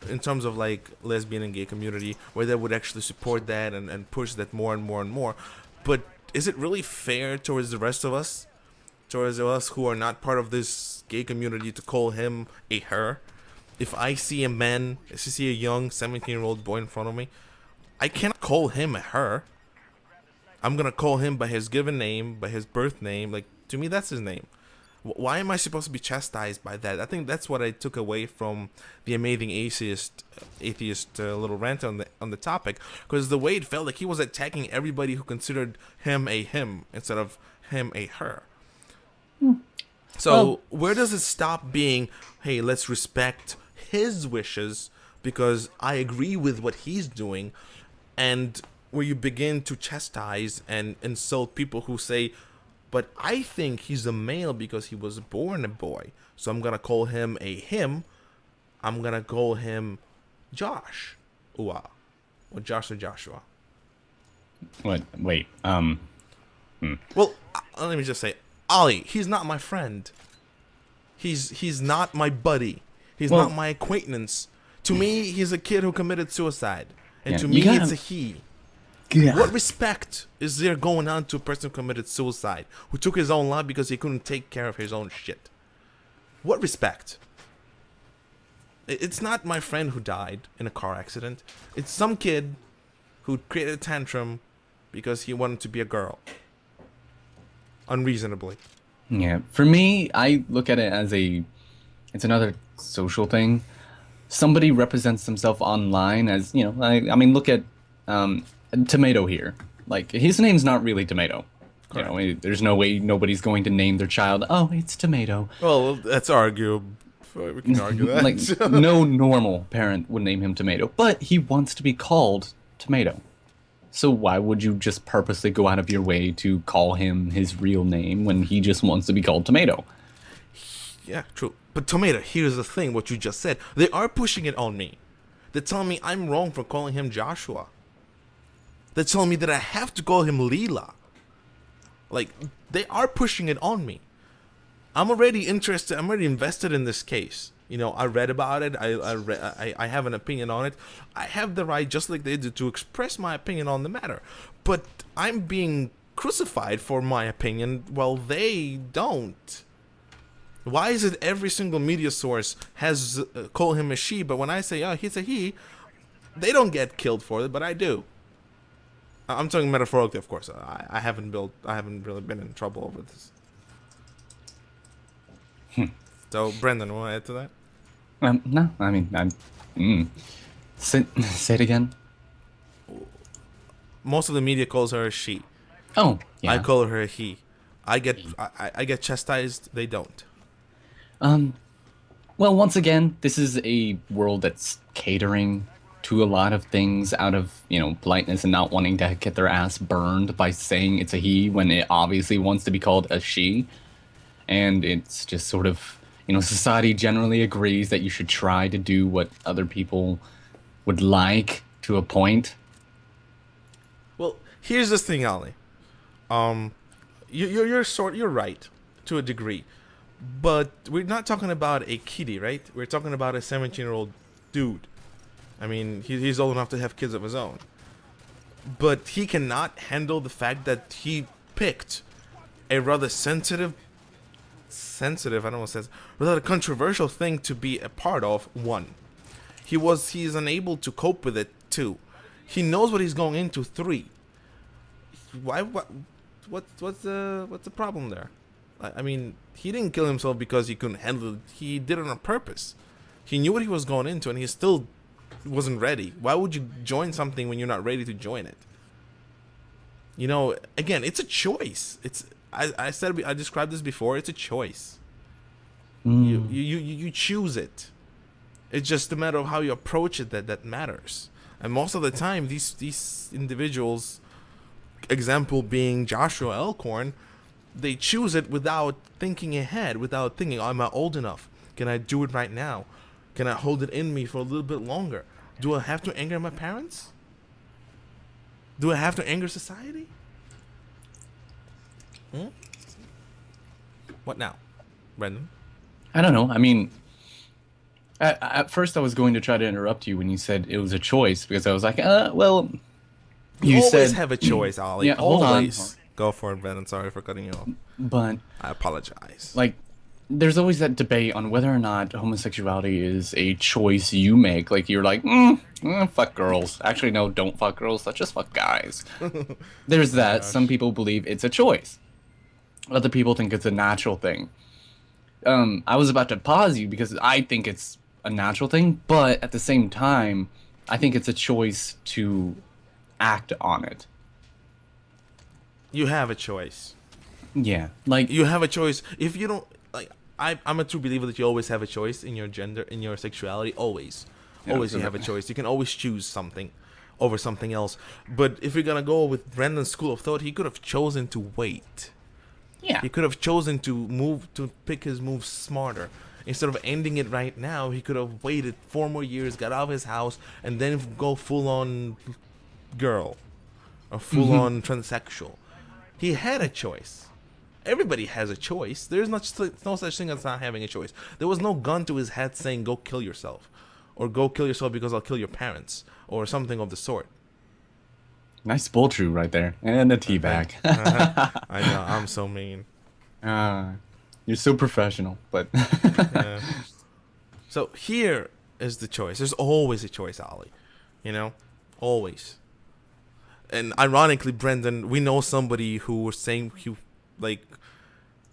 in terms of like lesbian and gay community where they would actually support that and push that more and more and more. But is it really fair towards the rest of us? Towards us who are not part of this gay community to call him a her? If I see a young 17-year-old boy in front of me, I cannot call him a her. I'm going to call him by his given name, by his birth name. Like, to me, that's his name. Why am I supposed to be chastised by that? I think that's what I took away from the amazing atheist little rant on the topic, because the way it felt like he was attacking everybody who considered him a him instead of him a her. So where does it stop being, hey, let's respect his wishes because I agree with what he's doing, and where you begin to chastise and insult people who say, but I think he's a male because he was born a boy, so I'm gonna call him a him. I'm gonna call him Josh, or Josh or Joshua. What? Wait. Well, let me just say, Ollie, he's not my friend. He's not my buddy. He's not my acquaintance. To me, he's a kid who committed suicide, and to me, it's a he. Yeah. What respect is there going on to a person who committed suicide, who took his own life because he couldn't take care of his own shit? What respect? It's not my friend who died in a car accident. It's some kid who created a tantrum because he wanted to be a girl. Unreasonably. Yeah. For me, I look at it as it's another social thing. Somebody represents themselves online as, I mean, look at Tomato here. Like his name's not really Tomato. You know, Correct. there's no way nobody's going to name their child, "Oh, it's Tomato." Well, that's arguable. We can argue Like that. no normal parent would name him Tomato, but he wants to be called Tomato. So why would you just purposely go out of your way to call him his real name when he just wants to be called Tomato? Yeah, true. But Tomato, here's the thing: what you just said. They are pushing it on me. They're telling me I'm wrong for calling him Joshua. They're telling me that I have to call him Leelah. Like, they are pushing it on me. I'm already interested. I'm already invested in this case. You know, I read about it. I have an opinion on it. I have the right, just like they do, to express my opinion on the matter. But I'm being crucified for my opinion while they don't. Why is it every single media source has call him a she, but when I say, oh, he's a he, they don't get killed for it, but I do. I'm talking metaphorically, of course. I haven't really been in trouble over this. So, Brendan, want to add to that? No, I mean, say it again. Most of the media calls her a she. Oh, I yeah. call her a he. I get chastised. They don't. Well, once again, this is a world that's catering to a lot of things out of, politeness and not wanting to get their ass burned by saying it's a he when it obviously wants to be called a she. And it's just sort of, society generally agrees that you should try to do what other people would like to a point. Well, here's the thing, Ali. You're right to a degree, but we're not talking about a kiddie, right? We're talking about a 17-year-old dude. I mean, he's old enough to have kids of his own, but he cannot handle the fact that he picked a rather sensitive. I don't know what it says. Rather controversial thing to be a part of. One, he's unable to cope with it. Two, he knows what he's going into. Three, what's the problem there? I mean, he didn't kill himself because he couldn't handle it. He did it on purpose. He knew what he was going into, and he still wasn't ready. Why would you join something when you're not ready to join it? You know, again, it's a choice. I described this before. It's a choice. You choose it. It's just a matter of how you approach it that matters. And most of the time, these individuals, example being Joshua Alcorn, they choose it without thinking ahead, without thinking, oh, am I old enough? Can I do it right now? Can I hold it in me for a little bit longer? Do I have to anger my parents? Do I have to anger society? What now, Brendan? I don't know. I mean, at first I was going to try to interrupt you when you said it was a choice because I was like, well, You you always said, have a choice, Ollie. yeah, hold on. Always. Go for it, Brendan. Sorry for cutting you off. But I apologize. like, there's always that debate on whether or not homosexuality is a choice you make. Like, you're like, fuck girls. Actually, no, don't fuck girls. Let's just fuck guys. There's that. Gosh. Some people believe it's a choice. Other people think it's a natural thing. I was about to pause you because I think it's a natural thing, but at the same time, I think it's a choice to act on it. You have a choice. Yeah, like You have a choice. If you don't like, I'm a true believer that you always have a choice in your gender, in your sexuality. Always, Yeah, always you have a choice. You can always choose something over something else. But if you're gonna go with Brendan's school of thought, he could have chosen to wait. yeah, He could have chosen to pick his moves smarter. Instead of ending it right now, he could have waited 4 more years, got out of his house, and then go full on girl or full on transsexual. He had a choice. Everybody has a choice. There's no such thing as not having a choice. There was no gun to his head saying "Go kill yourself," or "Go kill yourself because I'll kill your parents," or something of the sort. nice bull true right there, and a tea bag. I know, I'm so mean. You're so professional, but Yeah. So here is the choice. There's always a choice, Ollie. You know, always. And ironically, Brendan, we know somebody who was saying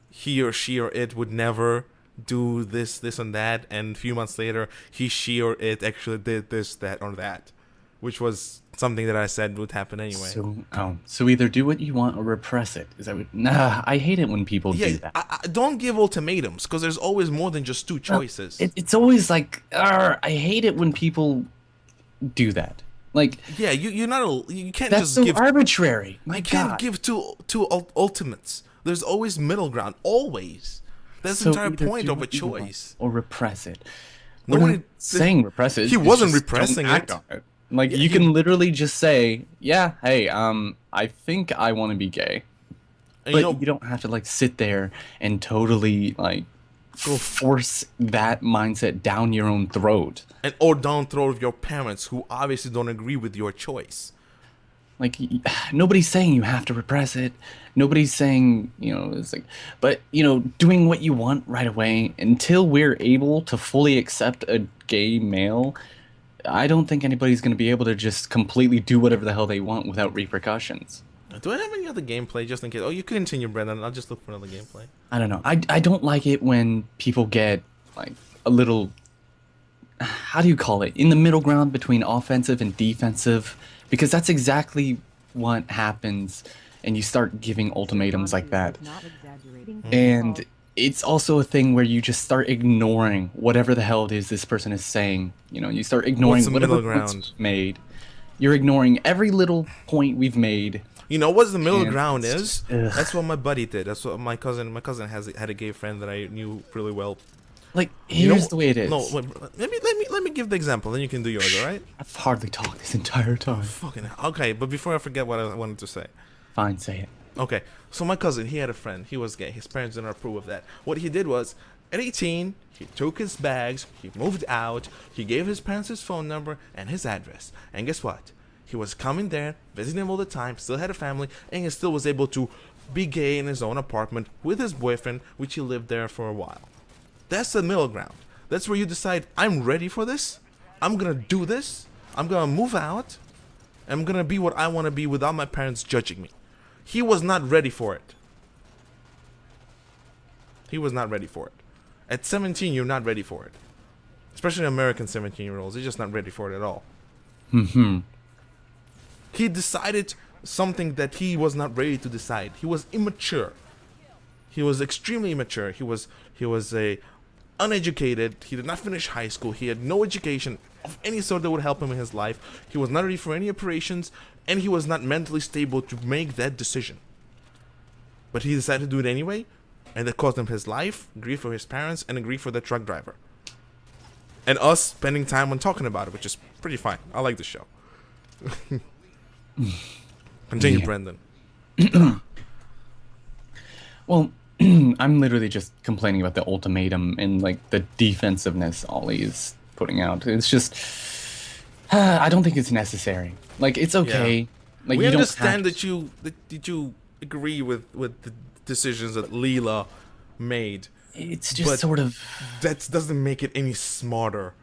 he or she or it would never do this and that, and a few months later, he, she, or it actually did this, that, or that. which was something that I said would happen anyway. So either do what you want or repress it. Is that what? Nah, I hate it when people Yeah, do that. I don't give ultimatums because there's always more than just two choices. It's always like, I hate it when people do that. Like, Yeah, you're not you can't that's just so give arbitrary. My you can't God. give two ultimates. There's always middle ground, always. That's the So entire either point do of a what you want choice. or repress it. No We're one not saying repress it. He it's wasn't just repressing don't act it. on it. Like, Yeah, you he- can literally just say, yeah, hey, I think I want to be gay. And But you don't have to like sit there and totally like force that mindset down your own throat. or down throat of your parents who obviously don't agree with your choice. Like, nobody's saying you have to repress it. Nobody's saying, it's like, but, doing what you want right away until we're able to fully accept a gay male, I don't think anybody's going to be able to just completely do whatever the hell they want without repercussions. Do I have any other gameplay just in case? Oh, you can continue, Brendan. I'll just look for another gameplay. I don't know. I don't like it when people get like a little, how do you call it, in the middle ground between offensive and defensive, because that's exactly what happens, and you start giving ultimatums like that. And it's also a thing where you just start ignoring whatever the hell it is this person is saying. You start ignoring What's the whatever middle points ground? we've made. You're ignoring every little point we've made. You know what the middle And ground it's is? just- ugh. That's what my buddy did. That's what my cousin had a gay friend that I knew really well. Like, You know- here's the way it is. No, wait, let me give the example. Then you can do yours. All right? I've hardly talked this entire time. Fucking hell. Okay, but before I forget what I wanted to say. Fine, say it. Okay, so my cousin, he had a friend. He was gay. His parents didn't approve of that. What he did was, at 18, he took his bags, he moved out, he gave his parents his phone number and his address. And guess what? He was coming there, visiting them all the time, still had a family, and he still was able to be gay in his own apartment with his boyfriend, which he lived there for a while. That's the middle ground. That's where you decide, I'm ready for this. I'm gonna do this. I'm gonna move out. I'm gonna be what I want to be without my parents judging me. He was not ready for it. He was not ready for it. At 17, you're not ready for it. Especially American 17-year-olds. They're just not ready for it at all. He decided something that he was not ready to decide. He was immature. He was extremely immature. He was a uneducated. He did not finish high school. He had no education of any sort that would help him in his life. He was not ready for any operations, and he was not mentally stable to make that decision. But he decided to do it anyway, and that cost him his life, grief for his parents, and a grief for the truck driver. And us spending time on talking about it, which is pretty fine. I like the show. Continue, Yeah. Brendan. Well, I'm literally just complaining about the ultimatum and like the defensiveness Ollie is putting out. It's just, I don't think it's necessary. Like, it's okay. Like, We you don't understand have that you agree with the decisions that Leelah made. It's just but sort of. That doesn't make it any smarter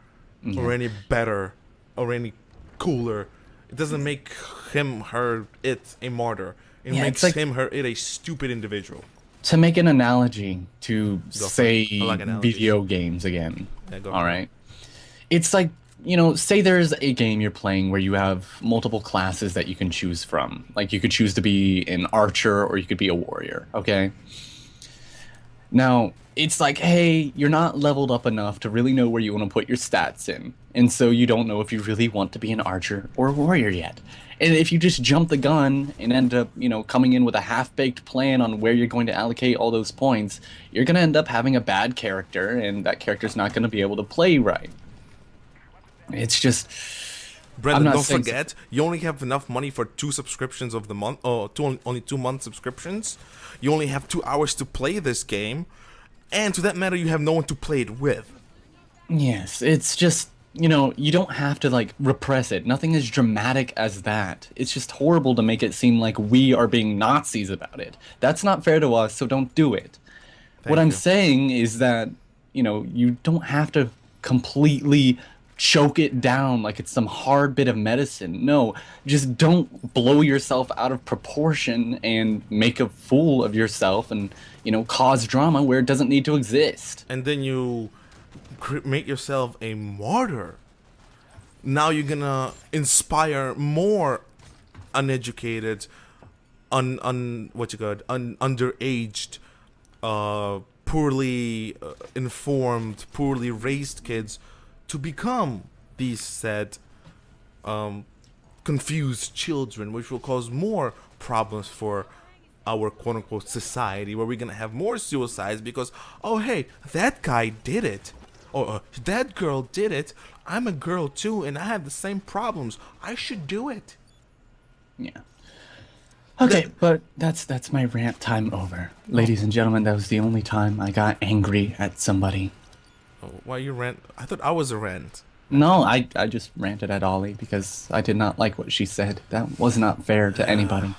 or any better or any cooler. It doesn't make him, her, it a martyr. It Yeah, makes it's like- him, her, it a stupid individual. To make an analogy to for it. say I like analogies. video games again. Yeah, go All for it. right. It's like, say there's a game you're playing where you have multiple classes that you can choose from. Like, you could choose to be an archer or you could be a warrior, okay? Now, it's like, hey, you're not leveled up enough to really know where you want to put your stats in. And so you don't know if you really want to be an archer or a warrior yet. And if you just jump the gun and end up, coming in with a half-baked plan on where you're going to allocate all those points, you're going to end up having a bad character, and that character's not going to be able to play right. It's just... Brendan, not don't saying- forget, you only have enough money for 2 subscriptions of the month, or only 2-month subscriptions. You only have 2 hours to play this game, and to that matter, you have no one to play it with. Yes, it's just, you don't have to, like, repress it. Nothing as dramatic as that. It's just horrible to make it seem like we are being Nazis about it. That's not fair to us, so don't do it. What I'm you. saying is that, you don't have to completely choke it down like it's some hard bit of medicine. No, just don't blow yourself out of proportion and make a fool of yourself and, cause drama where it doesn't need to exist. And then you make yourself a martyr. Now you're gonna inspire more uneducated, what you got, underaged, poorly informed, poorly raised kids to become these said confused children, which will cause more problems for our quote unquote society, where we're gonna have more suicides because, oh hey, that guy did it, or that girl did it. I'm a girl too, and I have the same problems. I should do it. Yeah. Okay, The- but that's my rant time over. Ladies and gentlemen, that was the only time I got angry at somebody. oh, why you rant? I thought I was a rant. No, I just ranted at Ollie because I did not like what she said. That was not fair to anybody.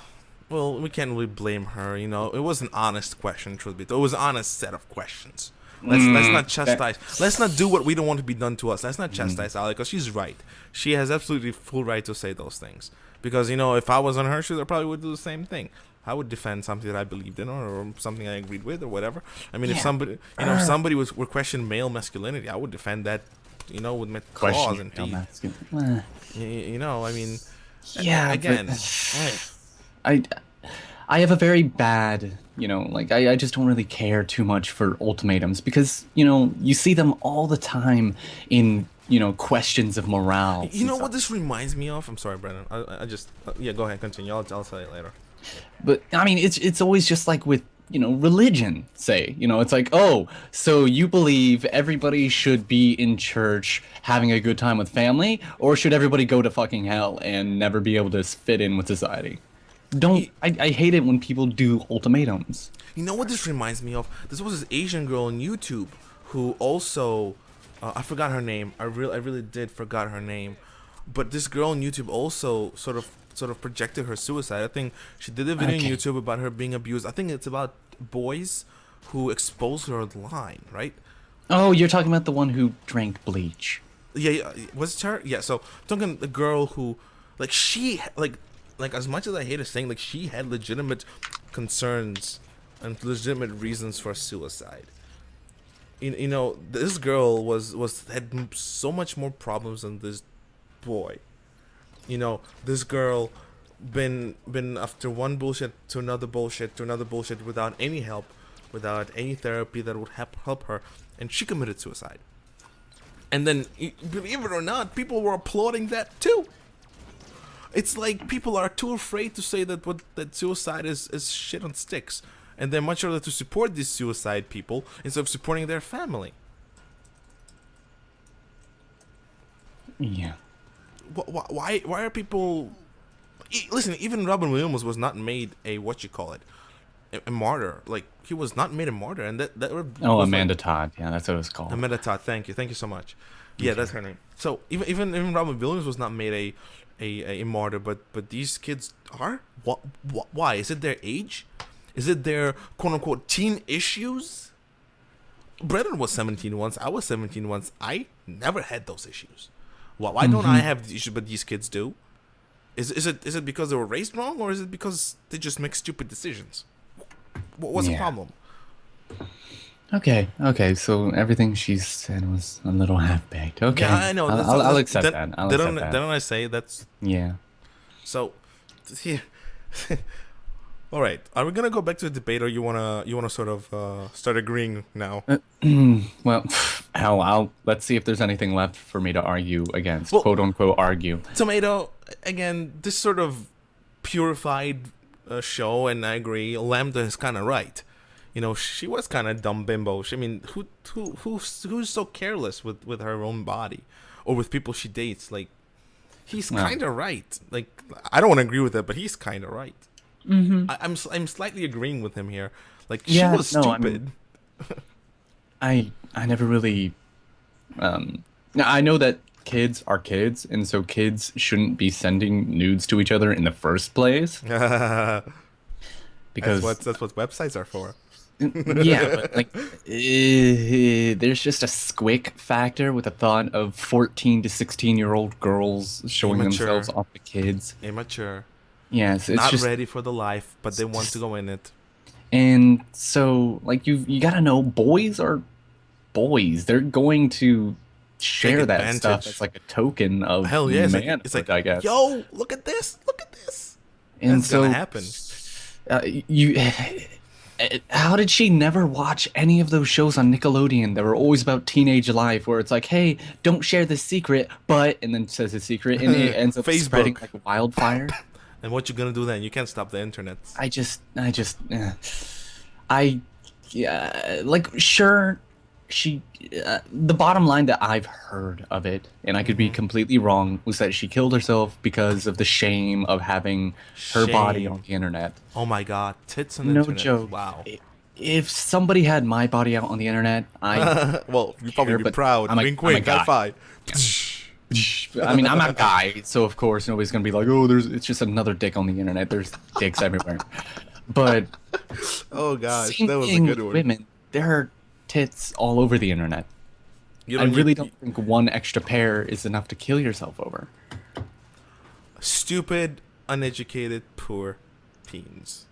Well, we can't really blame her. You know, it was an honest question. Truth be told, it was an honest set of questions. Let's not chastise. Let's not do what we don't want to be done to us. Let's not chastise Ali because she's right. She has absolutely full right to say those things. Because you know, if I was on her shoes, I probably would do the same thing. I would defend something that I believed in, or something I agreed with, or whatever. I mean, if Yeah. somebody, you know, if somebody were questioning male masculinity, I would defend that. You know, with my claws and teeth. You know, I mean, Yeah, again, but I I have a very bad, like I just don't really care too much for ultimatums because, you see them all the time in, questions of morale. you know what this reminds me of? I'm sorry, Brennan. I just yeah, go ahead, continue. I'll tell you later. But I mean, it's always just like with, religion, say, it's like, oh, so you believe everybody should be in church having a good time with family, or should everybody go to fucking hell and never be able to fit in with society? I hate it when people do ultimatums. You know what this reminds me of? This was this Asian girl on YouTube who also, I forgot her name. I really did forgot her name, but this girl on YouTube also sort of projected her suicide. I think she did a video on Okay. YouTube about her being abused. I think it's about boys who exposed her online, right? Oh, you're talking about the one who drank bleach. Yeah, yeah, was it her? Yeah. So talking the girl who, like, like as much as I hate saying, like, she had legitimate concerns and legitimate reasons for suicide. You know, this girl had so much more problems than this boy. You know, this girl been after one bullshit to another bullshit to another bullshit without any help, without any therapy that would help her, and she committed suicide. And then, believe it or not, people were applauding that too. It's like people are too afraid to say that suicide is shit on sticks, and they're much rather to support these suicide people instead of supporting their family. Yeah. Why are people? Listen, even Robin Williams was not made a what you call it, a martyr. Like, he was not made a martyr, and that Oh, was Amanda like, Todd. Yeah, that's what it was called. Amanda Todd. Thank you so much. Yeah, that's her name. So even Robin Williams was not made a martyr, but these kids are. Why? Is it their age? Is it their quote unquote teen issues? Brennan was 17 once. I was 17 once. I never had those issues. Why don't I have the issues, but these kids do? Is it because they were raised wrong, or is it because they just make stupid decisions? What's the Yeah. problem? Okay, so everything she said was a little half-baked. Okay, Yeah, I know. I'll accept that. I'll accept that. Didn't I say that's Yeah. so? Yeah. All right. Are we gonna go back to the debate, or you wanna sort of start agreeing now? Well, hell, let's see if there's anything left for me to argue against, Well- quote unquote argue. Tomato, again, this sort of purified show, and I agree. Lambda is kind of right. You know, she was kind of dumb bimbo. I mean, who's so careless with her own body, or with people she dates? Like, he's Well. kind of right. Like, I don't want to agree with it, but he's kind of right. I'm slightly agreeing with him here. Like, she Yeah, was no, I stupid. mean- I never really now I know that kids are kids, and so kids shouldn't be sending nudes to each other in the first place because that's what websites are for. yeah, but like there's just a squick factor with the thought of 14 to 16-year-old girls showing Immature. themselves off to kids. Immature, Yes, it's not just ready for the life, but they want to go in it. and so like you got to know boys are boys. They're going to take share that stuff as advantage. like a token of Hell yeah, it's manhood, like, I guess. yo, look at this, look at this. And That's gonna so, happen. you, how did she never watch any of those shows on Nickelodeon that were always about teenage life, where it's like, hey, don't share this secret, but, and then says the secret, and it ends up spreading Facebook. like wildfire. And what you gonna do then? You can't stop the internet. I, yeah, like, sure, she, the bottom line that I've heard of it, and I could be Hmm. completely wrong, was that she killed herself because of the shame of having her body on Shame. the internet. Oh my god, tits on the No internet. joke. Wow. If somebody had my body out on the internet, I Well, you'd probably care, be but proud. Wink, I'm a wink, high guy. five. I mean, I'm a guy, so of course nobody's gonna be like, "Oh, it's just another dick on the internet. There's dicks everywhere." But Oh gosh, same that was a thing good with one. women. There are tits all over the internet. You I don't really need don't think one extra pair is enough to kill yourself over. stupid, uneducated, poor teens.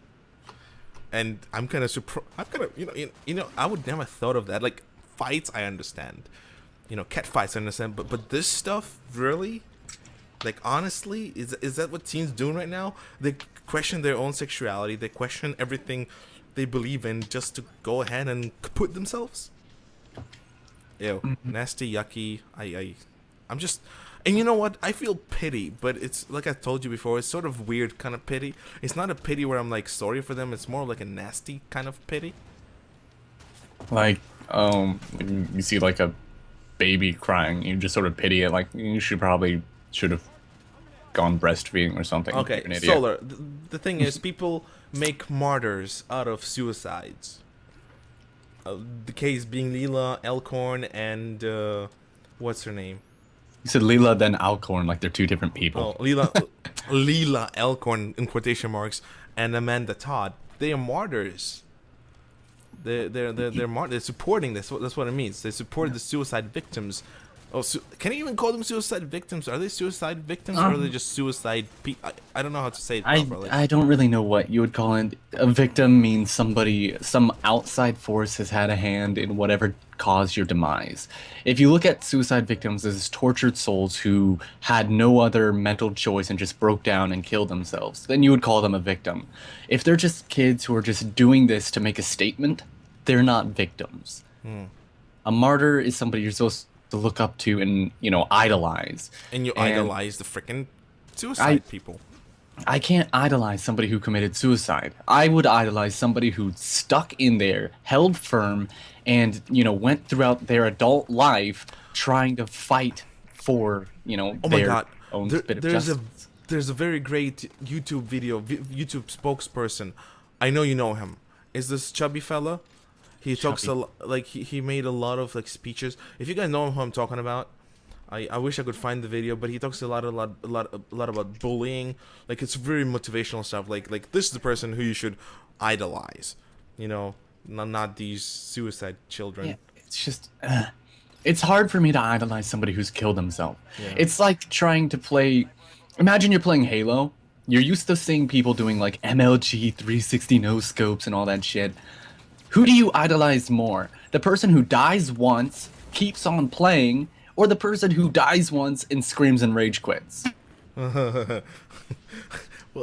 And I'm kind of surprised. I'm kind of I would never thought of that. Like fights, I understand. Cat fights, I understand. But this stuff, really, like honestly, is that what teens doing right now? They question their own sexuality. They question everything they believe in just to go ahead and kaput themselves. Ew, nasty, yucky. I'm just, and you know what? I feel pity, but it's like I told you before. It's sort of weird kind of pity. It's not a pity where I'm like sorry for them. It's more like a nasty kind of pity. Like, you see like a baby crying, you just sort of pity it. Like, you should have gone breastfeeding or something. You're Okay, an idiot. Solar. The thing is, people make martyrs out of suicides. The case being Leelah, Alcorn, and what's her name? You said Leelah, then Alcorn, like they're two different people. Oh, Leelah Alcorn in quotation marks, and Amanda Todd. They are martyrs. They're supporting this. That's what it means. They support the suicide victims. Oh, can you even call them suicide victims? Are they suicide victims or are they just suicide? I don't know how to say it properly. I don't really know what you would call it. A victim means some outside force has had a hand in whatever caused your demise. If you look at suicide victims as tortured souls who had no other mental choice and just broke down and killed themselves, then you would call them a victim. If they're just kids who are just doing this to make a statement, they're not victims. A martyr is somebody you're supposed to look up to and, idolize. And you idolize the freaking suicide I people. I can't idolize somebody who committed suicide. I would idolize somebody who stuck in there, held firm, and, went throughout their adult life trying to fight for, Oh my their god. own bit of There's justice. there's a very great YouTube video, YouTube spokesperson. I know you know him. Is this chubby fella? He talks Chubby. like he made a lot of like speeches. If you guys know who I'm talking about, I wish I could find the video, but he talks a lot about bullying. Like it's very motivational stuff. Like this is the person who you should idolize. Not these suicide children. Yeah, it's just, it's hard for me to idolize somebody who's killed himself. Yeah. It's like trying to play, imagine you're playing Halo. You're used to seeing people doing like MLG 360 no scopes and all that shit. Who do you idolize more? The person who dies once, keeps on playing, or the person who dies once and screams and rage quits? Well,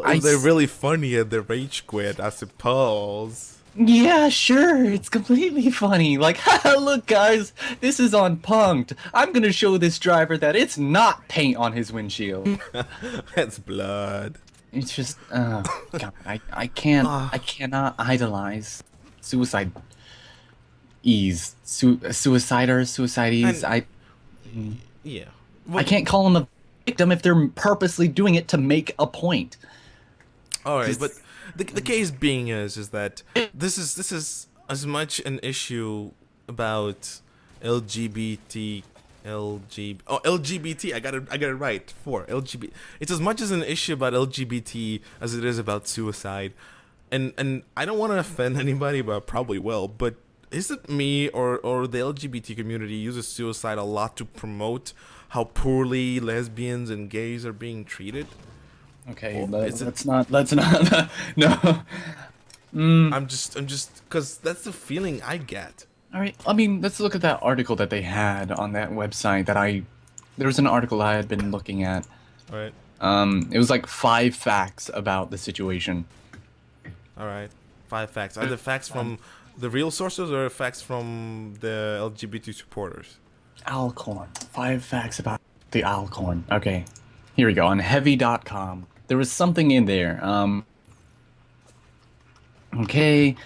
I they're s- really funny at the rage quit, I suppose. Yeah, sure, it's completely funny. Like, haha, look guys, this is on Punked. I'm gonna show this driver that it's not paint on his windshield. That's blood. It's just, God, I cannot idolize suicidees, suicidees. Yeah. I can't call them a victim if they're purposely doing it to make a point. All right, Just- but the case being is that this is as much an issue about LGBT. I got it right. LGBT. It's as much as an issue about LGBT as it is about suicide. And I don't want to offend anybody, but I probably will. But is it me or the LGBT community uses suicide a lot to promote how poorly lesbians and gays are being treated? Okay, Well, is it- let's not, no. I'm just because that's the feeling I get. All right. I mean, let's look at that article that they had on that website there was an article I had been looking at. All right. It was like 5 facts about the situation. All right. 5 facts. Are the facts from the real sources or facts from the LGBT supporters? Alcorn. 5 facts about the Alcorn. Okay. Here we go. On heavy.com. There was something in there. Okay.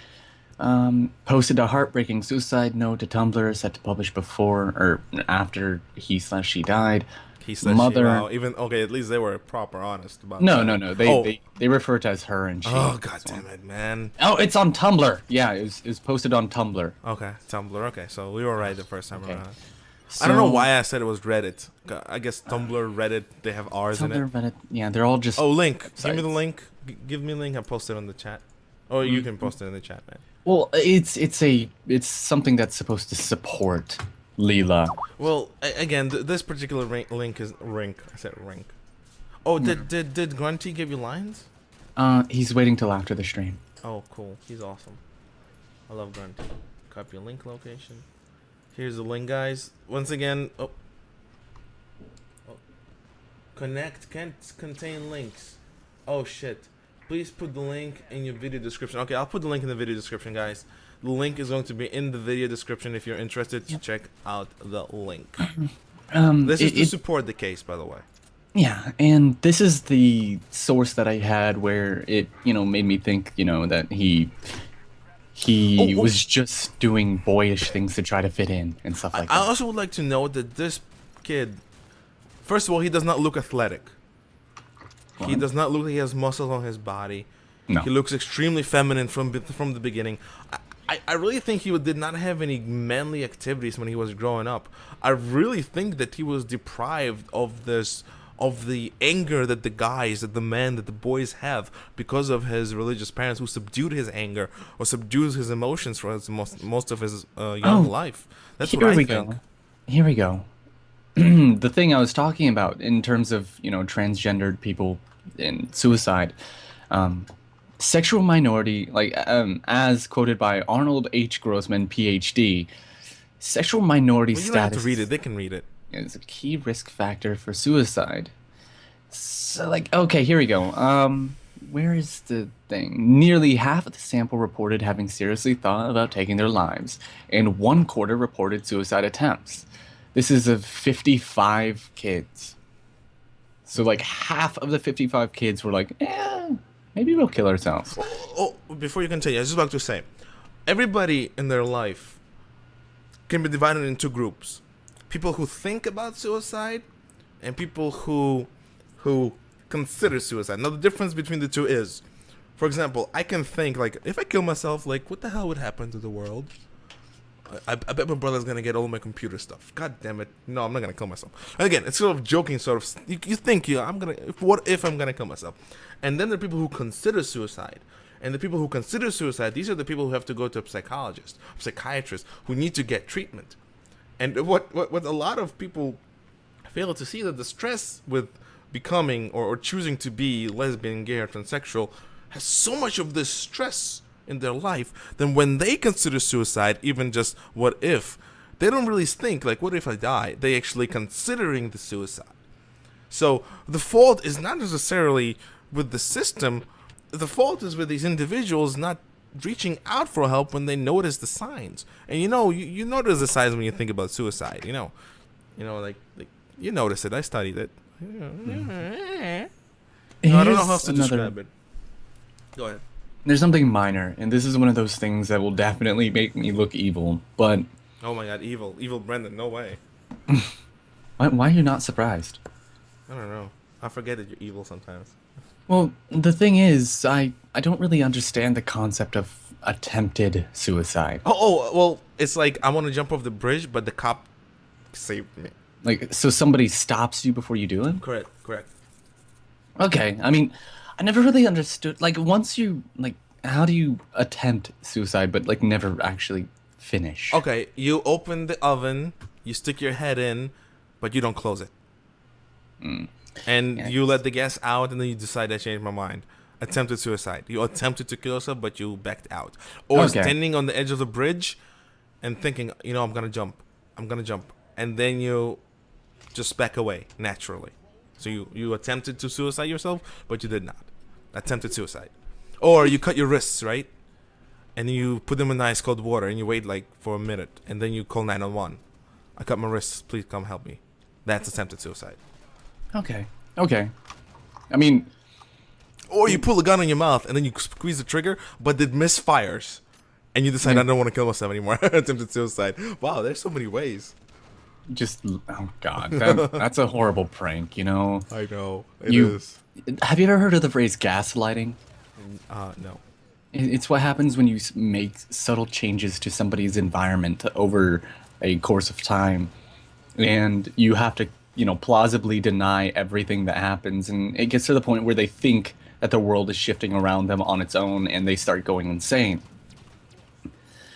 Posted a heartbreaking suicide note to Tumblr set to publish before or after he/she died. He says Mother. wow. Even okay. At least they were proper honest about No, that. no, no. Oh. They refer to as her and she. Oh god damn it, man. Oh, it's on Tumblr. Yeah, it was posted on Tumblr. Okay, Tumblr. Okay, so we were right the first time Okay. around. So, I don't know why I said it was Reddit. I guess Tumblr, Reddit, they have R's in it. Tumblr, Reddit. Yeah, they're all just. Oh, link. Give me sites. the link. Give me a link. I'll post it on the chat. Or you can post it in the chat, man. Well, it's something that's supposed to support Leelah. Well, again, this particular link is rink. I said rink. Oh, did Grunty give you lines? He's waiting till after the stream. Oh, cool. He's awesome. I love Grunty. Copy a link location. Here's the link, guys. Once again, oh. Connect can't contain links. Oh shit. Please put the link in your video description. Okay, I'll put the link in the video description, guys. The link is going to be in the video description if you're interested to check out the link. This is to support the case, by the way. Yeah, and this is the source that I had where it, made me think, that he was just doing boyish things to try to fit in and stuff like I that. also would like to note that this kid, first of all, he does not look athletic. He does not look like he has muscles on his body. No. He looks extremely feminine from the beginning. I really think he did not have any manly activities when he was growing up. I really think that he was deprived of the anger that the boys have because of his religious parents who subdued his anger or subdued his emotions for most of his young life. That's what I think. Here we go. The thing I was talking about in terms of, transgendered people and suicide, sexual minority, as quoted by Arnold H. Grossman, PhD, sexual minority Well, you don't have status to read it. They can read it. is a key risk factor for suicide. So, okay, here we go. Where is the thing? Nearly half of the sample reported having seriously thought about taking their lives, and 1/4 reported suicide attempts. This is of 55 kids. So, half of the 55 kids were like, maybe we'll kill ourselves. Oh, before you continue, I was just about to say, everybody in their life can be divided into groups. People who think about suicide and people who consider suicide. Now, the difference between the two is, for example, I can think, if I kill myself, what the hell would happen to the world? I bet my brother's gonna get all my computer stuff. God damn it! No, I'm not gonna kill myself. And again, it's sort of joking, You think, what if I'm gonna kill myself? And then there are people who consider suicide, and the people who consider suicide, these are the people who have to go to a psychologist, psychiatrist, who need to get treatment. And what a lot of people fail to see that the stress with becoming or choosing to be lesbian, gay, or transsexual has so much of this stress in their life, then when they consider suicide, even just what if, they don't really think what if I die? They actually considering the suicide. So the fault is not necessarily with the system. The fault is with these individuals not reaching out for help when they notice the signs. And you notice the signs when you think about suicide. You notice it. I studied it. I don't know how else to describe it. Go ahead. There's something minor, and this is one of those things that will definitely make me look evil, but... Oh my god, evil. Evil Brendan, no way. Why are you not surprised? I don't know. I forget that you're evil sometimes. Well, the thing is, I don't really understand the concept of attempted suicide. Well, it's I want to jump off the bridge, but the cop saved me. So somebody stops you before you do it? Correct. Okay, I mean, I never really understood, once you, how do you attempt suicide, but, never actually finish? Okay, you open the oven, you stick your head in, but you don't close it. And you let the gas out, and then you decide, I changed my mind. Attempted suicide. You attempted to kill yourself, but you backed out. Or standing on the edge of the bridge, and thinking, I'm gonna jump, and then you just back away naturally. So you attempted to suicide yourself, but you did not. Attempted suicide. Or you cut your wrists, right? And you put them in ice cold water and you wait like for a minute and then you call 911. I cut my wrists, please come help me. That's attempted suicide. Okay. Okay. I mean, Or you pull a gun in your mouth and then you squeeze the trigger, but it misfires. And you decide, I don't want to kill myself anymore. Attempted suicide. Wow, there's so many ways. oh God, that's a horrible prank, you know? I know. It is. Have you ever heard of the phrase gaslighting? No. It's what happens when you make subtle changes to somebody's environment over a course of time, and you have to, plausibly deny everything that happens, and it gets to the point where they think that the world is shifting around them on its own, and they start going insane.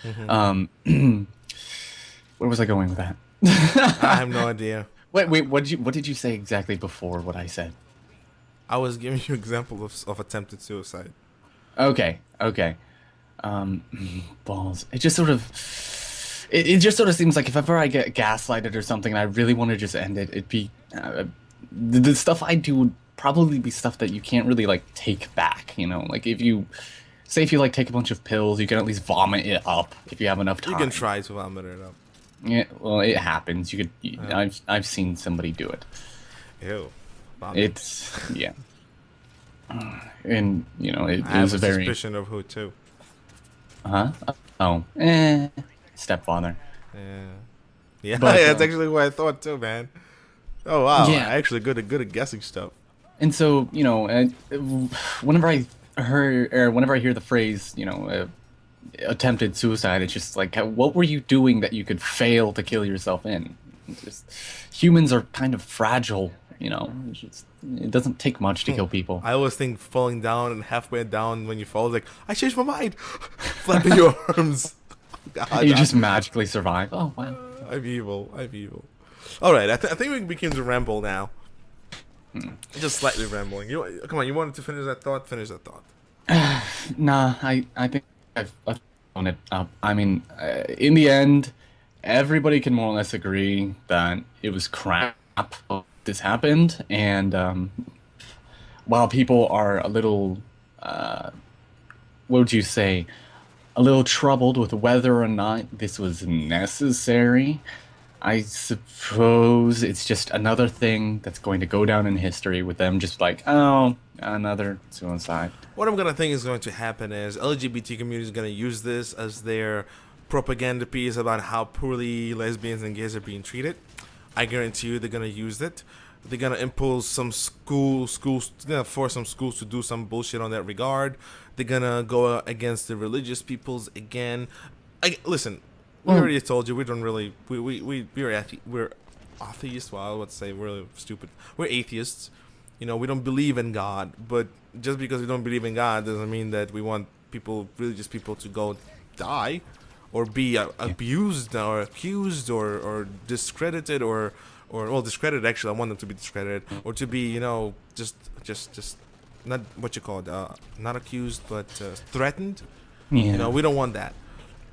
Mm-hmm. Where was I going with that? I have no idea. Wait, what did you say exactly before what I said? I was giving you examples of attempted suicide. Okay. Balls. It just sort of seems like if ever I get gaslighted or something and I really want to just end it, it'd be the stuff I do would probably be stuff that you can't really like take back, like if you like take a bunch of pills, you can at least vomit it up if you have enough time. You can try to vomit it up. Yeah, well, it happens. I've seen somebody do it. Ew. Vomit. It's yeah. And it I have is a a very suspicion of who too. Stepfather. Yeah, But, that's actually what I thought too, man. Oh wow, Yeah. I actually good at guessing stuff. And so whenever I hear the phrase attempted suicide, it's just like, what were you doing that you could fail to kill yourself in? It's just, humans are kind of fragile, it doesn't take much to kill people. I always think falling down and halfway down when you fall, like I changed my mind, flapping your arms. God, You just magically survive. Oh wow. I'm evil. All right, I think we begin to ramble now. Just slightly rambling. Come on, you wanted to finish that thought? Finish that thought. Nah, I think I've thrown it up. I mean, in the end, everybody can more or less agree that it was crap. This happened, and while people are a little, what would you say, a little troubled with whether or not this was necessary, I suppose it's just another thing that's going to go down in history with them just like, oh, another suicide. What I'm gonna think is going to happen is LGBT community is gonna use this as their propaganda piece about how poorly lesbians and gays are being treated. I guarantee you they're gonna use it. They're gonna impose some schools. They're gonna force some schools to do some bullshit on that regard. They're gonna go against the religious peoples again. Listen, we already told you we don't really we're atheists. Well, I would say we're really stupid. We're atheists. We don't believe in God, but just because we don't believe in God doesn't mean that we want religious people to go die or be abused or accused or discredited or discredited. Actually, I want them to be discredited or to be just not what you call it, not accused but threatened. Yeah. We don't want that.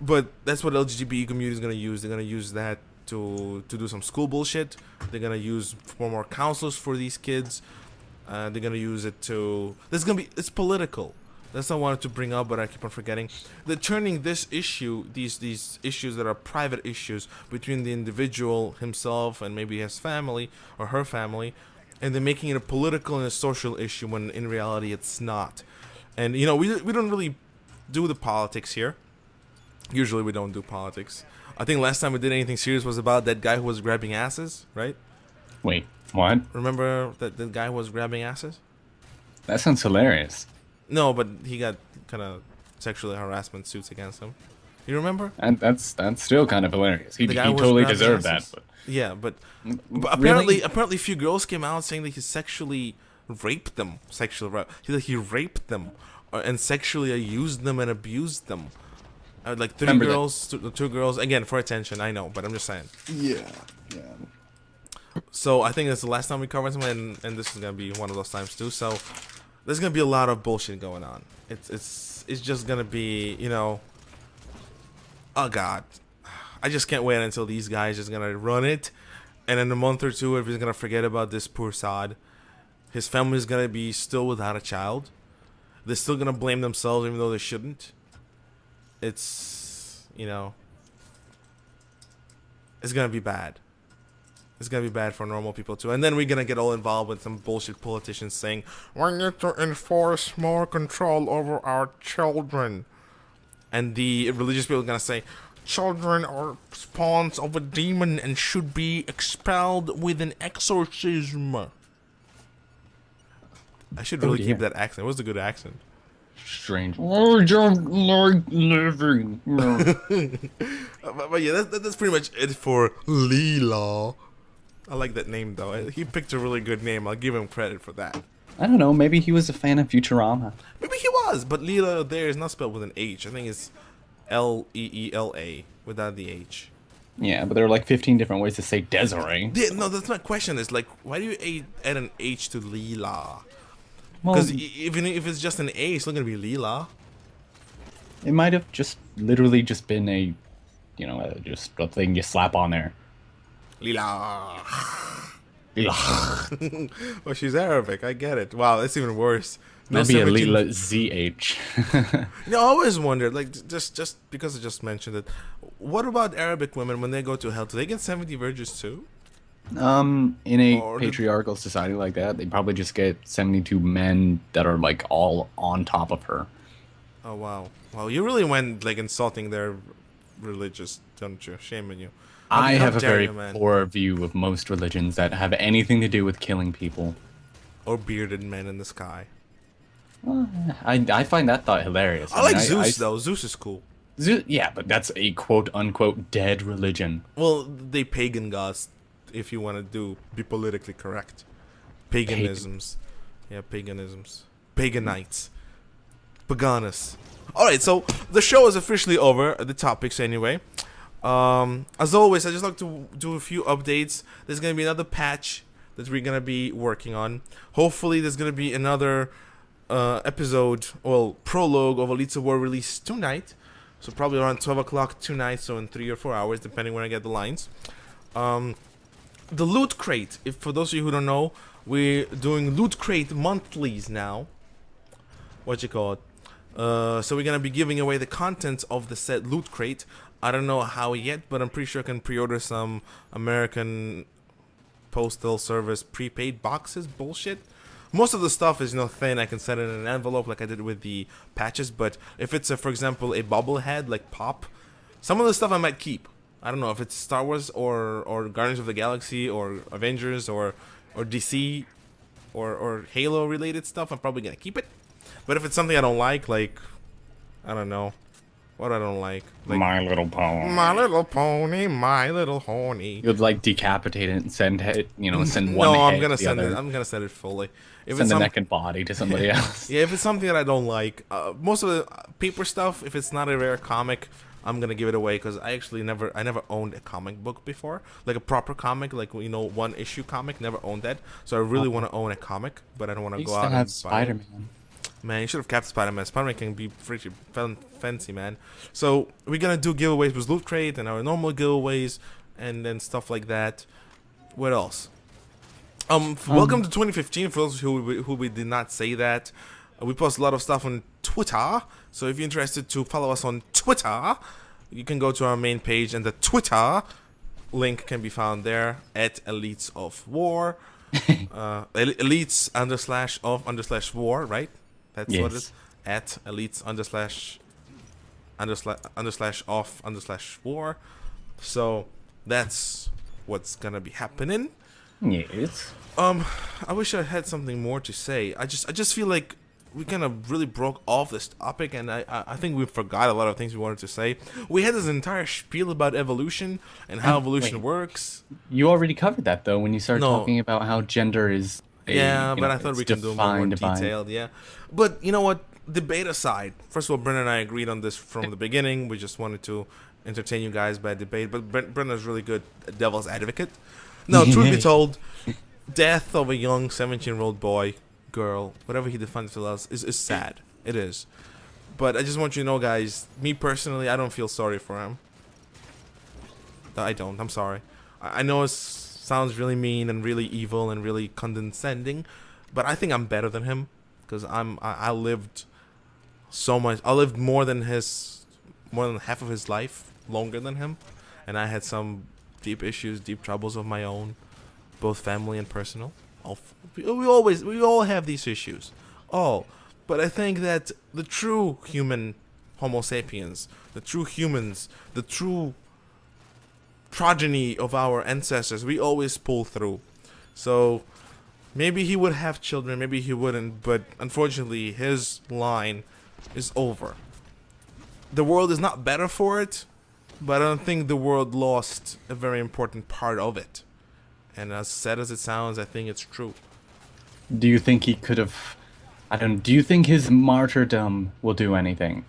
But that's what LGBT community is gonna use. They're gonna use that to do some school bullshit. They're gonna use for more counselors for these kids. They're gonna use it to. It's political. That's what I wanted to bring up, but I keep on forgetting. They're turning this issue, these issues that are private issues between the individual himself and maybe his family or her family, and they're making it a political and a social issue when in reality it's not. And we don't really do the politics here. Usually we don't do politics. I think last time we did anything serious was about that guy who was grabbing asses, right? Wait, what? Remember that the guy who was grabbing asses? That sounds hilarious. No, but he got kind of sexually harassment suits against him. You remember? And that's still kind of hilarious. He The guy was totally grabbing deserved asses. that. Yeah, but Really? apparently a few girls came out saying that he sexually raped them. He raped them and sexually used them and abused them. Like three Remember girls, two girls. Again, for attention, I know, but I'm just saying. Yeah. So I think it's the last time we covered something, and this is gonna be one of those times too. So there's gonna be a lot of bullshit going on. It's just gonna be, oh God, I just can't wait until these guys just gonna run it, and in a month or two, if he's gonna forget about this poor sod, his family's gonna be still without a child. They're still gonna blame themselves even though they shouldn't. It's, you know, it's gonna be bad. It's gonna be bad for normal people too. And then we're gonna get all involved with some bullshit politicians saying, we need to enforce more control over our children. And the religious people are gonna say, children are spawns of a demon and should be expelled with an exorcism. I should really keep that accent. It was a good accent. Strange. I don't like living. But yeah, that's pretty much it for Leelah. I like that name though. He picked a really good name. I'll give him credit for that. I don't know. Maybe he was a fan of Futurama. Maybe he was, but Leelah there is not spelled with an H. I think it's Leela without the H. Yeah, but there are like 15 different ways to say Desiree. Yeah, no, that's my question. Is like, why do you add an H to Leelah? Well, Because even if it's just an A, it's still gonna be Leelah. it might have just literally just been a, just a thing you slap on there. Leelah. Ugh. Well, she's Arabic. I get it. Wow, that's even worse. That'd be a Leela ZH. No, I always wondered, like, just because I just mentioned it, what about Arabic women when they go to hell? Do they get 70 virgins too? In a Or patriarchal society like that, they probably just get 72 men that are like all on top of her. Oh wow, wow! You really went like insulting their religious, don't you? Shame on you. I How have a dare very you, man. poor view of most religions that have anything to do with killing people. Or bearded men in the sky. I find that thought hilarious. I like Zeus though. Zeus is cool. Yeah, but that's a quote unquote dead religion. Well, they pagan gods, if you want to be politically correct. Paganisms. Yeah, paganisms. Paganites. Paganus. Alright, so the show is officially over, the topics anyway. As always, I just like to do a few updates. There's going to be another patch that we're going to be working on. Hopefully, there's going to be another episode, well, prologue of Elite War released tonight. So probably around 12 o'clock tonight, so in 3 or 4 hours, depending when I get the lines. The Loot Crate, if for those of you who don't know, we're doing Loot Crate monthlies now. What you call it? So we're going to be giving away the contents of the said Loot Crate. I don't know how yet, but I'm pretty sure I can pre-order some American Postal Service prepaid boxes bullshit. Most of the stuff is, thin. I can send it in an envelope like I did with the patches. But if it's, for example, a bobblehead like Pop, some of the stuff I might keep. I don't know if it's Star Wars or Guardians of the Galaxy or Avengers or DC or Halo related stuff. I'm probably gonna keep it. But if it's something I don't like I don't know. What I don't like My Little Pony. My Little Pony, My Little Horny. You'd like decapitate it and send it, send one. No, head I'm gonna to the send other. it. I'm gonna send it fully. If Send it's the neck and body to somebody else. yeah, if it's something that I don't like, most of the paper stuff. If it's not a rare comic, I'm gonna give it away because I never owned a comic book before, like a proper comic, like one issue comic. Never owned that, so I really want to own a comic, but I don't want to go out and have buy it. Spider-Man. Man, you should have kept Spider-Man. Spider-Man can be pretty fancy, man. So we're gonna do giveaways with Loot Crate and our normal giveaways, and then stuff like that. What else? Welcome to 2015. For those who we did not say that, we post a lot of stuff on Twitter. So if you're interested to follow us on Twitter, you can go to our main page, and the Twitter link can be found there at Elites of War. Elites _of_war, right? That's Yes. what it is. At elites _of_war. So that's what's gonna be happening. Yes. I wish I had something more to say. I just feel like we kind of really broke off this topic, and I think we forgot a lot of things we wanted to say. We had this entire spiel about evolution and how evolution works. You already covered that though when you started No. talking about how gender is. But I thought we could do more defined by- detailed. Yeah, but you know what? Debate aside, first of all, Brennan and I agreed on this from the beginning. We just wanted to entertain you guys by debate. But Brennan's really good at devil's advocate. No, truth be told, death of a young 17-year-old boy, girl, whatever he defines it as, is sad. It is. But I just want you to know, guys, me personally, I don't feel sorry for him. I don't. I'm sorry. I know it sounds really mean and really evil and really condescending, but I think I'm better than him because I lived so much. I lived more than half of his life, longer than him, and I had some deep issues, deep troubles of my own, both family and personal. We all have these issues, all. But I think that the true human, Homo sapiens, the true humans, the true progeny of our ancestors, we always pull through. So maybe he would have children, maybe he wouldn't, but unfortunately his line is over. The world is not better for it, but I don't think the world lost a very important part of it. And as sad as it sounds, I think it's true. Do you think he could have? I don't. Do you think his martyrdom will do anything?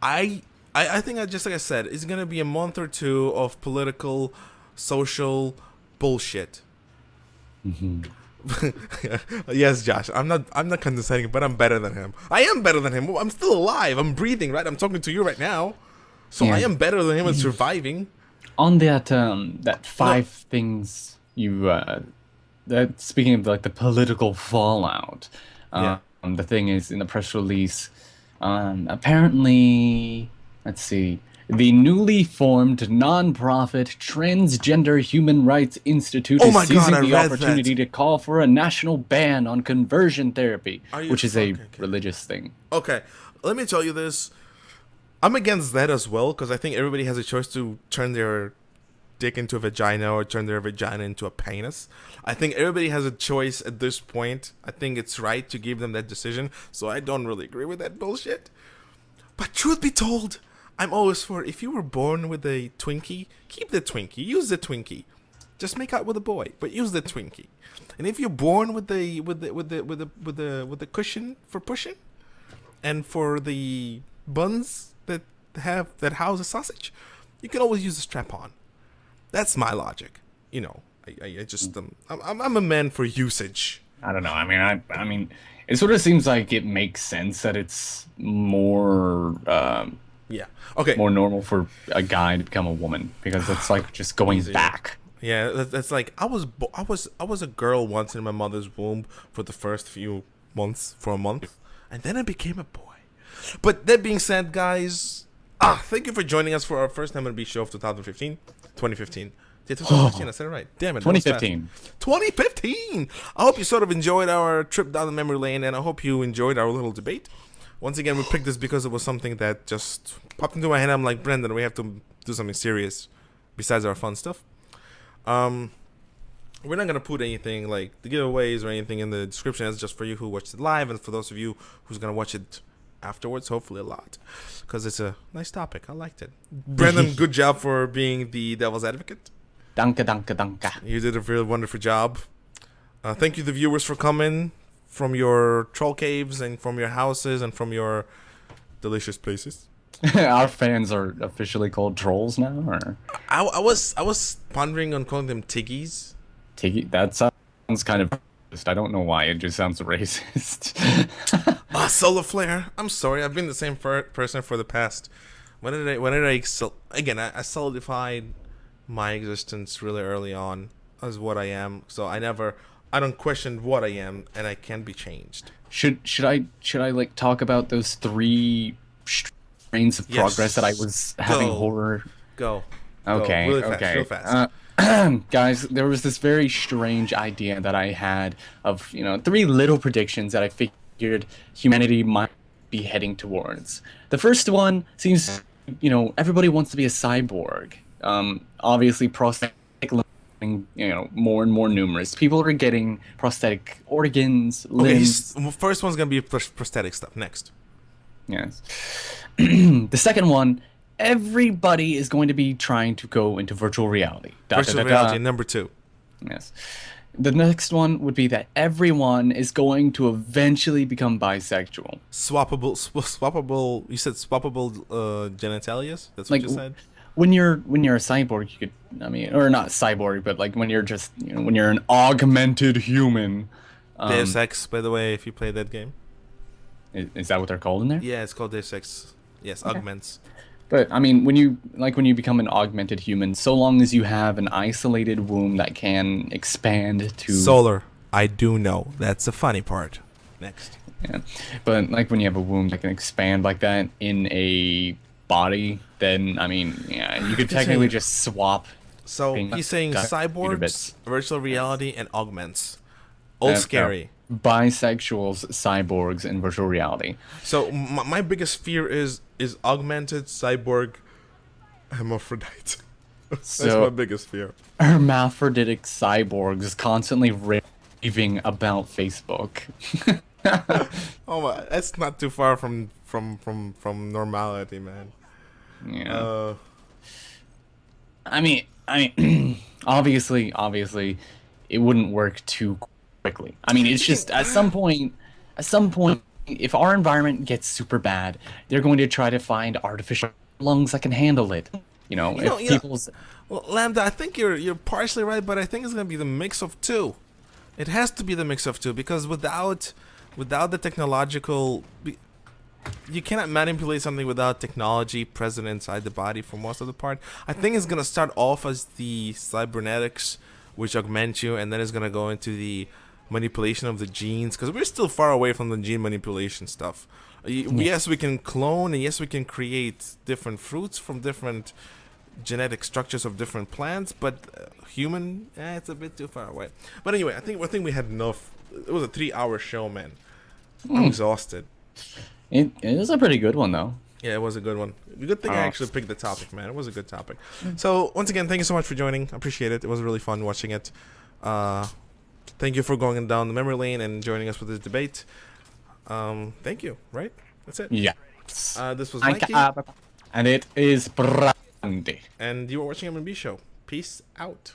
I think, just like I said, it's gonna be a month or two of political, social bullshit. Yes, Josh. I'm not condescending, but I'm better than him. I am better than him. I'm still alive. I'm breathing, right? I'm talking to you right now. So Yeah. I am better than him at surviving. On that five things you that speaking of like the political fallout, Yeah. the thing is in the press release, apparently, let's see, the newly formed non-profit Transgender Human Rights Institute Oh is my God, seizing I the read opportunity that. to call for a national ban on conversion therapy, Are you which is a fucking kidding? religious thing. Okay, let me tell you this. I'm against that as well because I think everybody has a choice to turn their dick into a vagina or turn their vagina into a penis. I think everybody has a choice at this point. I think it's right to give them that decision. So I don't really agree with that bullshit. But truth be told, I'm always for if you were born with a Twinkie, keep the Twinkie. Use the Twinkie. Just make out with a boy, but use the Twinkie. And if you're born with the cushion for pushing, and for the buns that house a sausage, you can always use a strap-on. That's my logic. I just I'm a man for usage. I don't know. I mean, it sort of seems like it makes sense that it's more Yeah. Okay. more normal for a guy to become a woman because it's like just going Easy. back. Yeah, that's like I was a girl once in my mother's womb for the first few months for a month, and then I became a boy. But that being said, guys, thank you for joining us for our first MLB show of 2015. 2015. Yeah, 2015, I said it right. Damn it. that was fast. 2015. 2015! I hope you sort of enjoyed our trip down the memory lane, and I hope you enjoyed our little debate. Once again, we picked this because it was something that just popped into my head. I'm like, Brendan, we have to do something serious besides our fun stuff. We're not going to put anything like the giveaways or anything in the description. It's just for you who watched it live, and for those of you who's going to watch it afterwards, hopefully a lot, because it's a nice topic. I liked it. Brendan, good job for being the devil's advocate. Danke, danke, danke. You did a really wonderful job. Thank you, the viewers, for coming from your troll caves and from your houses and from your delicious places. Our fans are officially called trolls now, or I was pondering on calling them Tiggies. Tiggy? That sounds kind of racist. I don't know why. It just sounds racist. Solar flare. I'm sorry. I've been the same person for the past. When did I solidified my existence really early on as what I am. So I don't question what I am, and I can be changed. Should I like talk about those three strains of progress that I was having horror? Go. Okay. Go. Really fast. Okay. Real fast. Guys, there was this very strange idea that I had of, three little predictions that I figured humanity might be heading towards. The first one seems, everybody wants to be a cyborg. Obviously, prosthetic, more and more numerous. People are getting prosthetic organs, limbs. Okay, first one's gonna be prosthetic stuff. Next. Yes. The second one, everybody is going to be trying to go into virtual reality. Virtual reality, number 2. Yes. The next one would be that everyone is going to eventually become bisexual. Swappable. You said swappable genitalias. That's what you said. When you're a cyborg, you could, or not cyborg, but like when you're just, when you're an augmented human. Deus Ex, by the way, if you play that game. Is that what they're called in there? Yeah, it's called Deus Ex. Yes, Okay. augments. But I mean, when you become an augmented human, so long as you have an isolated womb that can expand to, Solar. I do know. That's the funny part. Next. yeah. But like when you have a womb that can expand like that in a body, then I mean, yeah, you could He's saying- technically just swap. So Being he's saying computer cyborgs, bits. virtual reality, and augments. All No, scary. bisexuals, cyborgs, and virtual reality. So my biggest fear is augmented cyborg hermaphrodite. That's my So biggest fear. hermaphroditic cyborgs constantly raving about Facebook. Oh my, that's not too far from normality, man. Yeah. I mean, obviously, it wouldn't work too quickly. I mean, it's just at some point, if our environment gets super bad, they're going to try to find artificial lungs that can handle it. You know, You know, if you know- people's Well, Lambda, I think you're partially right, but I think it's gonna be the mix of two. It has to be the mix of two because without the technological, you cannot manipulate something without technology present inside the body for most of the part. I think it's gonna start off as the cybernetics, which augment you, and then it's gonna go into the manipulation of the genes because we're still far away from the gene manipulation stuff. Yes, we can clone, and yes, we can create different fruits from different genetic structures of different plants, but human, it's a bit too far away. But anyway, I think we had enough. It was a 3-hour show, man. I'm exhausted. it is a pretty good one though. Yeah, it was a good one. Good thing I actually picked the topic, man. It was a good topic. So once again, thank you so much for joining. I appreciate it. It was really fun watching it. Thank you for going down the memory lane and joining us for this debate. Thank you. Right? That's it. Yeah. This was Mikey, And it is Brandy. and you were watching MNB Show. Peace out.